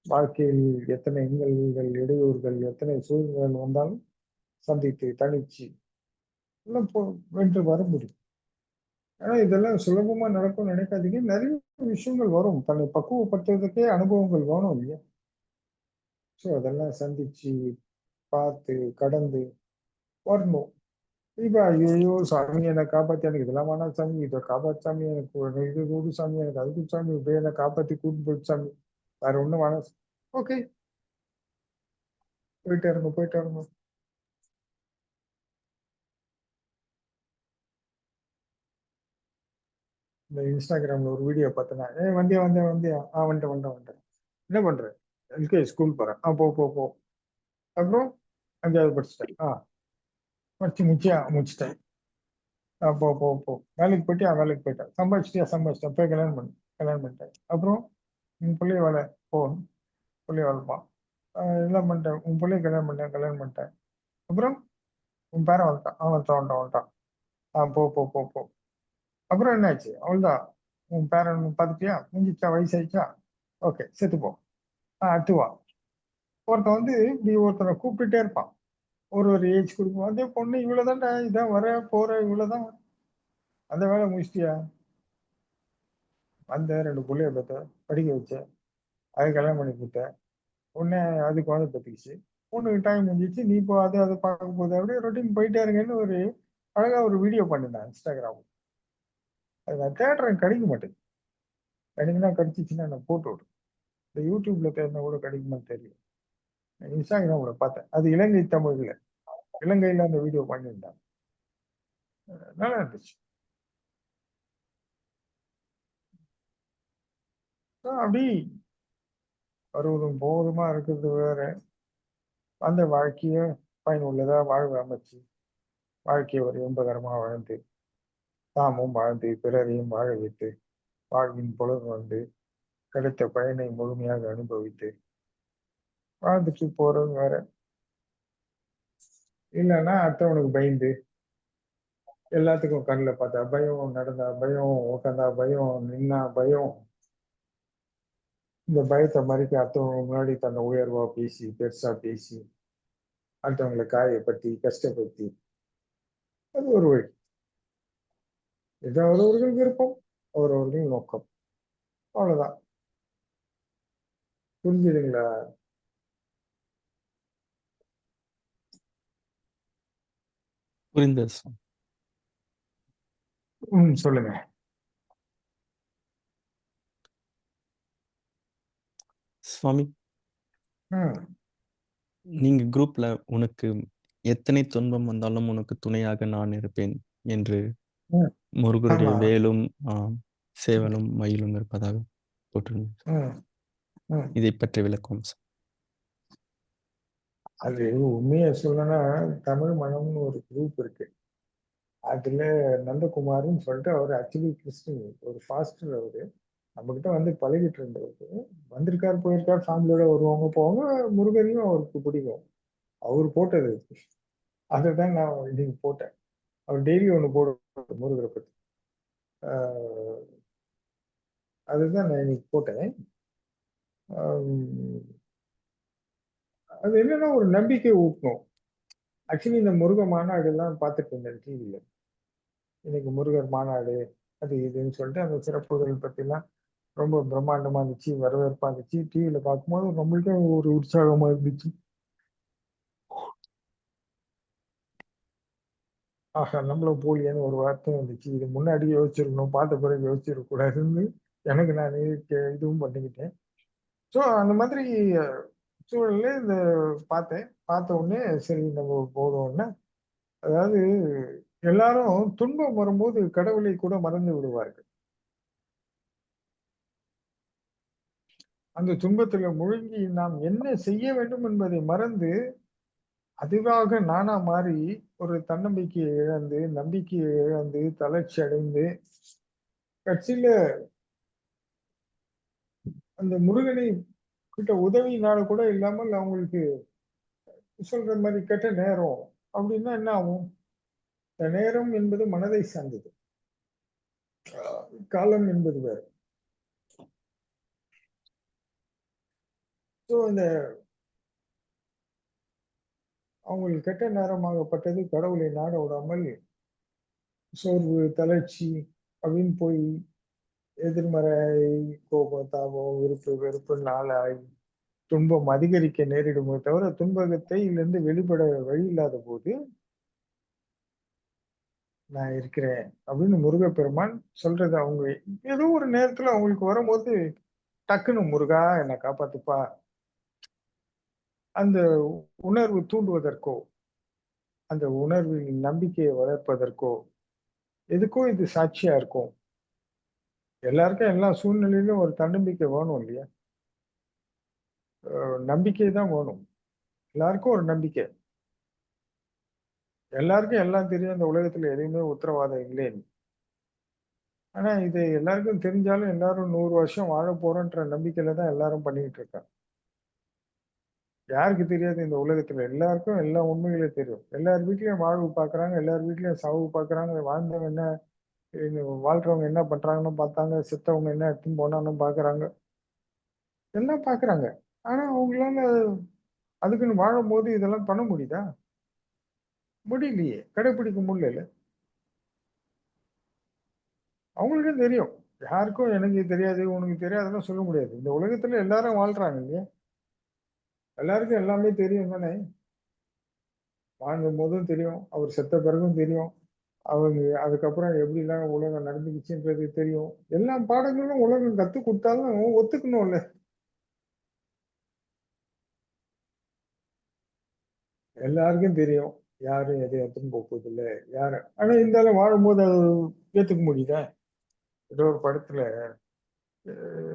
வாழ்க்கையில் எத்தனை இன்னல்கள், இடையூறுகள், எத்தனை சூழ்நிலைகள் வந்தாலும் சந்தித்து தனிச்சு எல்லாம் வென்று வர முடியும். ஆனா இதெல்லாம் சுலபமா நடக்கும்னு நினைக்காதீங்க, நிறைய விஷயங்கள் வரும், தன்னை பக்குவப்படுத்துவதற்கே அனுபவங்கள் வேணும் இல்லையா? ஸோ அதெல்லாம் சந்திச்சு பார்த்து கடந்து வரணும். இப்ப ஐயோ சாமி என்னை காப்பாத்தி, எனக்கு இதெல்லாம் வேணாம் சாமி, இதை காப்பாத்து சாமி, எனக்கு இது கூடு சாமி, எனக்கு அதுக்கு சாமி, இப்படியே என்னை காப்பாத்தி கூட்டு போயிட்டு சாமி வேற ஒண்ணும் வேணாம். ஓகே, போயிட்டு இருங்க, போயிட்டு இருங்க. இந்த இன்ஸ்டாகிராம்ல ஒரு வீடியோ பார்த்தேன். வந்தியா வந்தியா வந்தியா, வந்துட்டேன் வந்துட்டேன் வந்துட்டேன். என்ன பண்ற? எல்கேஜி ஸ்கூல் போறேன். போ போ போ. அப்புறம் 5வது படிச்சுட்டேன். படிச்சு முடிச்சியா? முடிச்சிட்டேன். போ போ போ. வேலைக்கு போயிட்டியா? வேலைக்கு போயிட்டேன். சம்பாதிச்சிட்டியா? சம்பாதிச்சிட்டேன். போய் கல்யாணம் பண்ணு. கல்யாணம் பண்ணிட்டேன். அப்புறம் உன் பிள்ளைய வேலை போ, பிள்ளைய வளர்ப்பான். எல்லாம் பண்ணிட்டேன். உன் பிள்ளைய கல்யாணம் பண்ணிட்டேன், கல்யாணம் பண்ணிட்டேன். அப்புறம் உன் பேரன் வந்துட்டான். வந்துட்டான் வந்துட்டான் வந்துட்டான். போ போ போ போ. அப்புறம் என்னாச்சு? அவ்வளவுதான். உன் பேரன் பார்த்துட்டியா? முடிஞ்சிச்சா? வயசாயிடுச்சா? ஓகே, செத்து போ. அடுத்து வா. ஒருத்தன் வந்து இப்படி ஒருத்தனை கூப்பிட்டுட்டே இருப்பான். ஒரு ஏஜ் கொடுக்கும். அதே பொண்ணு இவ்வளவுதான்டா, இதான் வர போற, இவ்வளவுதான். அந்த வேலை முடிச்சிட்டியா? வந்த 2 புள்ளைய பெத்த, படிக்க வச்ச, அதை கல்யாணம் பண்ணி கொடுத்த. உடனே அது குழந்தை பெற்றுக்குச்சு. பொண்ணுக்கு டைம் முடிஞ்சிச்சு, நீ இப்போ அதை பார்க்க போகுது. அப்படியே ரொட்டீன் போயிட்டே இருங்கன்னு ஒரு அழகா ஒரு வீடியோ பண்ணிருந்தேன் இன்ஸ்டாகிராம். அது நான் தேடுறேன், கிடைக்க மாட்டேங்குது. கிடைக்குன்னா கிடைச்சிச்சுன்னா நான் போட்டு விடு. இந்த யூடியூப்ல தேடினா கூட கிடைக்குமான்னு தெரியல. இன்ஸ்டாகிராம்ல பார்த்தேன். அது இலங்கை தமிழ்ல, இலங்கையில அந்த வீடியோ பண்ணியிருந்தாங்க. நல்லா இருந்துச்சு. அப்படி வருவதும் போவதுமா இருக்கிறது வேற. அந்த வாழ்க்கைய பயனுள்ளதா வாழ்வு அமைச்சு, வாழ்க்கையை ஒரு இன்பகரமா வாழ்ந்து, தாமும் வாழ்ந்து பிறரையும் வாழ வைத்து, வாழ்வின் பொழுது வந்து கிடைத்த பயனை முழுமையாக அனுபவித்து வாழ்ந்துட்டு போறது வேற. இல்லைன்னா அடுத்தவனுக்கு பயந்து, எல்லாத்துக்கும் கண்ணில் பார்த்தா பயம், நடந்தா பயம், உட்காந்தா பயம், நின்னா பயம். இந்த பயத்தை மறிக்க அடுத்தவங்க முன்னாடி தன்னை உயர்வா பேசி, பெருசா பேசி, அடுத்தவங்களை காயப்படுத்தி, கஷ்டப்படுத்தி, அது ஒரு வழி. இது அவரவர்கள் விருப்பம், அவரவர்கள் நோக்கம். அவ்வளவுதான். புரிஞ்சுதுங்களா? புரிந்தது சுவாமி. சொல்லுங்க. சுவாமி, ம் நீங்க குரூப்ல உனக்கு எத்தனை துன்பம் வந்தாலும் உனக்கு துணையாக நான் இருப்பேன் என்று ம் முருகருடைய ஆமா. வேலும் சேவலும் மயிலும் இருப்பதாக போட்டிருந்தேன். ம் ம் இதை பற்றி விளக்கம் சார். அது உண்மையை சொல்லணும்னா, தமிழ் மனம்னு ஒரு குரூப் இருக்கு. அதுல நந்தகுமார்னு சொல்லிட்டு அவர் ஆக்சுவலி கிறிஸ்டின், ஒரு பாஸ்டர். அவரு நம்ம கிட்ட வந்து பழகிட்டு இருந்தவரு. வந்திருக்காரு, போயிருக்காரு, ஃபேமிலியோட வருவாங்க போவாங்க. முருகரையும் அவருக்கு பிடிக்கும். அவர் போட்டது அதை தான் நான் இன்னைக்கு போட்டேன். அவர் டெய்லி ஒன்று போடுவார் முருகரை பத்தி. ஆஹ் அதுதான் நான் இன்னைக்கு போட்டேன். ஆஹ் அது என்னன்னா ஒரு நம்பிக்கை ஊட்டணும். ஆக்சுவலி இந்த முருக மாநாடு எல்லாம் பார்த்துட்டு இருந்தேன் டிவியில. இன்னைக்கு முருகர் மாநாடு, அது இதுன்னு சொல்லிட்டு அந்த சிறப்புகள் பத்திலாம் ரொம்ப பிரம்மாண்டமா இருந்துச்சு, வரவேற்பா இருந்துச்சு. டிவியில பார்க்கும்போது நம்மளுக்கே ஒரு உற்சாகமா இருந்துச்சு. ஆஹா, நம்மளும் போலியான்னு ஒரு வார்த்தை வந்துச்சு. இது முன்னாடி யோசிச்சிருக்கணும், பார்த்த பிறகு யோசிச்சிருக்க கூடாதுன்னு எனக்கு நானே இதுவும் பண்ணிக்கிட்டேன். ஸோ அந்த மாதிரி சூழல்ல இந்த பார்த்தேன். பார்த்த உடனே சரி நம்ம போதும்னா, அதாவது எல்லாரும் துன்பம் வரும்போது கடவுளை கூட மறந்து விடுவார்கள். அந்த துன்பத்துல முழுங்கி நாம் என்ன செய்ய வேண்டும் என்பதை மறந்து, அதுவாக நானா மாறி ஒரு தன்னம்பிக்கையை இழந்து, நம்பிக்கையை இழந்து, தளர்ச்சி அடைந்து, கட்சியில அந்த முருகனை கிட்ட உதவி நாட கூட இல்லாமல் அவங்களுக்கு சொல்ற மாதிரி கெட்ட நேரம் அப்படின்னா என்ன ஆகும்? இந்த நேரம் என்பது மனதை சார்ந்தது, காலம் என்பது வேறு. ஸோ இந்த அவங்களுக்கு கெட்ட நேரமாகப்பட்டது கடவுளை நாட விடாமல் சோர்வு, தளர்ச்சி அப்படின்னு போய் எதிர்மறை கோபம், தாபம், விருப்பு வெறுப்பு நாளாய் துன்பம் அதிகரிக்க நேரிடுமே தவிர துன்பத்தை இருந்து வெளிப்பட வழி இல்லாத போது நான் இருக்கிறேன் அப்படின்னு முருகப்பெருமான் சொல்றது. அவங்க ஏதோ ஒரு நேரத்துல அவங்களுக்கு வரும்போது டக்குன்னு முருகா என்னை காப்பாத்துப்பா அந்த உணர்வு தூண்டுவதற்கோ அந்த உணர்வின் நம்பிக்கையை வளர்ப்பதற்கோ எதுக்கோ இது சாட்சியா இருக்கும். எல்லாருக்கும் எல்லா சூழ்நிலையிலும் ஒரு தன்னம்பிக்கை வேணும் இல்லையா? நம்பிக்கை தான் வேணும். எல்லாருக்கும் ஒரு நம்பிக்கை. எல்லாருக்கும் எல்லாம் தெரியும். இந்த உலகத்துல எதையுமே உத்தரவாதம் இல்லைன்னு. ஆனா இது எல்லாருக்கும் தெரிஞ்சாலும் எல்லாரும் 100 வருஷம் வாழ போறோன்ற நம்பிக்கையில தான் எல்லாரும் பண்ணிட்டு இருக்காங்க. யாருக்கு தெரியாது இந்த உலகத்துல? எல்லாருக்கும் எல்லா உண்மைகளும் தெரியும். எல்லார் வீட்லயும் வாழ்வு பார்க்குறாங்க. எல்லார் வீட்லயும் சாவு பார்க்குறாங்க. வாழ்ந்தவங்க என்ன வாழ்றவங்க என்ன பண்றாங்கன்னு பார்த்தாங்க. செத்தவங்க என்ன எடுத்துன்னு போனான்னு பார்க்குறாங்க. எல்லாம் பார்க்குறாங்க. ஆனா அவங்களால அதுக்குன்னு வாழும்போது இதெல்லாம் பண்ண முடியுதா? முடியலையே. கடைப்பிடிக்க முடியல. அவங்களுக்கும் தெரியும். யாருக்கும் எனக்கு தெரியாது, உனக்கு தெரியாதுன்னு சொல்ல முடியாது. இந்த உலகத்துல எல்லாரும் வாழ்றாங்க இல்லையா? எல்லாருக்கும் எல்லாமே தெரியும் தானே? வாழ்ந்தபோதும் தெரியும். அவர் செத்த பிறகும் தெரியும். அவங்க அதுக்கப்புறம் எப்படிலாம் உலகம் நடந்துக்கிச்சுன்றது தெரியும். எல்லா பாடங்களும் உலகம் கத்துக் குடுத்தாலும் ஒத்துக்கணும்ல. எல்லாருக்கும் தெரியும். யாரும் எதையும் எடுத்துன்னு போறதில்ல. யாரு ஆனா இருந்தாலும் வாழும்போது அது ஏத்துக்க முடியுதா? ஏதோ ஒரு படத்துல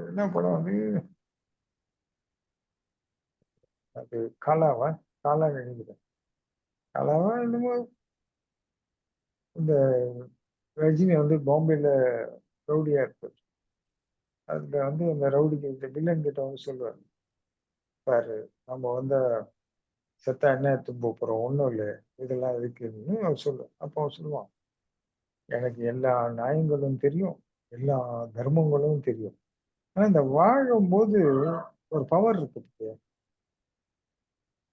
என்ன படம் அது? அது காலாவா? காலா நினைக்கிறேன். காலாவா என்னமோ இந்த ரஜினி வந்து பாம்பேல ரவுடியா இருப்பாரு. அதுல வந்து அந்த ரவுடிக்கு இந்த வில்லன் கிட்ட வந்து சொல்லுவாரு. பாரு நம்ம வந்து செத்தா என்ன எடுத்துன்னு போறோம்? ஒண்ணும் இல்ல. இதெல்லாம் இருக்குன்னு அவர் சொல்லுவார். அப்போ அவன் சொல்லுவான். எனக்கு எல்லா நியாயங்களும் தெரியும். எல்லா தர்மங்களும் தெரியும். ஆனா இந்த வாழும்போது ஒரு பவர் இருக்கு பாத்தியா?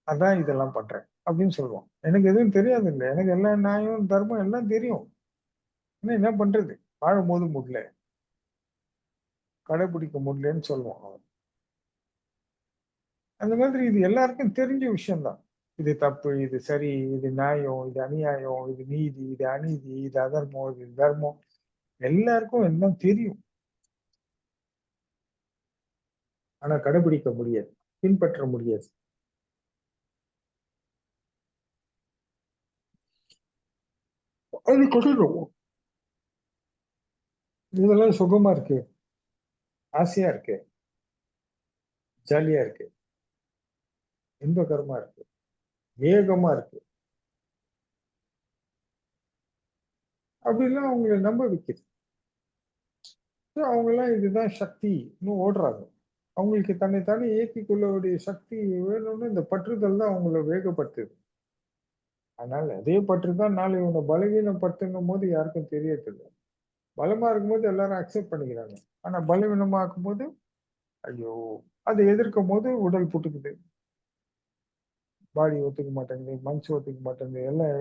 அதான் இதெல்லாம் பண்றேன். அப்படின்னு சொல்லுவான். எனக்கு எதுவும் தெரியாது இல்ல. எனக்கு எல்லா நியாயம், தர்மம் எல்லாம் தெரியும். ஆனா என்ன பண்றது? வாழும்போது முடியல. கடைபிடிக்க முடியலன்னு சொல்லுவான் அவன். அந்த மாதிரி இது எல்லாருக்கும் தெரிஞ்ச விஷயம் தான். இது தப்பு, இது சரி, இது நியாயம், இது அநியாயம், இது நீதி, இது அநீதி, இது அதர்மம், இது தர்மம். எல்லாருக்கும் எல்லாம் தெரியும். ஆனா கடைபிடிக்க முடியாது. பின்பற்ற முடியாது. அது கடினம். இதெல்லாம் சுகமா இருக்கு. ஆசையா இருக்கு. ஜாலியா இருக்கு. இன்பகரமா இருக்கு. வேகமா இருக்கு. அப்படிலாம் அவங்கள நம்ப வைக்குது. அவங்க எல்லாம் இதுதான் சக்தி இன்னும் ஓடுறாங்க. அவங்களுக்கு தன்னைத்தானே இயக்கிக் கொள்ளக்கூடிய சக்தி வேணும்னு இந்த பற்றுதல் தான் அவங்கள வேகப்படுத்துது. அதனால அதே பற்றுதான் நாளை இவனை பலவீனப்படுத்தும் போது யாருக்கும் தெரியறதில்ல. பலமா இருக்கும்போது எல்லாரும் அக்செப்ட் பண்ணிக்கிறாங்க. ஆனா பலவீனமா இருக்கும்போது ஐயோ! அதை எதிர்க்கும் போது உடல் புட்டுக்குது. பாடி ஒத்துக்க மாட்டேங்குது, மனசு ஒத்துக்க மாட்டேங்குது. எல்லாம்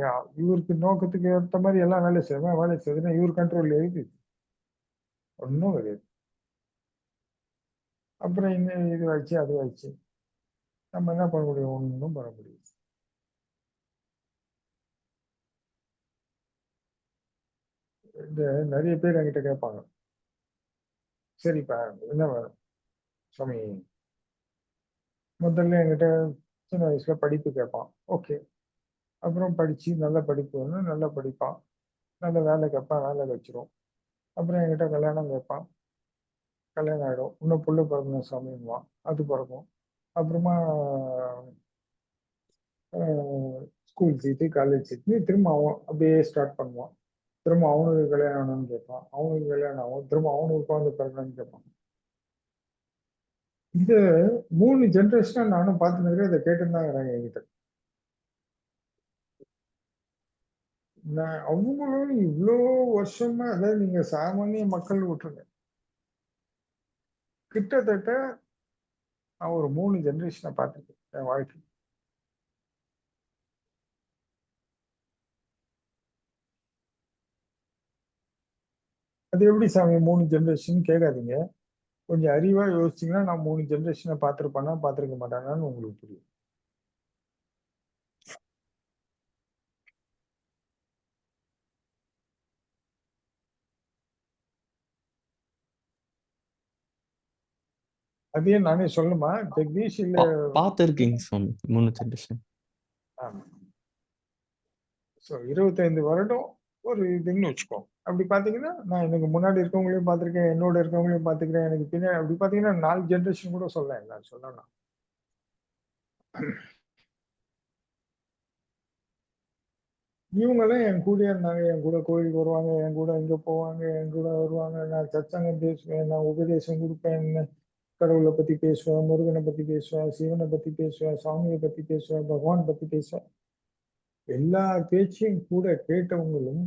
இவருக்கு நோக்கத்துக்கு ஏத்த மாரி எல்லாம் வேலை செய்யும். வேலை செய்யுதுன்னா இவர் கண்ட்ரோல்ல இருக்குது. ஒண்ணும் கிடையாது. அப்புறம் இன்னும் இதுவாச்சு, அதுவாச்சு. நம்ம என்ன பண்ண முடியும்? ஒண்ணும் பண்ண முடியாது. இந்த நெறைய பேர் என்கிட்ட கேட்பாங்க. சரிப்பா என்ன வேணும்? சாமி முதல்ல என்கிட்ட சின்ன வயசுல படிப்பு கேட்பான். ஓகே. அப்புறம் படிச்சு நல்ல படிப்பு வேணும். நல்லா படிப்பான். நல்ல வேலை கேட்பான். வேலை கிடைச்சிரும். அப்புறம் என்கிட்ட கல்யாணம் கேட்பான். கல்யாணம் ஆயிடும். இன்னும் புள்ள பிறக்கணும் சாமின்னுவான். அது பிறக்கும். அப்புறமா ஸ்கூல் சீட்டு, காலேஜ் சீட்டு திரும்ப அவன் அப்படியே ஸ்டார்ட் பண்ணுவான். திரும்ப அவனுக்கு கல்யாணம் ஆகணும்னு கேட்பான். அவனுக்கு கல்யாணம் ஆகும். திரும்ப அவனுக்கு குழந்தை பிறக்கணும்னு கேட்பான். இது 3 ஜெனரேஷனா நானும் பார்த்துன்னு இருக்கிறேன். இதை கேட்டுன்னு தான் இருக்கிறாங்க என்கிட்ட. நான் அவங்களும் இவ்வளோ வருஷமா அதாவது நீங்க சாமானிய மக்கள் விட்டுருங்க. கிட்டத்தட்ட நான் ஒரு 3 ஜெனரேஷனை பார்த்துருக்கேன் என் வாழ்க்கை. அது எப்படி சாமி 3 ஜெனரேஷன் கேட்காதீங்க. கொஞ்சம் அறிவா யோசிச்சீங்கன்னா நான் 3 ஜெனரேஷனை பார்த்துருப்பேனா பார்த்துருக்க மாட்டானான்னு உங்களுக்கு புரியும். அதையும் நானே சொல்லணுமா ஜெகதீஷ்? இல்ல பார்த்துருக்கீங்க சுவாமி 3 விஷயம். ஆமா. ஸோ 25 வருடம் ஒரு இதுன்னு வச்சுக்கோ. அப்படி பார்த்தீங்கன்னா, நான் எனக்கு முன்னாடி இருக்கவங்களையும் பார்த்துருக்கேன், என்னோட இருக்கவங்களையும் பார்த்துக்கிறேன். எனக்கு பின்னாடி அப்படி பார்த்தீங்கன்னா 4 ஜெனரேஷன் கூட சொல்லலாம் நான் சொல்லலாம். இவங்கெல்லாம் என் கூடயே இருந்தாங்க. என் கூட கோயிலுக்கு வருவாங்க, என் கூட இங்க போவாங்க, என் கூட வருவாங்க. நான் சத்சங்கம் பேசுவேன், நான் உபதேசம் குடுப்பேன், கடவுளை பத்தி பேசுவேன், முருகனை பத்தி பேசுவேன், சிவனை பத்தி பேசுவேன், சாமியை பத்தி பேசுவேன், பகவான் பத்தி பேசுவேன். எல்லா பேச்சையும் கூட கேட்டவங்களும்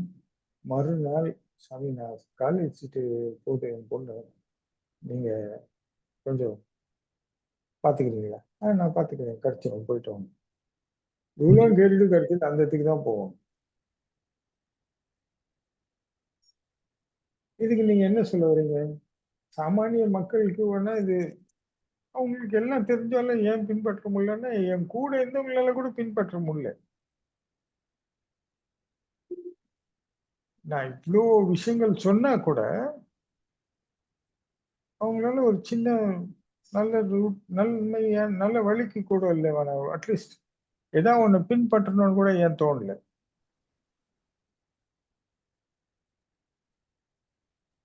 மறுநாள், சாமி நான் கால் வச்சுட்டு போகுது என் பொண்ணு, நீங்க கொஞ்சம் பாத்துக்கிறீங்களா? நான் பாத்துக்கிறேன், கிடைச்சிடும், போயிட்டு வாங்க. இவ்வளவு கேட்டுட்டு கிடைச்சது அந்த இடத்துக்கு தான் போவோம். இதுக்கு நீங்க என்ன சொல்ல வரீங்க? சாமானிய மக்களுக்கு வேணா இது அவங்களுக்கு எல்லாம் தெரிஞ்சாலும் ஏன் பின்பற்ற முடியலன்னா, என் கூட இருந்தவங்களால கூட பின்பற்ற முடியல. நான் இவ்வளோ விஷயங்கள் சொன்னா கூட அவங்களால ஒரு சின்ன நல்ல ரூட் நல்ல வழிக்கு கூட இல்லை வேணாம். அட்லீஸ்ட் ஏதாவது ஒண்ணு பின்பற்றணும்னு கூட ஏன் தோணல.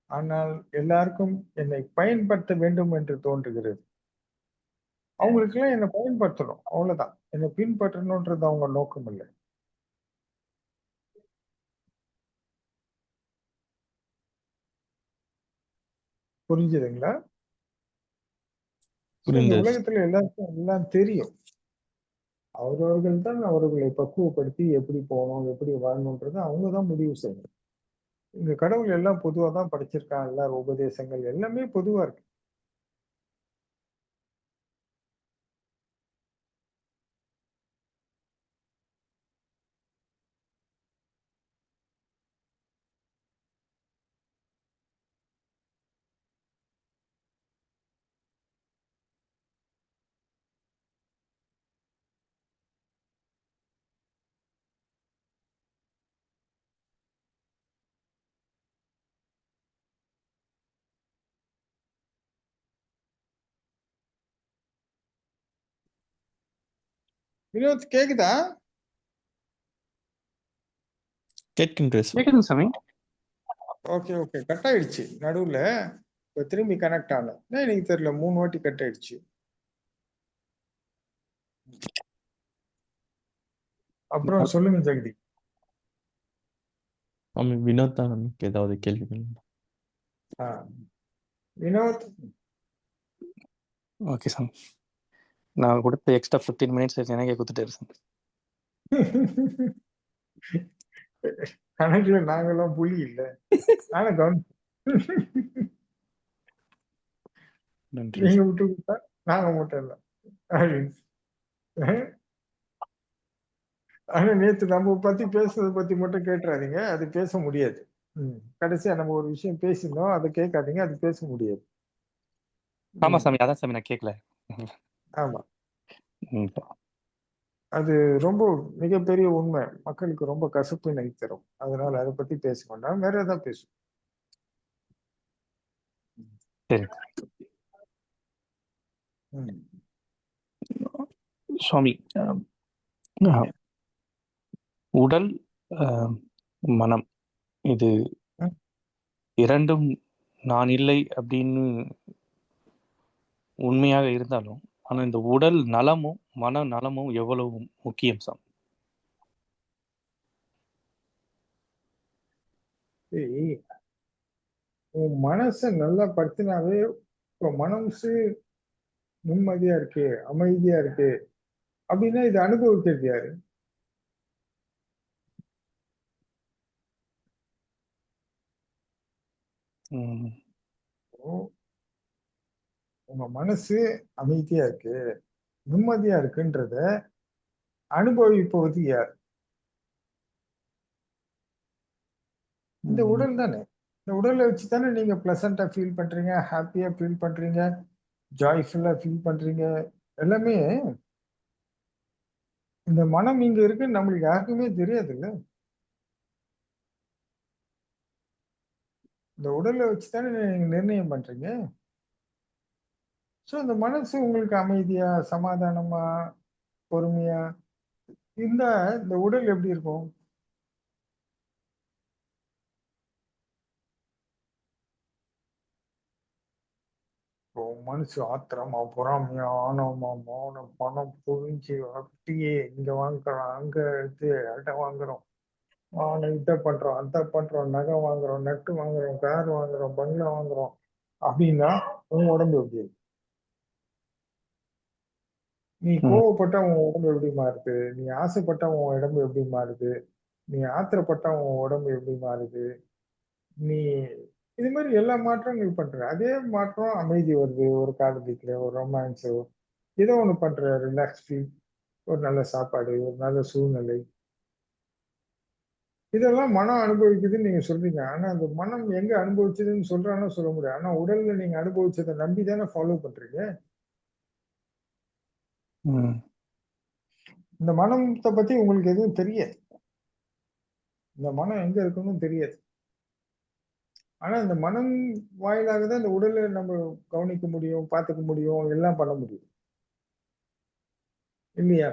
ஆனால் எல்லாருக்கும் என்னை பயன்படுத்த வேண்டும் என்று தோன்றுகிறது. அவங்களுக்கெல்லாம் என்னை பயன்படுத்தணும், அவ்வளவுதான். என்னை பின்பற்றணும்ன்றது அவங்க நோக்கம் இல்லை. புரிஞ்சுதுங்களா? இந்த புரிந்தது. உலகத்துல எல்லாருக்கும் எல்லாம் தெரியும். அவரவர்கள் தான் அவர்களை பக்குவப்படுத்தி எப்படி போகணும், எப்படி வாழணும்ன்றதை அவங்க தான் முடிவு செய்யணும். இங்க கடவுள் எல்லாம் பொதுவா தான் படைச்சிருக்கான். எல்லாரும் உபதேசங்கள் எல்லாமே பொதுவா இருக்கு. வினோத் கேக்குதா? கேட்கின்றது சுவாமி. கேக்குதுங்க சாமி. ஓகே ஓகே, கட் ஆயிடுச்சு நடுவுல. இப்ப திரும்பி கனெக்ட் ஆன எனக்கு தெரியல, 3 வாட்டி கட் ஆயிடுச்சு. அப்புறம் சொல்லுங்க ஜெகதி. சுவாமி வினோத் தான் நமக்கு ஏதாவது கேள்விகள்? ஆ, வினோத். ஓகே சாமி. நான் கொடுத்த எக்ஸ்ட்ரா 15 மினிட்ஸ் எனக்கே கொடுத்துட்டாரு சாமி. கணக்குல நாங்கெல்லாம் புலி இல்ல. நானும் கவனிச்சு நன்றி. நீங்க விட்டு கொடுத்தா நாங்க மட்டும் இல்ல அப்படின்னு. ஆனா நேத்து நம்ம பத்தி பேசுறத பத்தி மட்டும் கேட்டுறாதீங்க, அது பேச முடியாது. கடைசியா நம்ம ஒரு விஷயம் பேசினோம், அதை கேட்காதீங்க, அது பேச முடியாது. ஆமா சாமி, அதான் சாமி நான் கேட்கல. ஆமா, ம். அது ரொம்ப மிகப்பெரிய உண்மை. மக்களுக்கு ரொம்ப கசப்பு தரும். அதனால அதை பத்தி பேச வேண்டாம், வேற ஏதாவது பேசும். சரி ம். சுவாமி, உடல் மனம் இது ம். இரண்டும் நான் இல்லை அப்படின்னு உண்மையாக இருந்தாலும், ஆனா இந்த உடல் நலமும் மன நலமும் எவ்வளவு முக்கியம் சாமி? சரி, உன் மனசை நல்லா படுத்தினாவே உன் மனசு நிம்மதியா இருக்கு, அமைதியா இருக்கு அப்படின்னா இது அனுபவிக்கிறது யாரு? ம். உங்க மனசு அமைதியா இருக்கு, நிம்மதியா இருக்குன்றத அனுபவிப்பது யார்? இந்த உடல் தானே. இந்த உடலை வச்சு தானே நீங்க பிளசண்டா ஃபீல் பண்றீங்க, ஹாப்பியா ஃபீல் பண்றீங்க, ஜாய்ஃபுல்லா ஃபீல் பண்றீங்க. எல்லாமே இந்த மனம் இங்க இருக்குன்னு நம்மளுக்கு யாருக்குமே தெரியாதுல்ல. இந்த உடலை வச்சு தானே நீங்க நிர்ணயம் பண்றீங்க. ஸோ இந்த மனசு உங்களுக்கு அமைதியா, சமாதானமா, பொறுமையா இருந்தா இந்த உடல் எப்படி இருக்கும்? இப்போ மனசு ஆத்திரமா, பொறாமையா, ஆணவமா, மௌனம், பணம் புழிஞ்சு அப்படியே இங்க வாங்குறோம், அங்க எடுத்து அட வாங்குறோம், இதை பண்றோம், அதை பண்றோம், நகை வாங்குறோம், நட்டு வாங்குறோம், கார் வாங்குறோம், பங்களா வாங்குறோம் அப்படின்னா உன் உடம்பு எப்படி இருக்கு? நீ ம். கோவப்பட்டா உன் உடம்பு எப்படி மாறுது? நீ ஆசைப்பட்டா உன் உடம்பு எப்படி மாறுது? நீ ஆத்திரப்பட்டா உன் உடம்பு எப்படி மாறுது? நீ இது மாதிரி எல்லா மாற்றங்கள் பண்ற. அதே மாற்றம் அமைதி வருது, ஒரு காதலிக்கிற, ஒரு ரொமான்ஸோ, ஏதோ ஒண்ணு பண்ற, ரிலாக்ஸ் ஃபீல், ஒரு நல்ல சாப்பாடு, ஒரு நல்ல சூழ்நிலை. இதெல்லாம் மனம் அனுபவிக்குதுன்னு நீங்க சொல்றீங்க. ஆனா அந்த மனம் எங்க அனுபவிச்சதுன்னு சொல்றான்னா சொல்ல முடியாது. ஆனா உடல்ல நீங்க அனுபவிச்சத நம்பி தானே ஃபாலோ பண்றீங்க. ம். இந்த மனத்த பத்தி உங்களுக்கு எதுவும் தெரியாது. இந்த மனம் எங்க இருக்குன்னு தெரியாது. ஆனா இந்த மனம் வாயிலாக தான் இந்த உடல நம்ம கவனிக்க முடியும், பார்த்துக்க முடியும், எல்லாம் பண்ண முடியும். இல்லையா?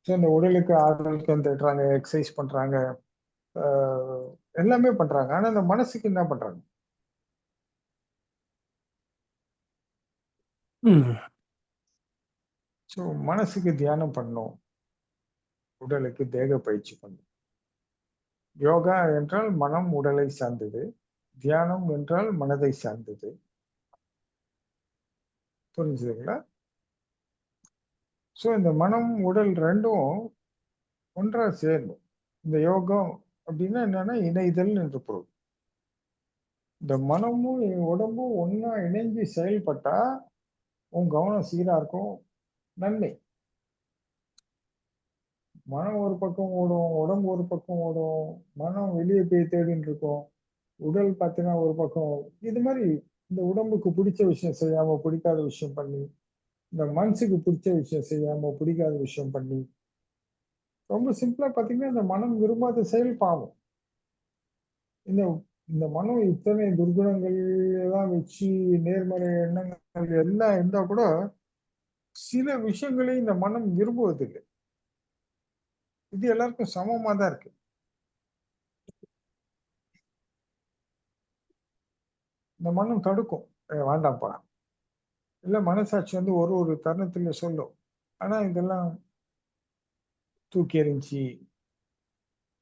ஸோ இந்த உடலுக்கு ஆரோக்கியம் தேடுறாங்க, எக்சர்சைஸ் பண்றாங்க, ஆ எல்லாமே பண்றாங்க. ஆனா இந்த மனசுக்கு என்ன பண்றாங்க? ம். ஸோ மனசுக்கு தியானம் பண்ணணும். உடலுக்கு தேக பயிற்சி பண்ணணும். யோகா என்றால் மனம் உடலை சார்ந்தது. தியானம் என்றால் மனதை சார்ந்தது. புரிஞ்சுதுங்களா? ஸோ இந்த மனம், உடல் 2ம் ஒன்றா சேரணும். இந்த யோகம் அப்படின்னா என்னன்னா இணைதல் என்று பொருள். இந்த மனமும் உடம்பும் ஒண்ணா இணைஞ்சு செயல்பட்டா உன் கவனம் சீரா இருக்கும். நன்மை. மனம் ஒரு பக்கம் ஓடும், உடம்பு ஒரு பக்கம் ஓடும், மனம் வெளியே போய் தேடின்னு இருக்கும். உடல் பார்த்தீங்கன்னா ஒரு பக்கம் இது மாதிரி இந்த உடம்புக்கு பிடிச்ச விஷயம் செய்யாம பிடிக்காத விஷயம் பண்ணி, இந்த மனசுக்கு பிடிச்ச விஷயம் செய்யாம பிடிக்காத விஷயம் பண்ணி, ரொம்ப சிம்பிளா பார்த்தீங்கன்னா இந்த மனம் விரும்பாத செயல் பாவம். இந்த இந்த மனம் இத்தனை துர்குணங்கள் எல்லாம் வச்சு நேர்மறை எண்ணங்கள் எல்லாம் இருந்தா கூட சில விஷயங்களை இந்த மனம் விரும்புவதில்லை. இது எல்லாருக்கும் சமமா தான் இருக்கு. இந்த மனம் தடுக்கும். வேண்டாம்ப்பா. இல்ல மனசாட்சி வந்து ஒரு ஒரு தருணத்துல சொல்லும். ஆனா இதெல்லாம் தூக்கி எறிஞ்சு,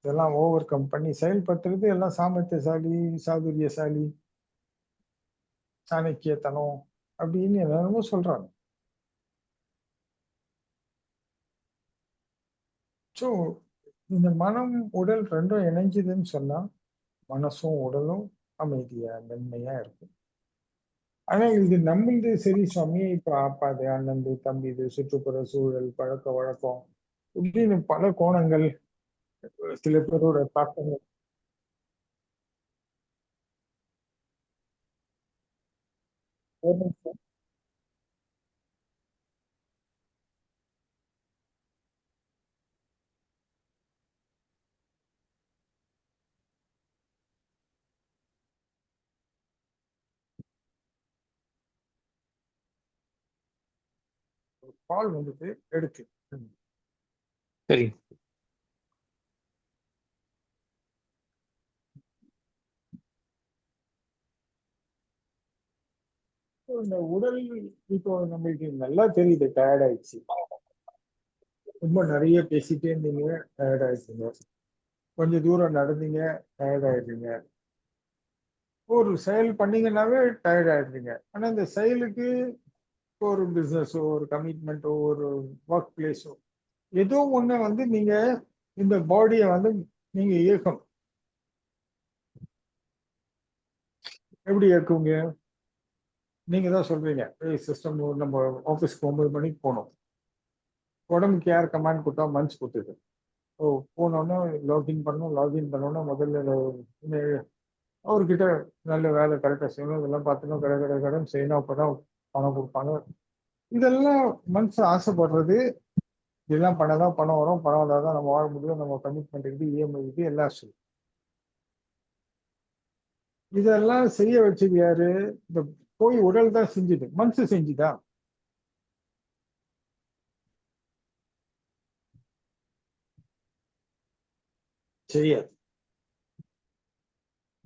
இதெல்லாம் ஓவர் கம் பண்ணி செயல்படுத்துறது எல்லாம் சாமர்த்தியசாலி, சாதுரியசாலி, சாணக்கியத்தனம் அப்படின்னு என்னென்னமோ சொல்றாங்க. ஸோ இந்த மனம், உடல் 2ம் இணைஞ்சதுன்னு சொன்னா, மனசும் உடலும் அமைதியா, மென்மையா இருக்கும். ஆனா இது நம்மளுது சரி சுவாமி, இப்ப அப்பாது, அண்ணன்து, தம்பிது, சுற்றுப்புற சூழல், பழக்கவழக்கம் இப்படின்னு பல கோணங்கள், சில பேரோட தாக்கங்கள். ஒரு நிமிஷம். கால் வந்துட்டு எடுத்து. சரி. இந்த உடல் இப்போ நம்மளுக்கு நல்லா தெரியுது டயர்ட் ஆயிடுச்சு. ரொம்ப நிறைய பேசிட்டே இருந்தீங்க, டயர்ட் ஆயிடுச்சுங்க. கொஞ்சம் தூரம் நடந்தீங்க, டயர்ட் ஆயிடுறீங்க. ஒரு செயல் பண்ணீங்கன்னாவே டயர்ட் ஆயிடுறீங்க. ஆனா இந்த செயலுக்கு ஒரு பிசினஸோ, ஒரு கமிட்மெண்ட்டோ, ஒரு ஒர்க் பிளேஸோ ஏதோ ஒண்ணு வந்து நீங்க இந்த பாடியை வந்து நீங்க இயக்கணும். எப்படி இயக்குவீங்க? நீங்க தான் சொல்றீங்க. சிஸ்டம் நம்ம ஆஃபீஸ்க்கு 9 மணிக்கு போகணும். உடம்புக்கு யார் கமாண்ட் கொடுத்தா? மனசு கொடுத்தது. ஓ, போனோன்னா லாகின் பண்ணணும். லாகின் பண்ணோன்னா முதல்ல அவர்கிட்ட நல்ல வேலை கரெக்டாக செய்யணும். இதெல்லாம் பார்த்தோன்னா கடை கடை கடன் செய்யணும். அப்பதான் பணம் கொடுப்பாங்க. இதெல்லாம் மனசு ஆசைப்படுறது. இதெல்லாம் பண்ணாதான் பணம் வரும். பணம் வந்தால் தான் நம்ம வாழ முடியும். நம்ம கமிட்மெண்ட் இருக்குது, இஎம்ஐ இருக்குது, எல்லாம் சொல்லு. இதெல்லாம் செய்ய வச்சது யாரு? இந்த போய் உடல் தான் செஞ்சுது. மனசு செஞ்சுதா? செய்யாது.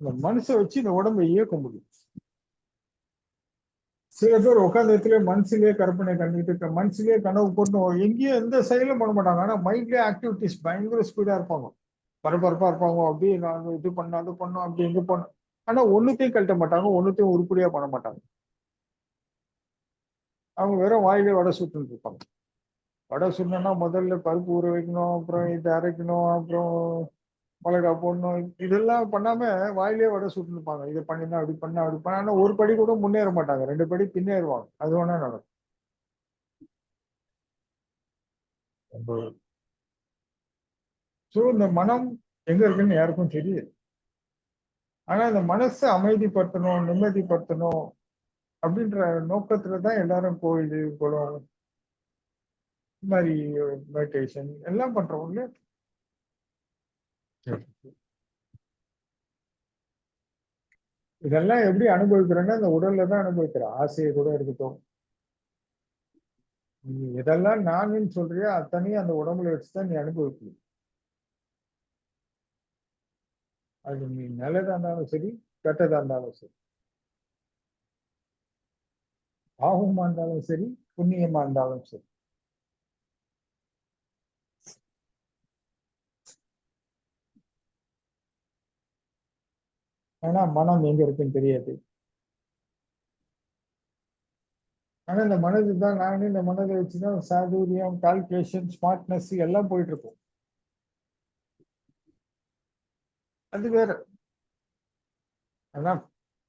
இந்த மனசை வச்சு இந்த உடம்பை இயக்க முடியும். சில பேர் உட்கார்ந்த இடத்துல மனசுலயே கற்பனை கண்டுகிட்டு மனசுலயே கனவு போட்டு எங்கேயும் எந்த செயலும் பண்ண மாட்டாங்க. ஆனா மைண்ட்லயே ஆக்டிவிட்டிஸ் பயங்கர ஸ்பீடா இருப்பாங்க. பரபரப்பா இருப்பாங்க. அப்படியே நான் இது பண்ண அது பண்ணோம் அப்படி எங்க பண்ணோம். ஆனா ஒண்ணுத்தையும் கழட்ட மாட்டாங்க. ஒண்ணுத்தையும் உருப்படியா பண்ண மாட்டாங்க. அவங்க வெறும் வாயிலே வடை சுட்டுன்னு இருப்பாங்க. வடை சுடணும்னா முதல்ல பருப்பு ஊற வைக்கணும், அப்புறம் இதை அரைக்கணும், அப்புறம் மிளகா போடணும். இதெல்லாம் பண்ணாம வாயிலே வடை சுட்டுன்னு இருப்பாங்க. இதை பண்ணினா அப்படி பண்ணா அப்படி பண்ணா. ஆனா ஒரு படி கூட முன்னேற மாட்டாங்க. 2 படி பின்னேறுவாங்க. அது வேணா நடக்கும். ஸோ இந்த மனம் எங்க இருக்குன்னு யாருக்கும் தெரியாது. ஆனா இந்த மனசை அமைதிப்படுத்தணும், நிம்மதிப்படுத்தணும் அப்படின்ற நோக்கத்துல தான் எல்லாரும் கோயில், குளம், இந்த மாதிரி மெடிடேஷன் எல்லாம் பண்றவங்க. இதெல்லாம் எப்படி அனுபவிக்கிறேன்னா இந்த உடல்ல தான் அனுபவிக்கிறேன். ஆசையை கூட இருக்கட்டும். நீ எதெல்லாம் நானுன்னு சொல்றியோ அத்தனையும் அந்த உடம்புல வச்சுதான் நீ அனுபவிக்கணும். அது நீ நல்லதா இருந்தாலும் சரி, கெட்டதா இருந்தாலும் சரி, பாவமா இருந்தாலும் சரி, புண்ணியமா இருந்தாலும் சரி. ஆனா மனம் எங்க இருக்குன்னு தெரியாது. ஆனா இந்த மனது தான் நானே இந்த மனதை வச்சுதான் சாதுரியம், கால்குலேஷன், ஸ்மார்ட்னஸ் எல்லாம் போயிட்டு இருக்கும். அது வேற. அதான்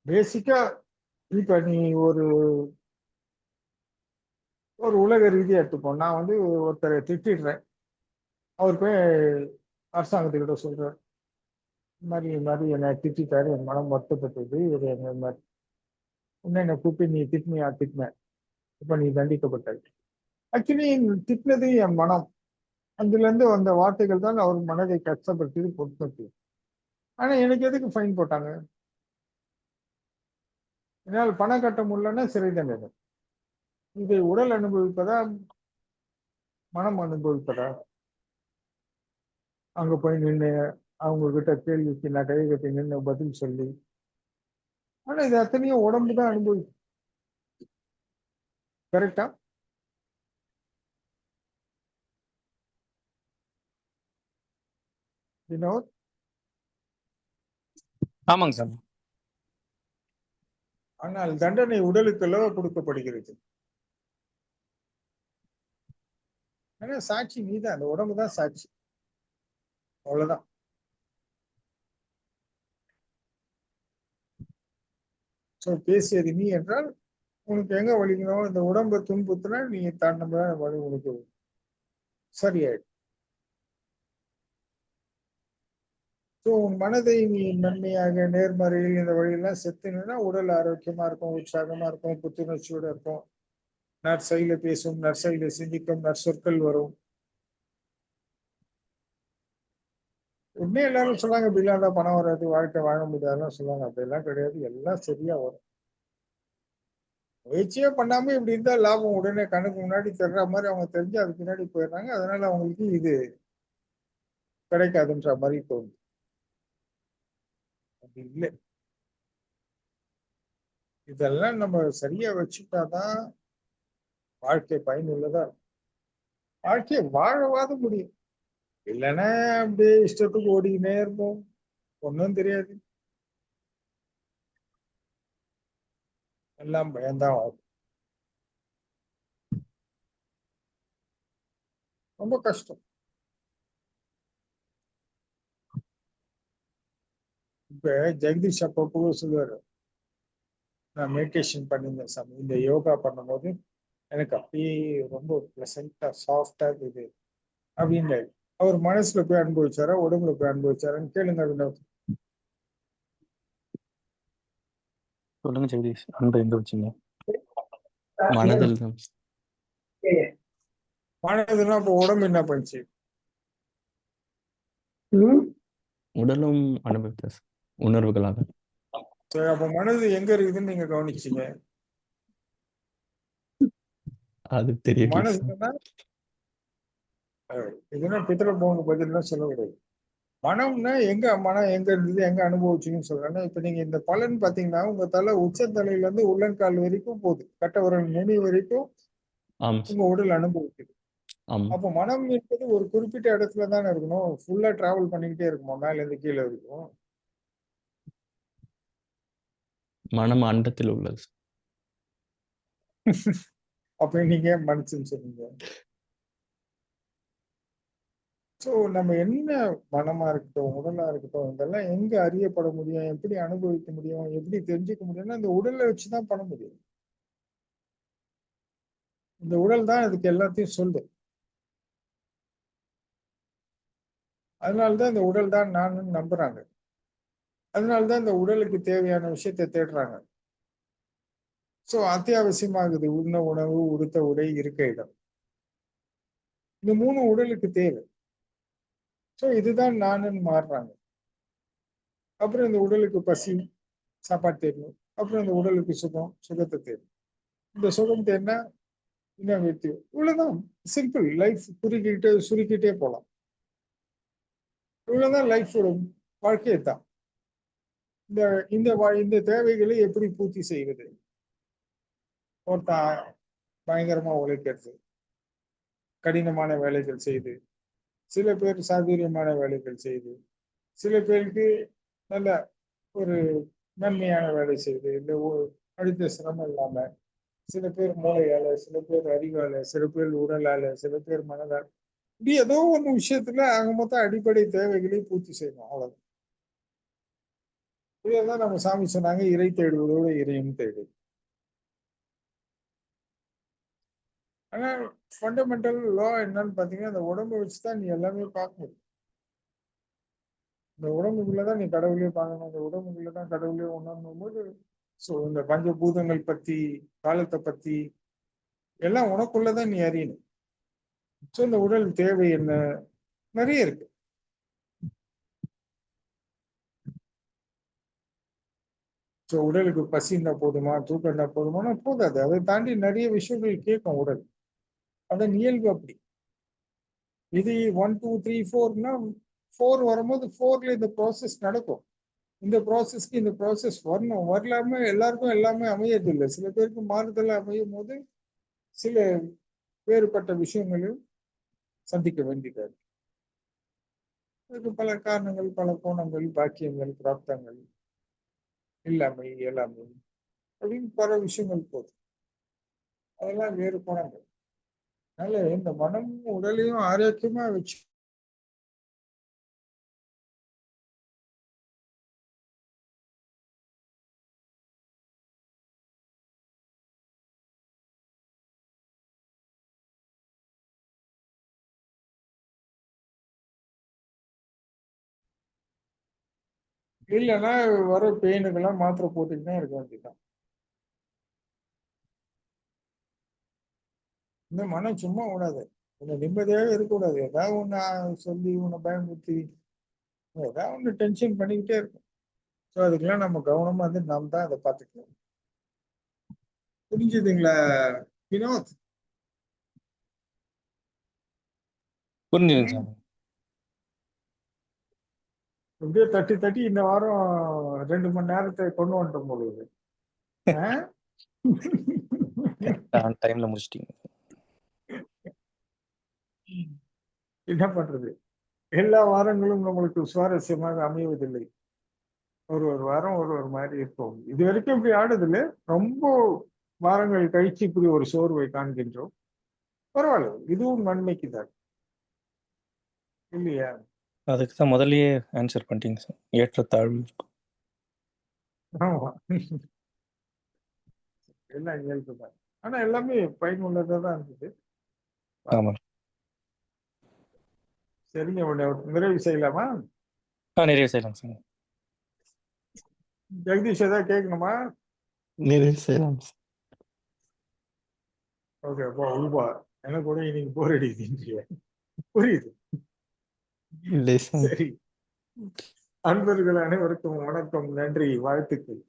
பேசிக்கா இப்ப நீ ஒரு ஒரு உலக ரீதியா எடுத்துப்போம். நான் வந்து ஒருத்தரை திட்டிடுறேன். அவர் போய் அரசாங்கத்துக்கிட்ட சொல்றார், இந்த மாதிரி என்னை திட்டாரு, என் மனம் வருத்தப்பட்டது, இது என்ன மாதிரி இன்னும் என்னை கூப்பிட்டு நீ திட்டினியா திட்டின, இப்ப நீ தண்டிக்கப்பட்டாய். ஆக்சுவலி திட்டினது என் மனம். அதுல இருந்து வந்த வார்த்தைகள் தான் அவர் மனதை கஷ்டப்படுத்தி பொறுத்து. ஆனா எனக்கு எதுக்கு ஃபைன் போட்டாங்க? என்னால் பணம் கட்ட முடியலன்னா சிறை தண்டனை. இதை உடல் அனுபவிப்பதா, மனம் அனுபவிப்பதா? அங்க போய் நின்று அவங்க கிட்ட கேள்விக்கு நான் கை கட்டி நின்று பதில் சொல்லி. ஆனா இது அத்தனையும் உடம்பு தான் அனுபவிக்கும். கரெக்டா? வினோத், ஆமாங்க சார். ஆனால் தண்டனை உடலுக்குள்ள கொடுக்கப்படுகிறது. ஆனா சாட்சி நீதான், அந்த உடம்பு தான் சாட்சி. அவ்வளவுதான். பேசியது நீ என்றால் உனக்கு எங்க வலிக்கணும், இந்த உடம்பை துன்புத்துனா நீ தாண்ட வலி உனக்கு சரியாயிடும். உன் மனதை நீ நன்மையாக நேர்மறையில் இந்த வழியெல்லாம் செத்துனா உடல் ஆரோக்கியமா இருக்கும், உற்சாகமா இருக்கும், புத்துணர்ச்சியோட இருக்கும். நற்செயல பேசும், நற்செயல சிந்திக்கும், நற்சொற்கள் வரும். உடனே எல்லாரும் சொல்லாங்க இப்படி இல்லாத பணம் வராது, வாழ்க்கை வாழ முடியாதுலாம் சொல்லுவாங்க. அப்படியெல்லாம் கிடையாது. எல்லாம் சரியா வரும். முயற்சியே பண்ணாம இப்படி இருந்தா லாபம் உடனே கணக்கு முன்னாடி தர்ற மாதிரி அவங்க தெரிஞ்சு அதுக்கு பின்னாடி போயிடுறாங்க. அதனால அவங்களுக்கு இது கிடைக்காதுன்ற மாதிரி தோணுது. அப்படி இல்லை. இதெல்லாம் நம்ம சரியா வச்சுட்டாதான் வாழ்க்கை பயனுள்ளதா இருக்கும். வாழ்க்கையை வாழவாத முடியும். இல்லைன்னா அப்படியே இஷ்டத்துக்கு ஓடிக்கினே இருப்போம், ஒன்றும் தெரியாது. எல்லாம் பயம்தான் ஆகும். ரொம்ப கஷ்டம். இப்ப ஜெகதீஷ் அப்பப்போ சொல்லுவாரு, நான் மெடிடேஷன் பண்ணியிருந்தேன் சாமி, இந்த யோகா பண்ணும்போது எனக்கு அப்படியே ரொம்ப பிளசண்டா சாஃப்டா இருக்குது அப்படின்னு. அவர் மனசுல போய் அனுபவிச்சாரா, உடம்புல போய் அனுபவிச்சாரான்னு கேளுங்க வினோத். சொல்லுங்க ஜெகதீஷ், அன்பை எங்க வச்சீங்க? மனதில் தான். மனதுன்னா அப்ப உடம்பு என்ன பண்ணுச்சு? உடலும் அனுபவித்த உணர்வுகளாக. சரி, அப்ப மனது எங்க இருக்குதுன்னு நீங்க கவனிச்சீங்க? அது தெரியல சார். மனசுன்னா இதுனா பித்தளை போங்க பதிலாம் சொல்ல கிடையாது. மனம்னா மனம் எங்க இருந்தது, எங்க அனுபவிச்சுன்னு சொல்றேன்னா, இப்ப நீங்க இந்த பலன் பாத்தீங்கன்னா, உங்க தலை உச்சந்தலையில இருந்து உள்ளங்கால் வரைக்கும் போகுது. கட்டை விரல் நுனி வரைக்கும் ஆம் உங்க உடல் அனுபவிக்குது. ஆம். அப்போ மனம் என்பது ஒரு குறிப்பிட்ட இடத்துல தானே இருக்கணும். ஃபுல்லா டிராவல் பண்ணிக்கிட்டே இருக்குமா மேல இருந்து கீழே வரைக்கும்? மனம் அண்டத்தில் உள்ளது. அப்ப நீங்க ஏன் மனுஷன்னு சொன்னீங்க? சோ நம்ம என்ன மனமா இருக்கட்டும், உடலா இருக்கட்டும், இதெல்லாம் எங்க அறியப்பட முடியும், எப்படி அனுபவிக்க முடியும், எப்படி தெரிஞ்சுக்க முடியும்னா இந்த உடலை வச்சுதான் பண்ண முடியும். இந்த உடல் தான் இதுக்கு எல்லாத்தையும் சொல்லு. அதனாலதான் இந்த உடல் தான் நான் நம்புறாங்க. அதனாலதான் இந்த உடலுக்கு தேவையான விஷயத்தை தேடுறாங்க. சோ அத்தியாவசியமாகுது. உண்ண உணவு, உடுத்த உடை, இருக்க இடம். இந்த 3 உடலுக்கு தேவை. சோ இதுதான் நானுன்னு மாறுறாங்க. அப்புறம் இந்த உடலுக்கு பசி, சாப்பாடு தேடணும். அப்புறம் இந்த உடலுக்கு சுகம், சுகத்தை தேடணும். இந்த சுகம் தேடினா இன்னும் வெற்றி. இவ்வளவுதான் சிம்பிள். லைஃப் சுருக்கிட்டே போலாம். இவ்வளவுதான் லைஃபோட வாழ்க்கையை தான். இந்த இந்த தேவைகளை எப்படி பூர்த்தி செய்வது? ஒருத்தன் பயங்கரமா உழைக்கிறது, கடினமான வேலைகள் செய்து, சில பேர் சாதுரியமான வேலைகள் செய்து, சில பேருக்கு நல்ல ஒரு நன்மையான வேலை செய்து, இந்த அழுத்த சிரமம் இல்லாம, சில பேர் மூளையால, சில பேர் அறிவால, சில பேர் உடலால, சில பேர் மனதால, இப்படி ஏதோ ஒண்ணு விஷயத்துல ஆக மொத்தம் அடிப்படை தேவைகளை பூர்த்தி செய்யணும். அவ்வளவுதான். இதெல்லாம் நம்ம சாமி சொன்னாங்க, இறை தேடுவதோடு இறையும் தேடு. ஆனா ஃபண்டமெண்டல் லா என்னன்னு பாத்தீங்கன்னா, அந்த உடம்பை வச்சுதான் நீ எல்லாமே பார்க்க முடியும். இந்த உடம்புக்குள்ளதான் நீ கடவுளே பார்க்கணும். இந்த உடம்புக்குள்ளதான் கடவுளே உணரணும் போது, சோ இந்த பஞ்சபூதங்கள் பத்தி, காலத்தை பத்தி எல்லாம் உனக்குள்ளதான் நீ அறியணும். சோ இந்த உடல் தேவை என்ன? நிறைய இருக்கு. சோ உடலுக்கு பசி இருந்தா போதுமா, தூக்கம் இருந்தா போதுமானா போதாது. அதை தாண்டி நிறைய விஷயங்கள் கேட்கும் உடல். அதன் இயல்பு அப்படி. இது 1 2 3 4னா 4 வரும்போது 4ல இந்த ப்ராசஸ் நடக்கும். இந்த ப்ராசஸ்க்கு இந்த ப்ராசஸ் வரணும். வரலாம எல்லாருக்கும் எல்லாமே அமையறது இல்லை. சில பேருக்கு மாறுதல் அமையும் போது சில வேறுபட்ட விஷயங்களையும் சந்திக்க வேண்டியது. அதுக்கு பல காரணங்கள், பல கோணங்கள், பாக்கியங்கள், பிராப்தங்கள், இல்லாமை, இயலாமை அப்படின்னு பல விஷயங்கள் போகுது. அதெல்லாம் வேறு கோணங்கள். அதனால இந்த மனமும் உடலையும் ஆரோக்கியமா வச்சு இல்லைன்னா வர பெயினுக்கெல்லாம் மாத்திரை போட்டுக்கிட்டே இருக்க வேண்டியதுதான். இந்த மனம் சும்மா விடாது. உன்னை நிம்மதியாவே இருக்கக்கூடாது. ஏதாவது ஒண்ணு சொல்லி உன்னை பயமுறுத்தி ஏதாவது ஒண்ணு டென்ஷன் பண்ணிக்கிட்டே இருக்கும். ஸோ அதுக்கெல்லாம் நம்ம கவனமா வந்து நாம் தான் அதை பார்த்துக்கலாம். புரிஞ்சுதுங்களா வினோத்? புரிஞ்சுதுங்க சாமி. எப்படியோ தட்டி தட்டி இந்த வாரம் 2 மணி நேரத்தை கொண்டு வந்துட்டோம் பொழுது. கரெக்டான டைம்ல முடிச்சிட்டீங்க. என்ன பண்றது? எல்லா வாரங்களும் நம்மளுக்கு சுவாரஸ்யமாக அமைவதில்லை. ஒரு வாரம் ஒரு மாதிரி இருக்கும். இது வரைக்கும் இப்படி ஆடுதில்லை. ரொம்ப வாரங்கள் கழிச்சு இப்படி ஒரு சோர்வை காண்கின்றோம். பரவாயில்ல, இதுவும் நன்மைக்கு தான் இல்லையா? அதுக்கு தான் முதல்லயே ஆன்சர் பண்ணிட்டீங்க சார். ஏற்றத்தாழ்வு இருக்கும். ஆமா, எல்லாம் இயல்பு தான். ஆனா எல்லாமே பயனுள்ளதா தான் இருந்தது. ஆமா. சரிங்க, நிறைவு செய்யலாமா? நிறைய செய்யலாம் சார். ஜெகதீஷ் ஏதாவது கேட்கணுமா? நிறைவு செய்யலாம். ஓகே, அப்பா உள்பா. எனக்கு கூட இன்னைக்கு போர் அடிக்குது. புரியுது. இல்லை சார். சரி, அன்பர்கள் அனைவருக்கும் வணக்கம், நன்றி, வாழ்த்துக்கள்.